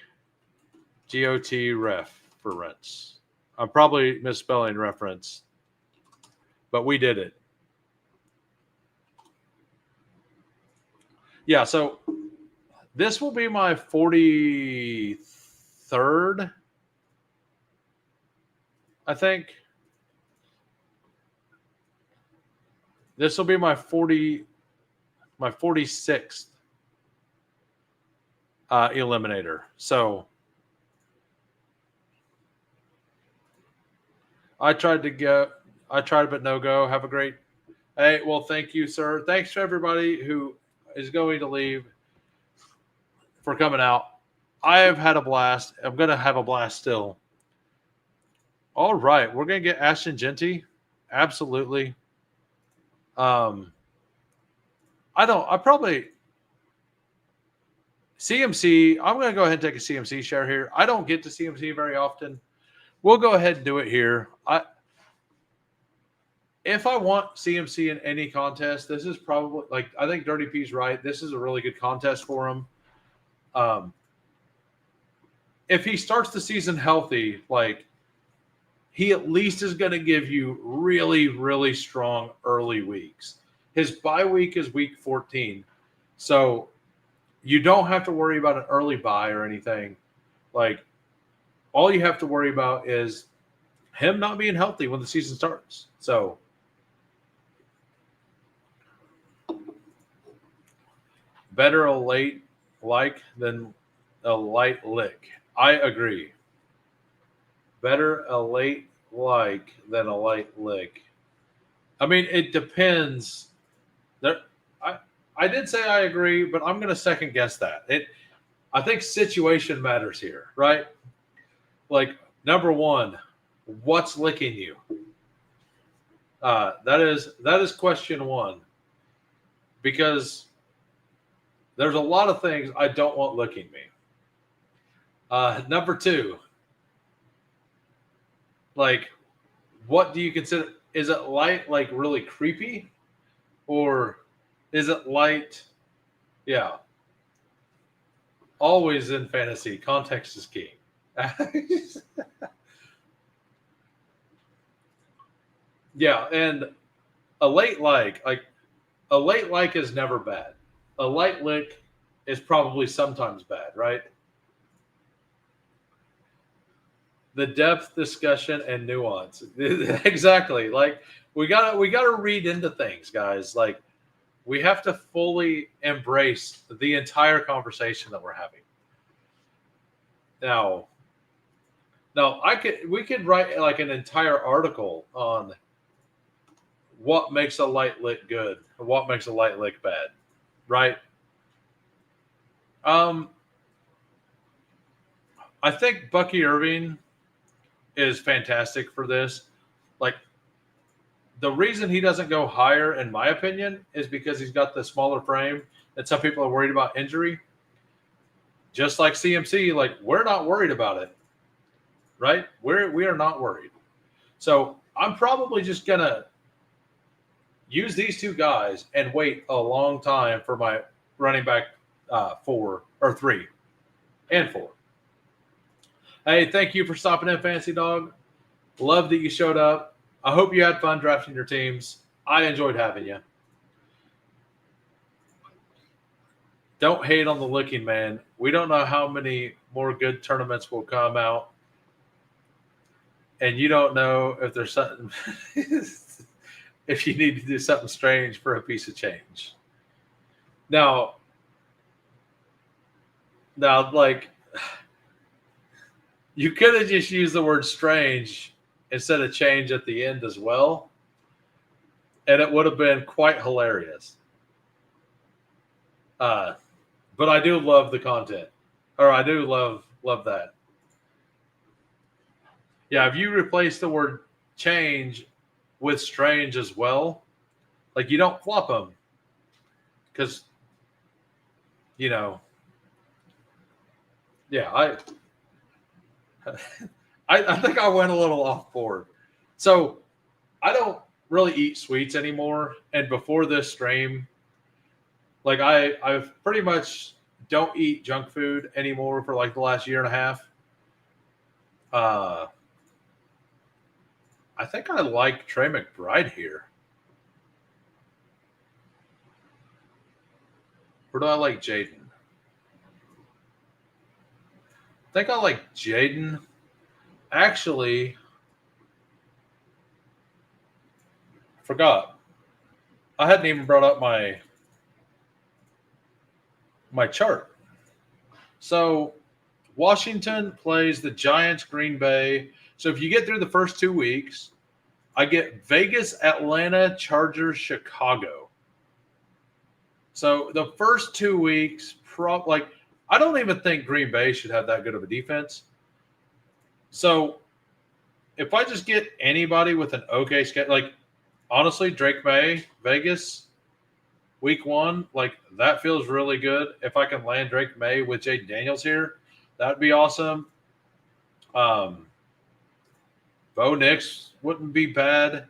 GOT reference. I'm probably misspelling reference, but we did it. Yeah, so this will be my 43rd, I think. This will be my 46th eliminator. So I tried but no go. Have a great. Hey, well, thank you, sir. Thanks to everybody who is going to leave for coming out. I have had a blast. I'm going to have a blast still. All right. We're going to get Ashton Genty. Absolutely. CMC, I'm going to go ahead and take a CMC share here. I don't get to CMC very often. We'll go ahead and do it here. If I want CMC in any contest, this is probably, like, I think Dirty P's right. This is a really good contest for him. If he starts the season healthy, like, he at least is going to give you really, really strong early weeks. His bye week is week 14. So you don't have to worry about an early bye or anything. Like, all you have to worry about is him not being healthy when the season starts. So better a late like than a light lick. I agree. Better a late like than a light lick. I mean, it depends. There, I I did say I agree, but I'm going to second guess that. I think situation matters here, right? Like, number one, what's licking you? That is question one, because there's a lot of things I don't want licking me. Number two, like, what do you consider? Is it light, like really creepy, or is it light? Yeah, always in fantasy, context is key. Yeah, and like a late like is never bad. A light lick is probably sometimes bad, right? The depth, discussion, and nuance. Exactly. Like, we gotta read into things, guys. Like, we have to fully embrace the entire conversation that we're having. Now, now we could write like an entire article on what makes a light lick good and what makes a light lick bad, right? Um, I think Bucky Irving is fantastic for this. Like, the reason he doesn't go higher, in my opinion, is because he's got the smaller frame and some people are worried about injury. Just like CMC, like, we're not worried about it, right? We are not worried. So I'm probably just gonna use these two guys and wait a long time for my running back 4 or 3 and 4. Hey, thank you for stopping in, Fancy Dog. Love that you showed up. I hope you had fun drafting your teams. I enjoyed having you. Don't hate on the licking, man. We don't know how many more good tournaments will come out. And you don't know if there's something, if you need to do something strange for a piece of change. Now, like, you could have just used the word strange instead of change at the end as well, and it would have been quite hilarious. But I do love the content, or I do love that. Yeah, if you replace the word change with strange as well, like, you don't flop them, because, yeah, I think I went a little off board. So I don't really eat sweets anymore, and before this stream, like, I've pretty much don't eat junk food anymore for like the last year and a half. I think I like Trey McBride here. Or do I like Jaden? I think I like Jaden. Actually, forgot. I hadn't even brought up my chart. So Washington plays the Giants, Green Bay. So if you get through the first 2 weeks, I get Vegas, Atlanta, Chargers, Chicago. So the first 2 weeks, I don't even think Green Bay should have that good of a defense. So if I just get anybody with an okay schedule, like, honestly, Drake May, Vegas, week 1, like, that feels really good. If I can land Drake May with Jaden Daniels here, that'd be awesome. Bo Nix wouldn't be bad.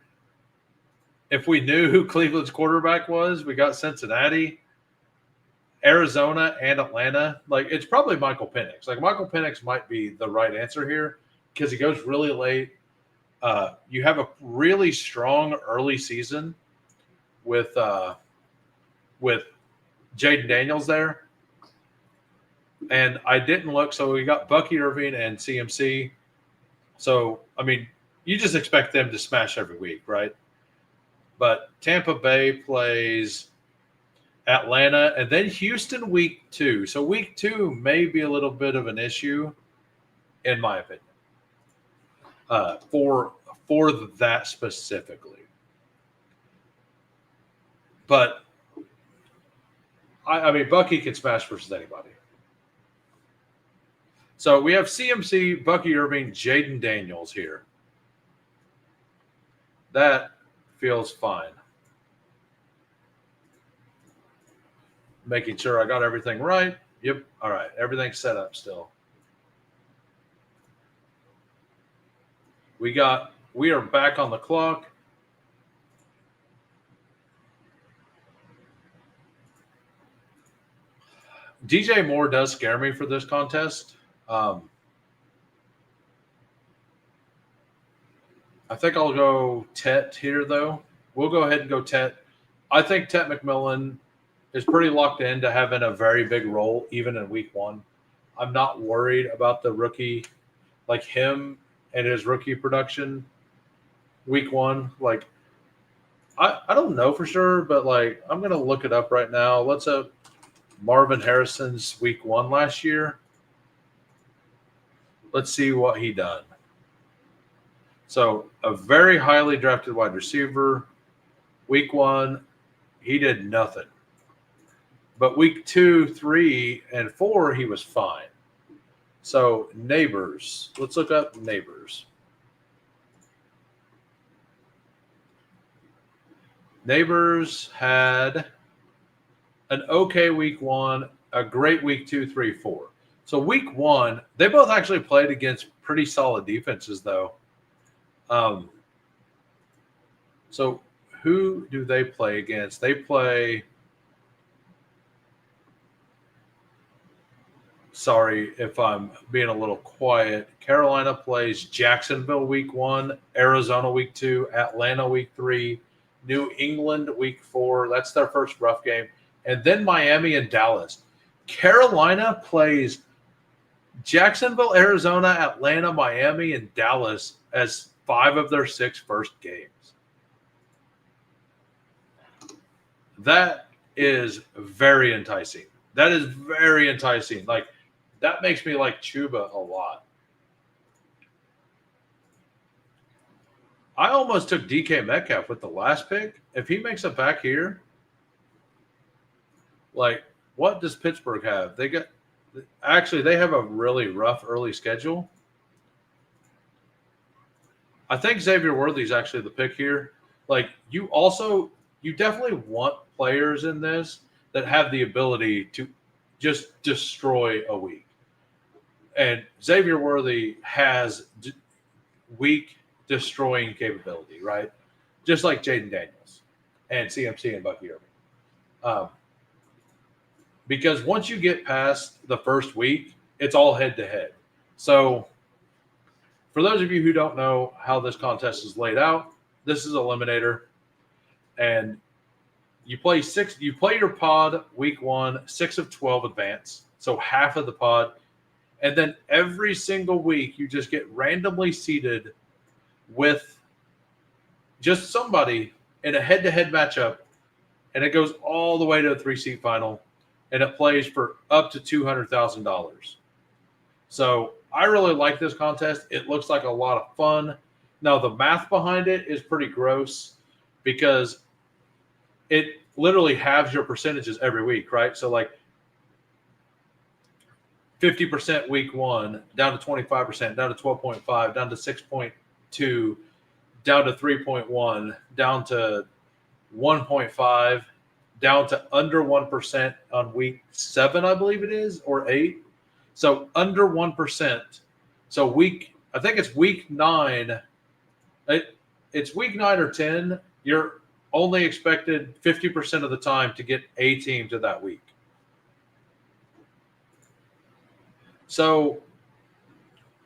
If we knew who Cleveland's quarterback was, we got Cincinnati, Arizona, and Atlanta. Like, it's probably Michael Penix. Like, Michael Penix might be the right answer here because he goes really late. You have a really strong early season with Jaden Daniels there. And I didn't look, so we got Bucky Irving and CMC. So, I mean, you just expect them to smash every week, right? But Tampa Bay plays Atlanta and then Houston week 2. So week 2 may be a little bit of an issue, in my opinion, for that specifically. But I mean, Bucky can smash versus anybody. So we have CMC, Bucky Irving, Jaden Daniels here. That feels fine. Making sure I got everything right. Yep. All right. Everything's set up still. We are back on the clock. DJ Moore does scare me for this contest. I think I'll go Tet here, though. We'll go ahead and go Tet. I think Tet McMillan is pretty locked in to having a very big role, even in week 1. I'm not worried about the rookie, like him and his rookie production week 1. Like, I don't know for sure, but like I'm going to look it up right now. Let's Marvin Harrison's week 1 last year. Let's see what he done. So a very highly drafted wide receiver. Week 1, he did nothing. But week 2, 3, and 4, he was fine. So Neighbors. Let's look up Neighbors. Neighbors had an okay week 1, a great week 2, 3, 4. So week 1, they both actually played against pretty solid defenses, though. So who do they play against? They play. Sorry if I'm being a little quiet. Carolina plays Jacksonville week 1, Arizona week 2, Atlanta week 3, New England week 4. That's their first rough game. And then Miami and Dallas. Carolina plays Jacksonville, Arizona, Atlanta, Miami, and Dallas as 5 of their 6 first games. That is very enticing. That is very enticing. Like, that makes me like Chuba a lot. I almost took DK Metcalf with the last pick. If he makes it back here, like, what does Pittsburgh have? They have a really rough early schedule. I think Xavier Worthy's actually the pick here. Like, you definitely want players in this that have the ability to just destroy a week. And Xavier Worthy has week destroying capability, right? Just like Jaden Daniels and CMC and Bucky Irving. Because once you get past the first week, it's all head-to-head. So for those of you who don't know how this contest is laid out, this is Eliminator. And you play your pod week 1, 6 of 12 advance, so half of the pod. And then every single week, you just get randomly seeded with just somebody in a head-to-head matchup, and it goes all the way to a 3-seat final, and it plays for up to $200,000. So I really like this contest. It looks like a lot of fun. Now, the math behind it is pretty gross because it literally halves your percentages every week, right? So, like, 50% week 1, down to 25%, down to 12.5, down to 6.2, down to 3.1, down to 1.5, down to under 1% on week 7, I believe it is, or 8. So under 1%. So I think it's week 9. It's week 9 or 10. You're only expected 50% of the time to get a team to that week. So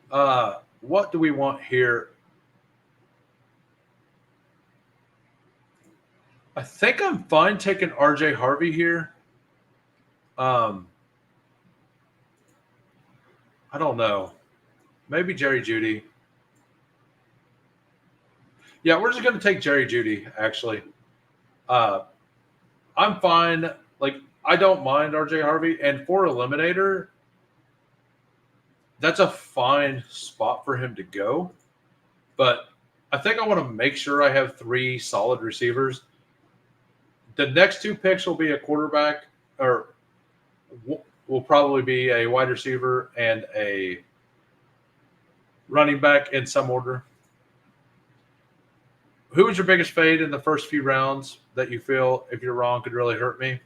what do we want here? I think I'm fine taking RJ Harvey here. I don't know. Maybe Jerry Jeudy. Yeah, we're just going to take Jerry Jeudy, actually. Uh, I'm fine. Like, I don't mind RJ Harvey. And for Eliminator, that's a fine spot for him to go. But I think I want to make sure I have 3 solid receivers. The next 2 picks will be a quarterback, or will probably be a wide receiver and a running back in some order. Who was your biggest fade in the first few rounds that you feel, if you're wrong, could really hurt me?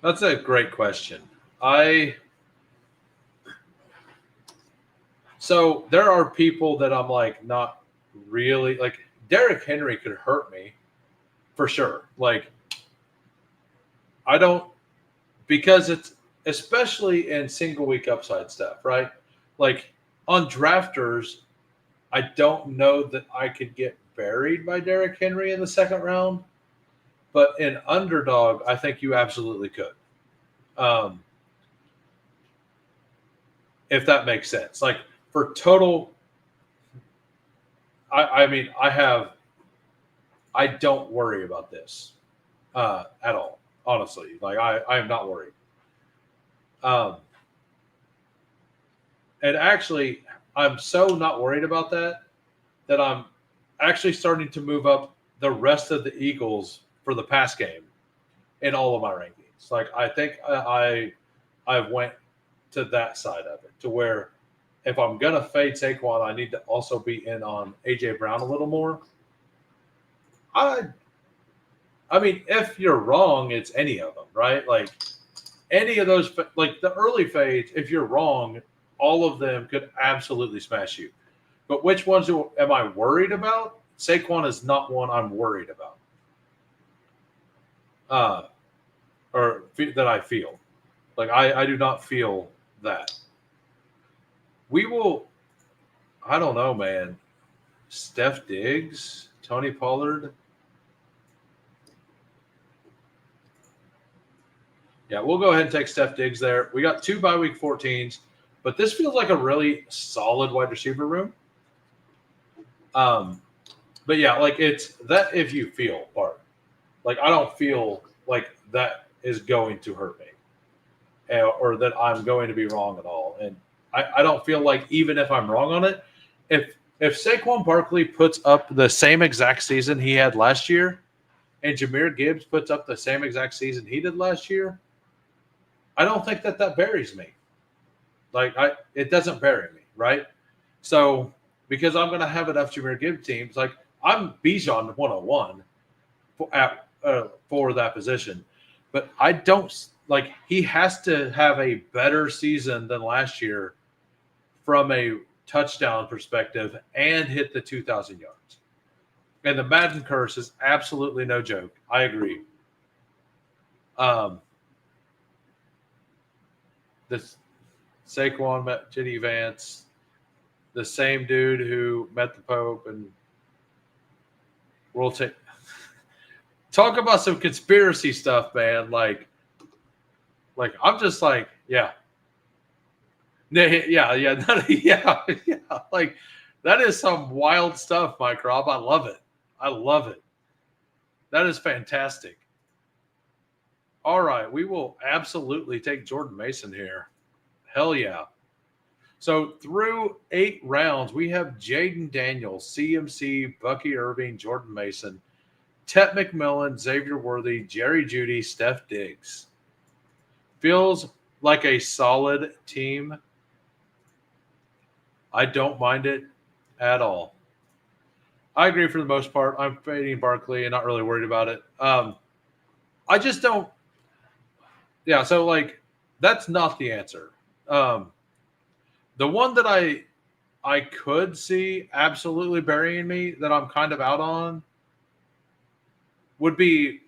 That's a great question. So there are people that I'm like not really like. Derrick Henry could hurt me for sure. Like, I don't, because it's especially in single week upside stuff, right? Like on drafters, I don't know that I could get buried by Derrick Henry in the second round, but in underdog, I think you absolutely could. Um, if that makes sense. Like for total, I mean, I don't worry about this at all. Honestly, like I am not worried. Um, and actually, I'm so not worried about that I'm actually starting to move up the rest of the Eagles for the pass game in all of my rankings. Like I think I went to that side of it, to where if I'm gonna fade Saquon, I need to also be in on AJ Brown a little more. I I mean, if you're wrong, it's any of them, right? Like any of those, like the early fades, if you're wrong, all of them could absolutely smash you. But which ones am I worried about? Saquon is not one I'm worried about, uh, or that I feel. Like I do not feel that. We will. I don't know, man. Steph Diggs, Tony Pollard. Yeah, we'll go ahead and take Steph Diggs there. We got 2 bye week 14s, but this feels like a really solid wide receiver room. Um, but yeah, like it's that if you feel part. Like I don't feel like that is going to hurt me, or that I'm going to be wrong at all. And I don't feel like even if I'm wrong on it, if Saquon Barkley puts up the same exact season he had last year, and Jahmyr Gibbs puts up the same exact season he did last year, I don't think that buries me. Like it doesn't bury me, right? So because I'm going to have enough Jahmyr Gibbs teams, like I'm Bijan 101 for that position, but I don't like he has to have a better season than last year from a touchdown perspective and hit the 2,000 yards. And the Madden curse is absolutely no joke. I agree. Um, this Saquon met Jenny Vance, the same dude who met the Pope, and we'll talk about some conspiracy stuff, man. Like I'm just like, yeah, yeah, yeah. Like that is some wild stuff, Mike Rob. I love it. I love it. That is fantastic. All right, we will absolutely take Jordan Mason here. Hell yeah. So through 8 rounds, we have Jaden Daniels, CMC, Bucky Irving, Jordan Mason, Tet McMillan, Xavier Worthy, Jerry Jeudy, Steph Diggs. Feels like a solid team. I don't mind it at all. I agree for the most part. I'm fading Barkley and not really worried about it. I just don't. Yeah, so like that's not the answer. The one that I could see absolutely burying me that I'm kind of out on would be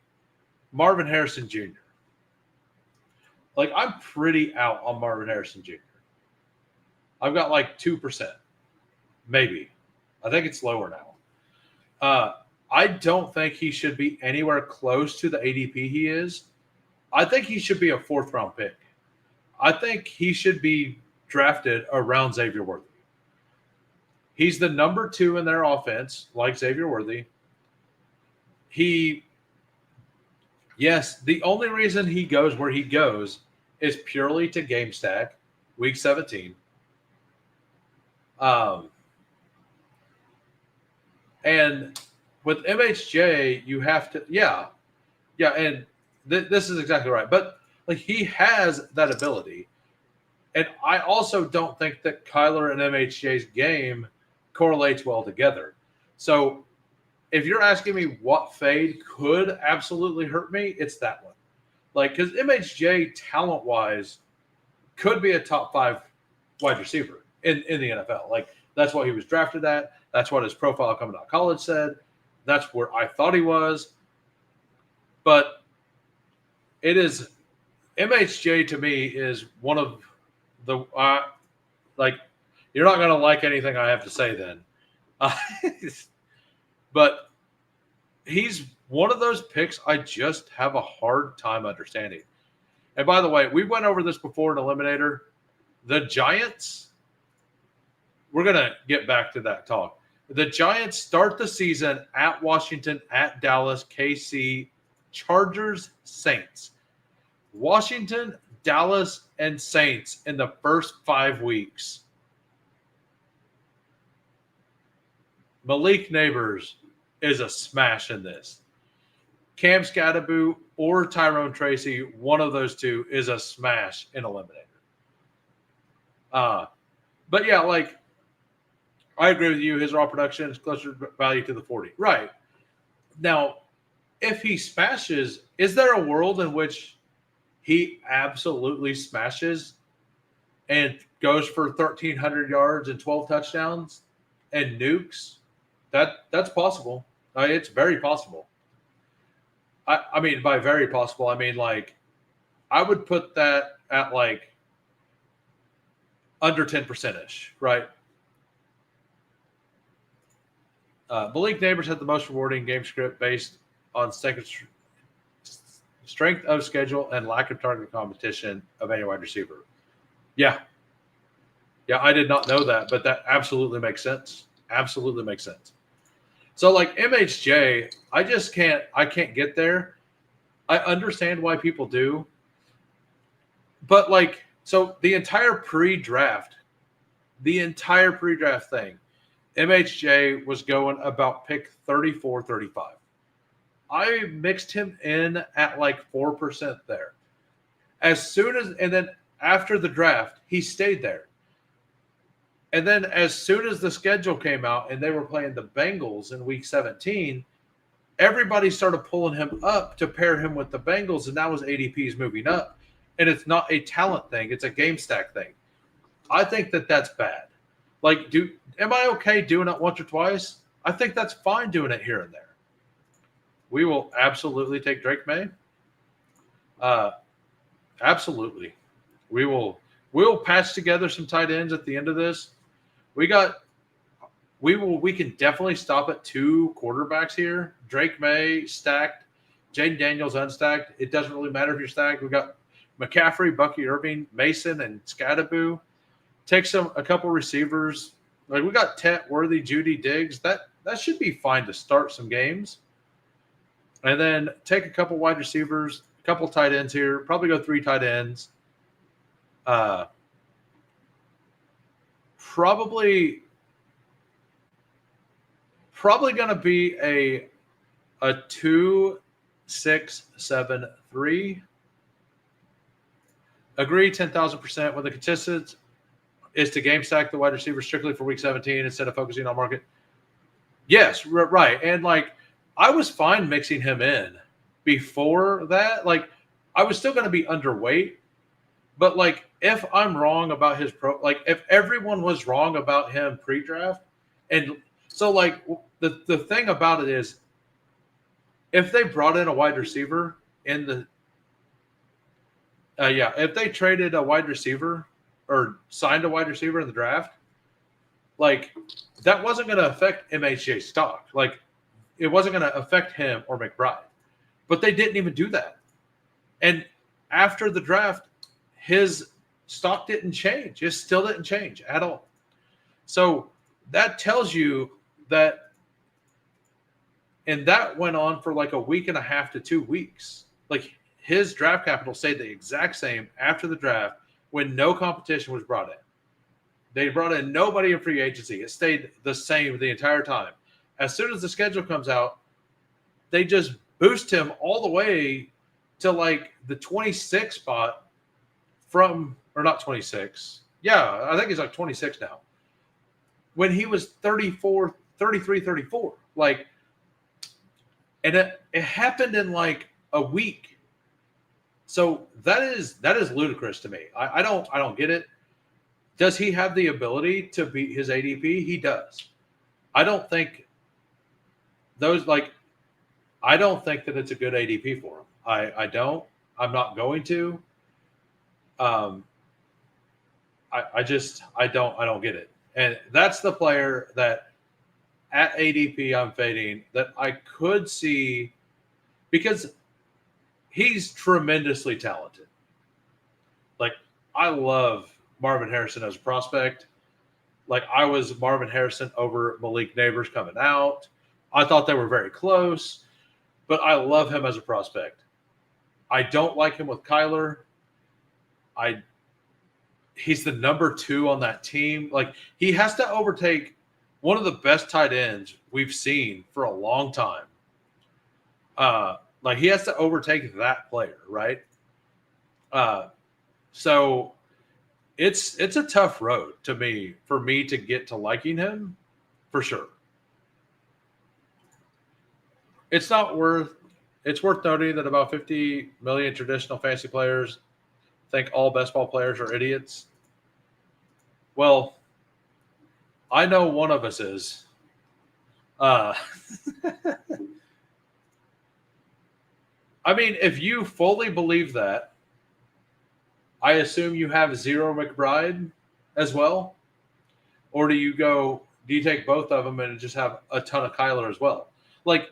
Marvin Harrison Jr. Like I'm pretty out on Marvin Harrison Jr. I've got like 2%, maybe. I think it's lower now. I don't think he should be anywhere close to the ADP he is. I think he should be a 4th-round pick. I think he should be drafted around Xavier Worthy. He's the number 2 in their offense, like Xavier Worthy. Yes, the only reason he goes where he goes is purely to game stack, week 17. And with MHJ, you have to, and this is exactly right. But like he has that ability, and I also don't think that Kyler and MHJ's game correlates well together. So if you're asking me what fade could absolutely hurt me, it's that one. Like, because MHJ talent wise could be a top 5 wide receiver in the NFL. Like, that's what he was drafted at. That's what his profile coming out of college said. That's where I thought he was. But it is MHJ to me is one of the like you're not going to like anything I have to say then. But he's one of those picks I just have a hard time understanding. And by the way, we went over this before in Eliminator. The Giants, we're going to get back to that talk. The Giants start the season at Washington, at Dallas, KC, Chargers, Saints. Washington, Dallas, and Saints in the first 5 weeks. Malik Neighbors is a smash in this. Cam Scadaboo or Tyrone Tracy, one of those two is a smash in Eliminator. But yeah, like I agree with you. His raw production is closer value to the 40. Right. Now, if he smashes, is there a world in which he absolutely smashes and goes for 1,300 yards and 12 touchdowns and nukes? That's possible. It's very possible. I mean, by very possible, I mean like I would put that at like under 10%-ish, right? Malik Neighbors had the most rewarding game script based on strength of schedule and lack of target competition of any wide receiver. Yeah. Yeah, I did not know that, but that absolutely makes sense. Absolutely makes sense. So like MHJ, I can't get there. I understand why people do. But like, so the entire pre-draft thing, MHJ was going about pick 34, 35. I mixed him in at like 4% there. And then after the draft, he stayed there. And then as soon as the schedule came out and they were playing the Bengals in week 17, everybody started pulling him up to pair him with the Bengals, and now his ADP is moving up. And it's not a talent thing. It's a game stack thing. I think that that's bad. Like, am I okay doing it once or twice? I think that's fine doing it here and there. We will absolutely take Drake May. Absolutely. We'll patch together some tight ends at the end of this. We can definitely stop at 2 quarterbacks here. Drake May stacked, Jaden Daniels unstacked. It doesn't really matter if you're stacked. We got McCaffrey, Bucky Irving, Mason, and Scadaboo. Take a couple receivers. Like we got Tet, Worthy, Judy, Diggs. That should be fine to start some games. And then take a couple wide receivers, a couple tight ends here. Probably go 3 tight ends. Probably going to be a 2, 6, 7, 3. Agree 10,000% when the consistent is to game stack the wide receiver strictly for week 17 instead of focusing on market. Yes, right. And like I was fine mixing him in before that. Like I was still going to be underweight, but like if I'm wrong about his like if everyone was wrong about him pre-draft, and so like the thing about it is if they brought in a wide receiver in the if they traded a wide receiver or signed a wide receiver in the draft, like that wasn't going to affect MHJ's stock. Like it wasn't going to affect him or McBride. But they didn't even do that. And after the draft, his stock didn't change. It still didn't change at all. So that tells you that, and that went on for like a week and a half to 2 weeks. Like his draft capital stayed the exact same after the draft when no competition was brought in. They brought in nobody in free agency. It stayed the same the entire time. As soon as the schedule comes out, they just boost him all the way to like the 26 spot from, or not 26. Yeah, I think he's like 26 now. When he was 34, 33, 34. Like, and it happened in like a week. So that is ludicrous to me. I don't get it. Does he have the ability to beat his ADP? He does. I don't think I don't think that it's a good ADP for him. I don't. I'm not going to. I don't get it. And that's the player that at ADP I'm fading that I could see because he's tremendously talented. Like I love Marvin Harrison as a prospect. Like I was Marvin Harrison over Malik Neighbors coming out. I thought they were very close, but I love him as a prospect. I don't like him with Kyler. He's the number 2 on that team. Like he has to overtake one of the best tight ends we've seen for a long time. Like he has to overtake that player, right? So it's a tough road for me to get to liking him, for sure. It's worth noting that about 50 million traditional fantasy players think all best ball players are idiots. Well, I know one of us is. I mean, if you fully believe that, I assume you have 0 McBride as well? Or do you take both of them and just have a ton of Kyler as well? Like,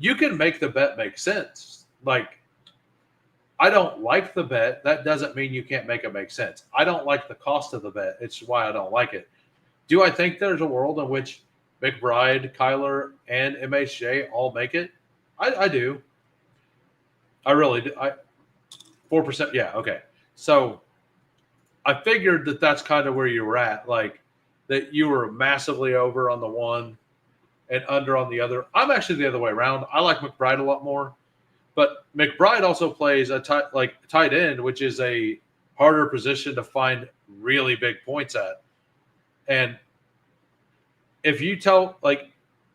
you can make the bet make sense. Like, I don't like the bet. That doesn't mean you can't make it make sense. I don't like the cost of the bet. It's why I don't like it. Do I think there's a world in which McBride, Kyler, and MHJ all make it? I do. I really do. 4%. Yeah, okay. So I figured that that's kind of where you were at, like that you were massively over on the one and under on the other. I'm actually the other way around. I like McBride a lot more, but McBride also plays a tight end, which is a harder position to find really big points at. And if you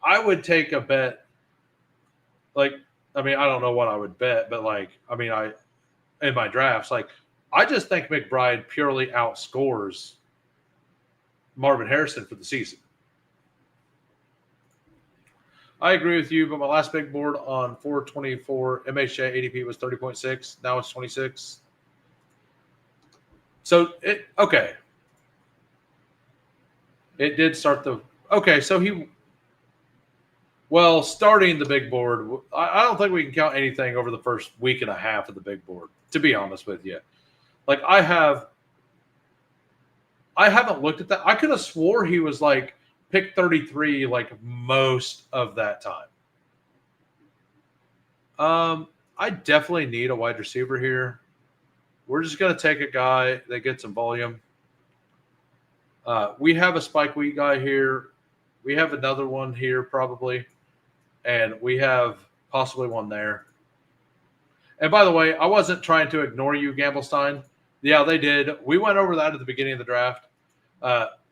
I would take a bet, I don't know what I would bet, but in my drafts, I just think McBride purely outscores Marvin Harrison for the season. I agree with you, but my last big board on 424 MHJ ADP was 30.6. Now it's 26. So it did start starting the big board. I don't think we can count anything over the first week and a half of the big board, to be honest with you. I haven't looked at that. I could have swore he was pick 33 most of that time. I definitely need a wide receiver here. We're just going to take a guy that gets some volume. We have a Spike Wheat guy here. We have another one here probably. And we have possibly one there. And by the way, I wasn't trying to ignore you, Gamblestein. Yeah, they did. We went over that at the beginning of the draft.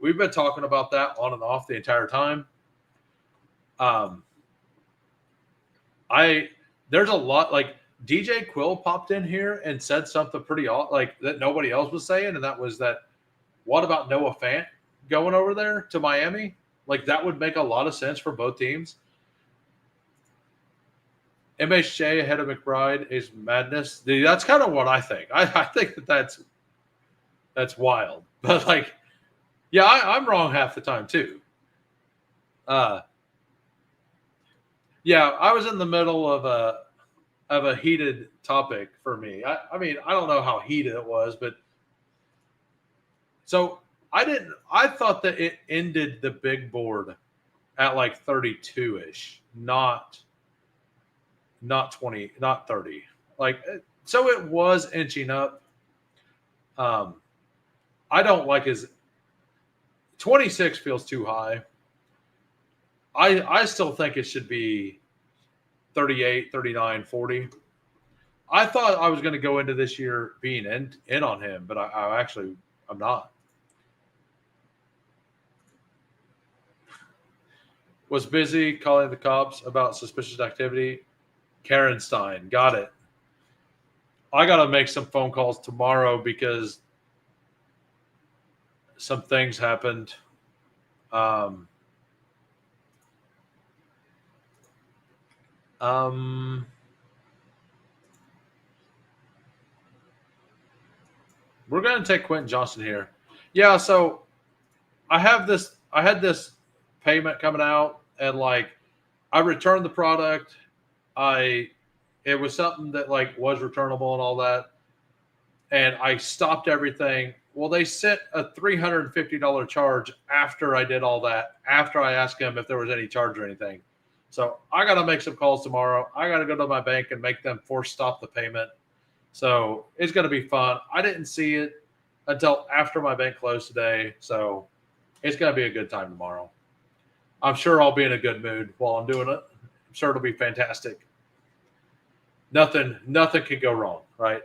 We've been talking about that on and off the entire time. There's a lot DJ Quill popped in here and said something pretty that nobody else was saying, and that was that. What about Noah Fant going over there to Miami? That would make a lot of sense for both teams. MHJ ahead of McBride is madness. That's kind of what I think. I think that's That's wild. But like, yeah, I'm wrong half the time too. Yeah, I was in the middle of a heated topic for me. I mean, I don't know how heated it was, but so I didn't. I thought that it ended the big board at like 32 ish, not 20, not 30. Like, so it was inching up. Um, I don't like his 26 feels too high. I still think it should be 38, 39, 40. I thought I was going to go into this year being in on him, but I actually I'm not. Was busy calling the cops about suspicious activity. Karen Stein, got it. I got to make some phone calls tomorrow because some things happened. Um, um, we're going to take Quentin Johnson here. Yeah, so I had this payment coming out, and like I returned the product. I it was something that like was returnable and all that, and I stopped everything. Well, they sent a $350 charge after I did all that. After I asked them if there was any charge or anything, so I got to make some calls tomorrow. I got to go to my bank and make them force stop the payment. So it's going to be fun. I didn't see it until after my bank closed today, so it's going to be a good time tomorrow. I'm sure I'll be in a good mood while I'm doing it. I'm sure it'll be fantastic. Nothing could go wrong, right?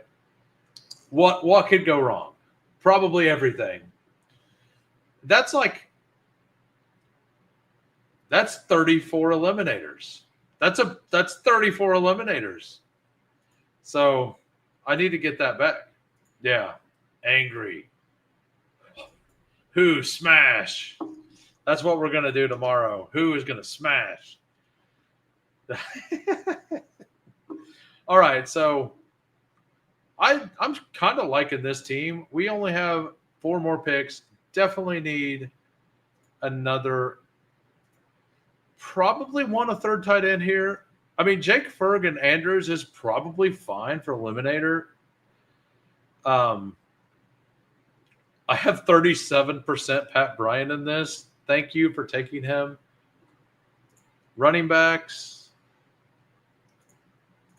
What could go wrong? Probably everything. That's like that's 34 eliminators. That's 34 eliminators. So I need to get that back. Yeah. Angry. Who smash? That's what we're gonna do tomorrow. Who is gonna smash? All right, so I'm kind of liking this team. We only have 4 more picks. Definitely need another. Probably want a third tight end here. I mean, Jake Ferg and Andrews is probably fine for eliminator. Um, I have 37% Pat Bryant in this. Thank you for taking him. Running backs.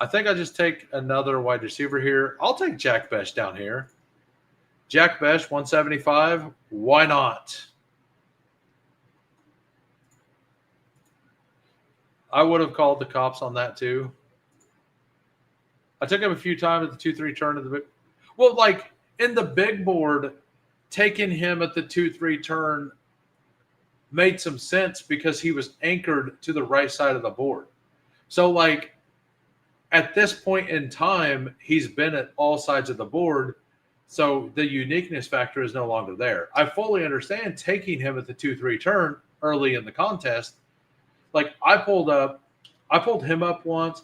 I think I just take another wide receiver here. I'll take Jack Besh down here. Jack Besh, 175. Why not? I would have called the cops on that too. I took him a few times at the 2-3 turn of the big. Well, like in the big board, taking him at the 2-3 turn made some sense because he was anchored to the right side of the board. So, like, at this point in time, he's been at all sides of the board. So the uniqueness factor is no longer there. I fully understand taking him at the 2-3 turn early in the contest. Like, I pulled him up once.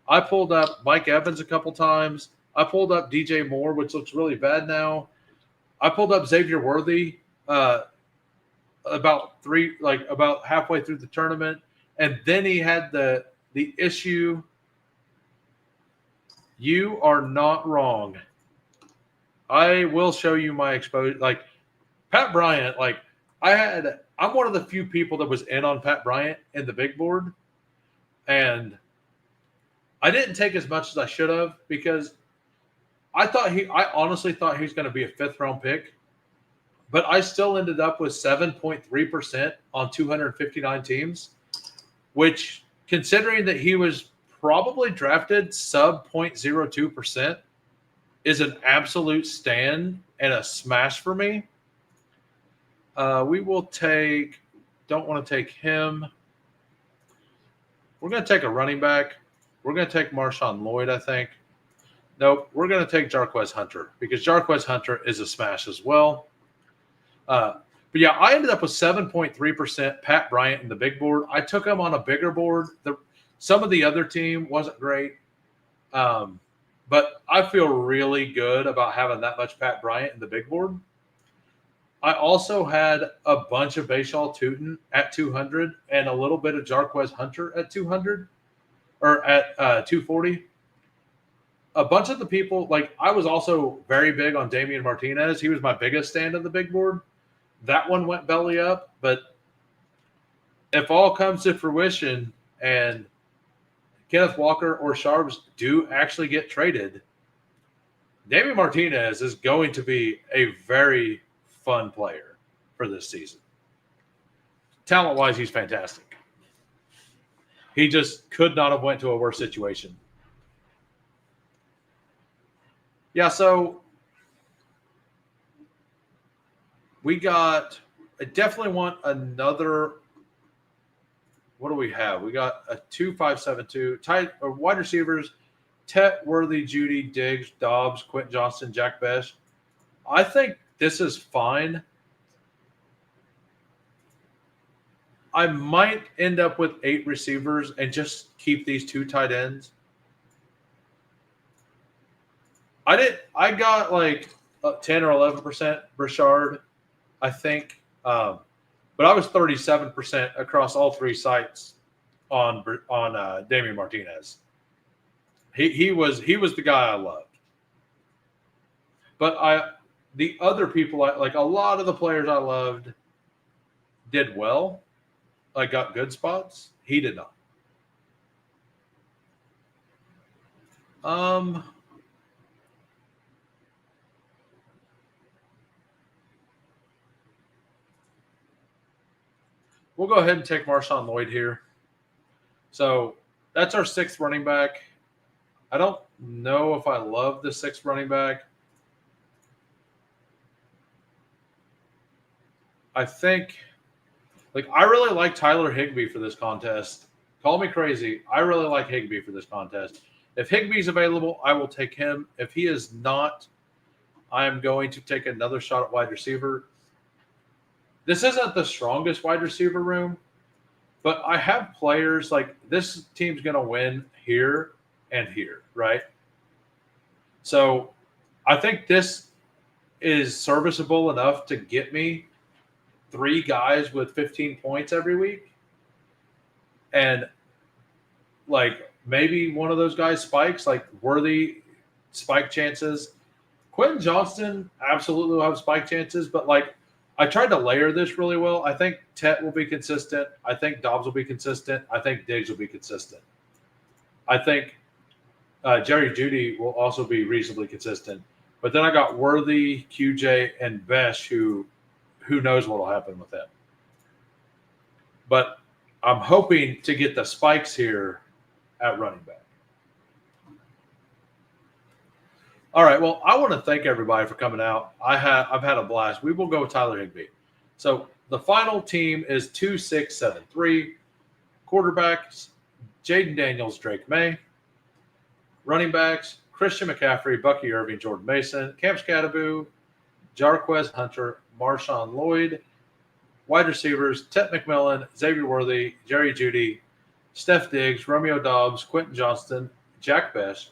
I pulled up Mike Evans a couple times. I pulled up DJ Moore, which looks really bad now. I pulled up Xavier Worthy about halfway through the tournament, and then he had the issue. You are not wrong. I will show you my exposure. Like Pat Bryant, I'm one of the few people that was in on Pat Bryant in the big board, and I didn't take as much as I should have because I honestly thought he was going to be a 5th round pick, but I still ended up with 7.3% on 259 teams, which, considering that he was probably drafted sub 0.02%, is an absolute stand and a smash for me. We will don't want to take him. We're going to take a running back. We're going to take Marshawn Lloyd, I think. Nope, we're going to take Jarquez Hunter because Jarquez Hunter is a smash as well. But yeah, I ended up with 7.3% Pat Bryant in the big board. I took him on a bigger board. Some of the other team wasn't great. But I feel really good about having that much Pat Bryant in the big board. I also had a bunch of Bashaw Tootin at 200 and a little bit of Jarquez Hunter at 200 or at 240. A bunch of the people, like I was also very big on Damian Martinez. He was my biggest stand of the big board. That one went belly up, but if all comes to fruition and Kenneth Walker or Sharps do actually get traded, Damian Martinez is going to be a very fun player for this season. Talent-wise, he's fantastic. He just could not have went to a worse situation. Yeah, so we got – I definitely want another – what do we have? We got a 2-5-7-2. Tight or wide receivers, Tet, Worthy, Judy, Diggs, Dobbs, Quentin Johnston, Jack Besh. I think this is fine. I might end up with 8 receivers and just keep these 2 tight ends. I got like 10 or 11% Brashard, I think. But I was 37% across all 3 sites on Damian Martinez. He was the guy I loved. But the other people, like a lot of the players I loved did well. I got good spots. He did not. We'll go ahead and take Marshawn Lloyd here. So that's our 6th running back. I don't know if I love the 6th running back. I think, like, I really like Tyler Higbee for this contest. Call me crazy. I really like Higbee for this contest. If Higbee's available, I will take him. If he is not, I am going to take another shot at wide receiver. This isn't the strongest wide receiver room, but I have players like this team's going to win here and here, right? So I think this is serviceable enough to get me 3 guys with 15 points every week. And like maybe one of those guys spikes, like Worthy spike chances. Quentin Johnston absolutely will have spike chances, but like I tried to layer this really well. I think Tet will be consistent. I think Dobbs will be consistent. I think Diggs will be consistent. I think Jerry Jeudy will also be reasonably consistent. But then I got Worthy, QJ, and Besh, who knows what will happen with them. But I'm hoping to get the spikes here at running back. All right, well, I want to thank everybody for coming out. I've had a blast. We will go with Tyler Higbee. So the final team is 2-6-7-3. Quarterbacks, Jaden Daniels, Drake May. Running backs, Christian McCaffrey, Bucky Irving, Jordan Mason. Cam Scattaboo, Jarquez Hunter, Marshawn Lloyd. Wide receivers, Tet McMillan, Xavier Worthy, Jerry Jeudy, Steph Diggs, Romeo Dobbs, Quentin Johnston, Jack Besh.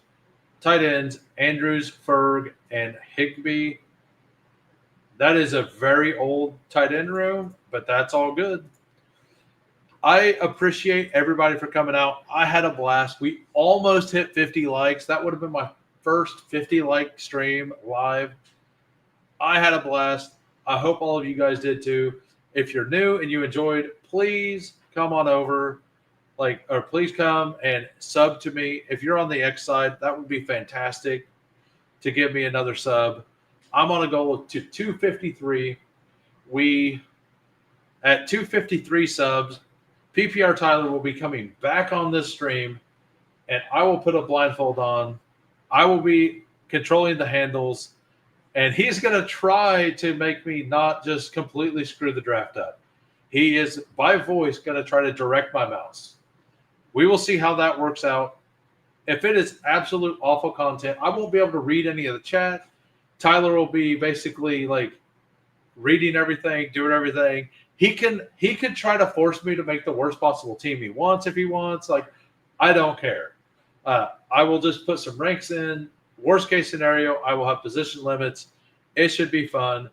Tight ends, Andrews, Ferg, and Higbee. That is a very old tight end room, but that's all good. I appreciate everybody for coming out. I had a blast. We almost hit 50 likes. That would have been my first 50-like stream live. I had a blast. I hope all of you guys did too. If you're new and you enjoyed, please come on over. Or please come and sub to me. If you're on the X side, that would be fantastic to give me another sub. I'm on a goal to 253. At 253 subs, PPR Tyler will be coming back on this stream, and I will put a blindfold on. I will be controlling the handles, and he's going to try to make me not just completely screw the draft up. He is, by voice, going to try to direct my mouse. We will see how that works out. If it is absolute awful content, I won't be able to read any of the chat. Tyler will be basically like reading everything, doing everything. He could try to force me to make the worst possible team he wants if he wants. Like, I don't care. I will just put some ranks in. Worst case scenario, I will have position limits. It should be fun.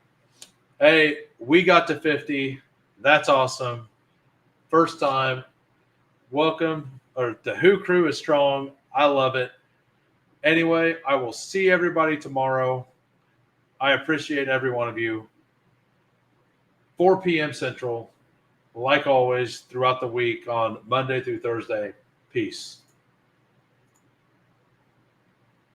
Hey, we got to 50. That's awesome. First time. Welcome. Or the Who crew is strong. I love it. Anyway, I will see everybody tomorrow. I appreciate every one of you. 4 p.m. Central, like always, throughout the week on Monday through Thursday. Peace.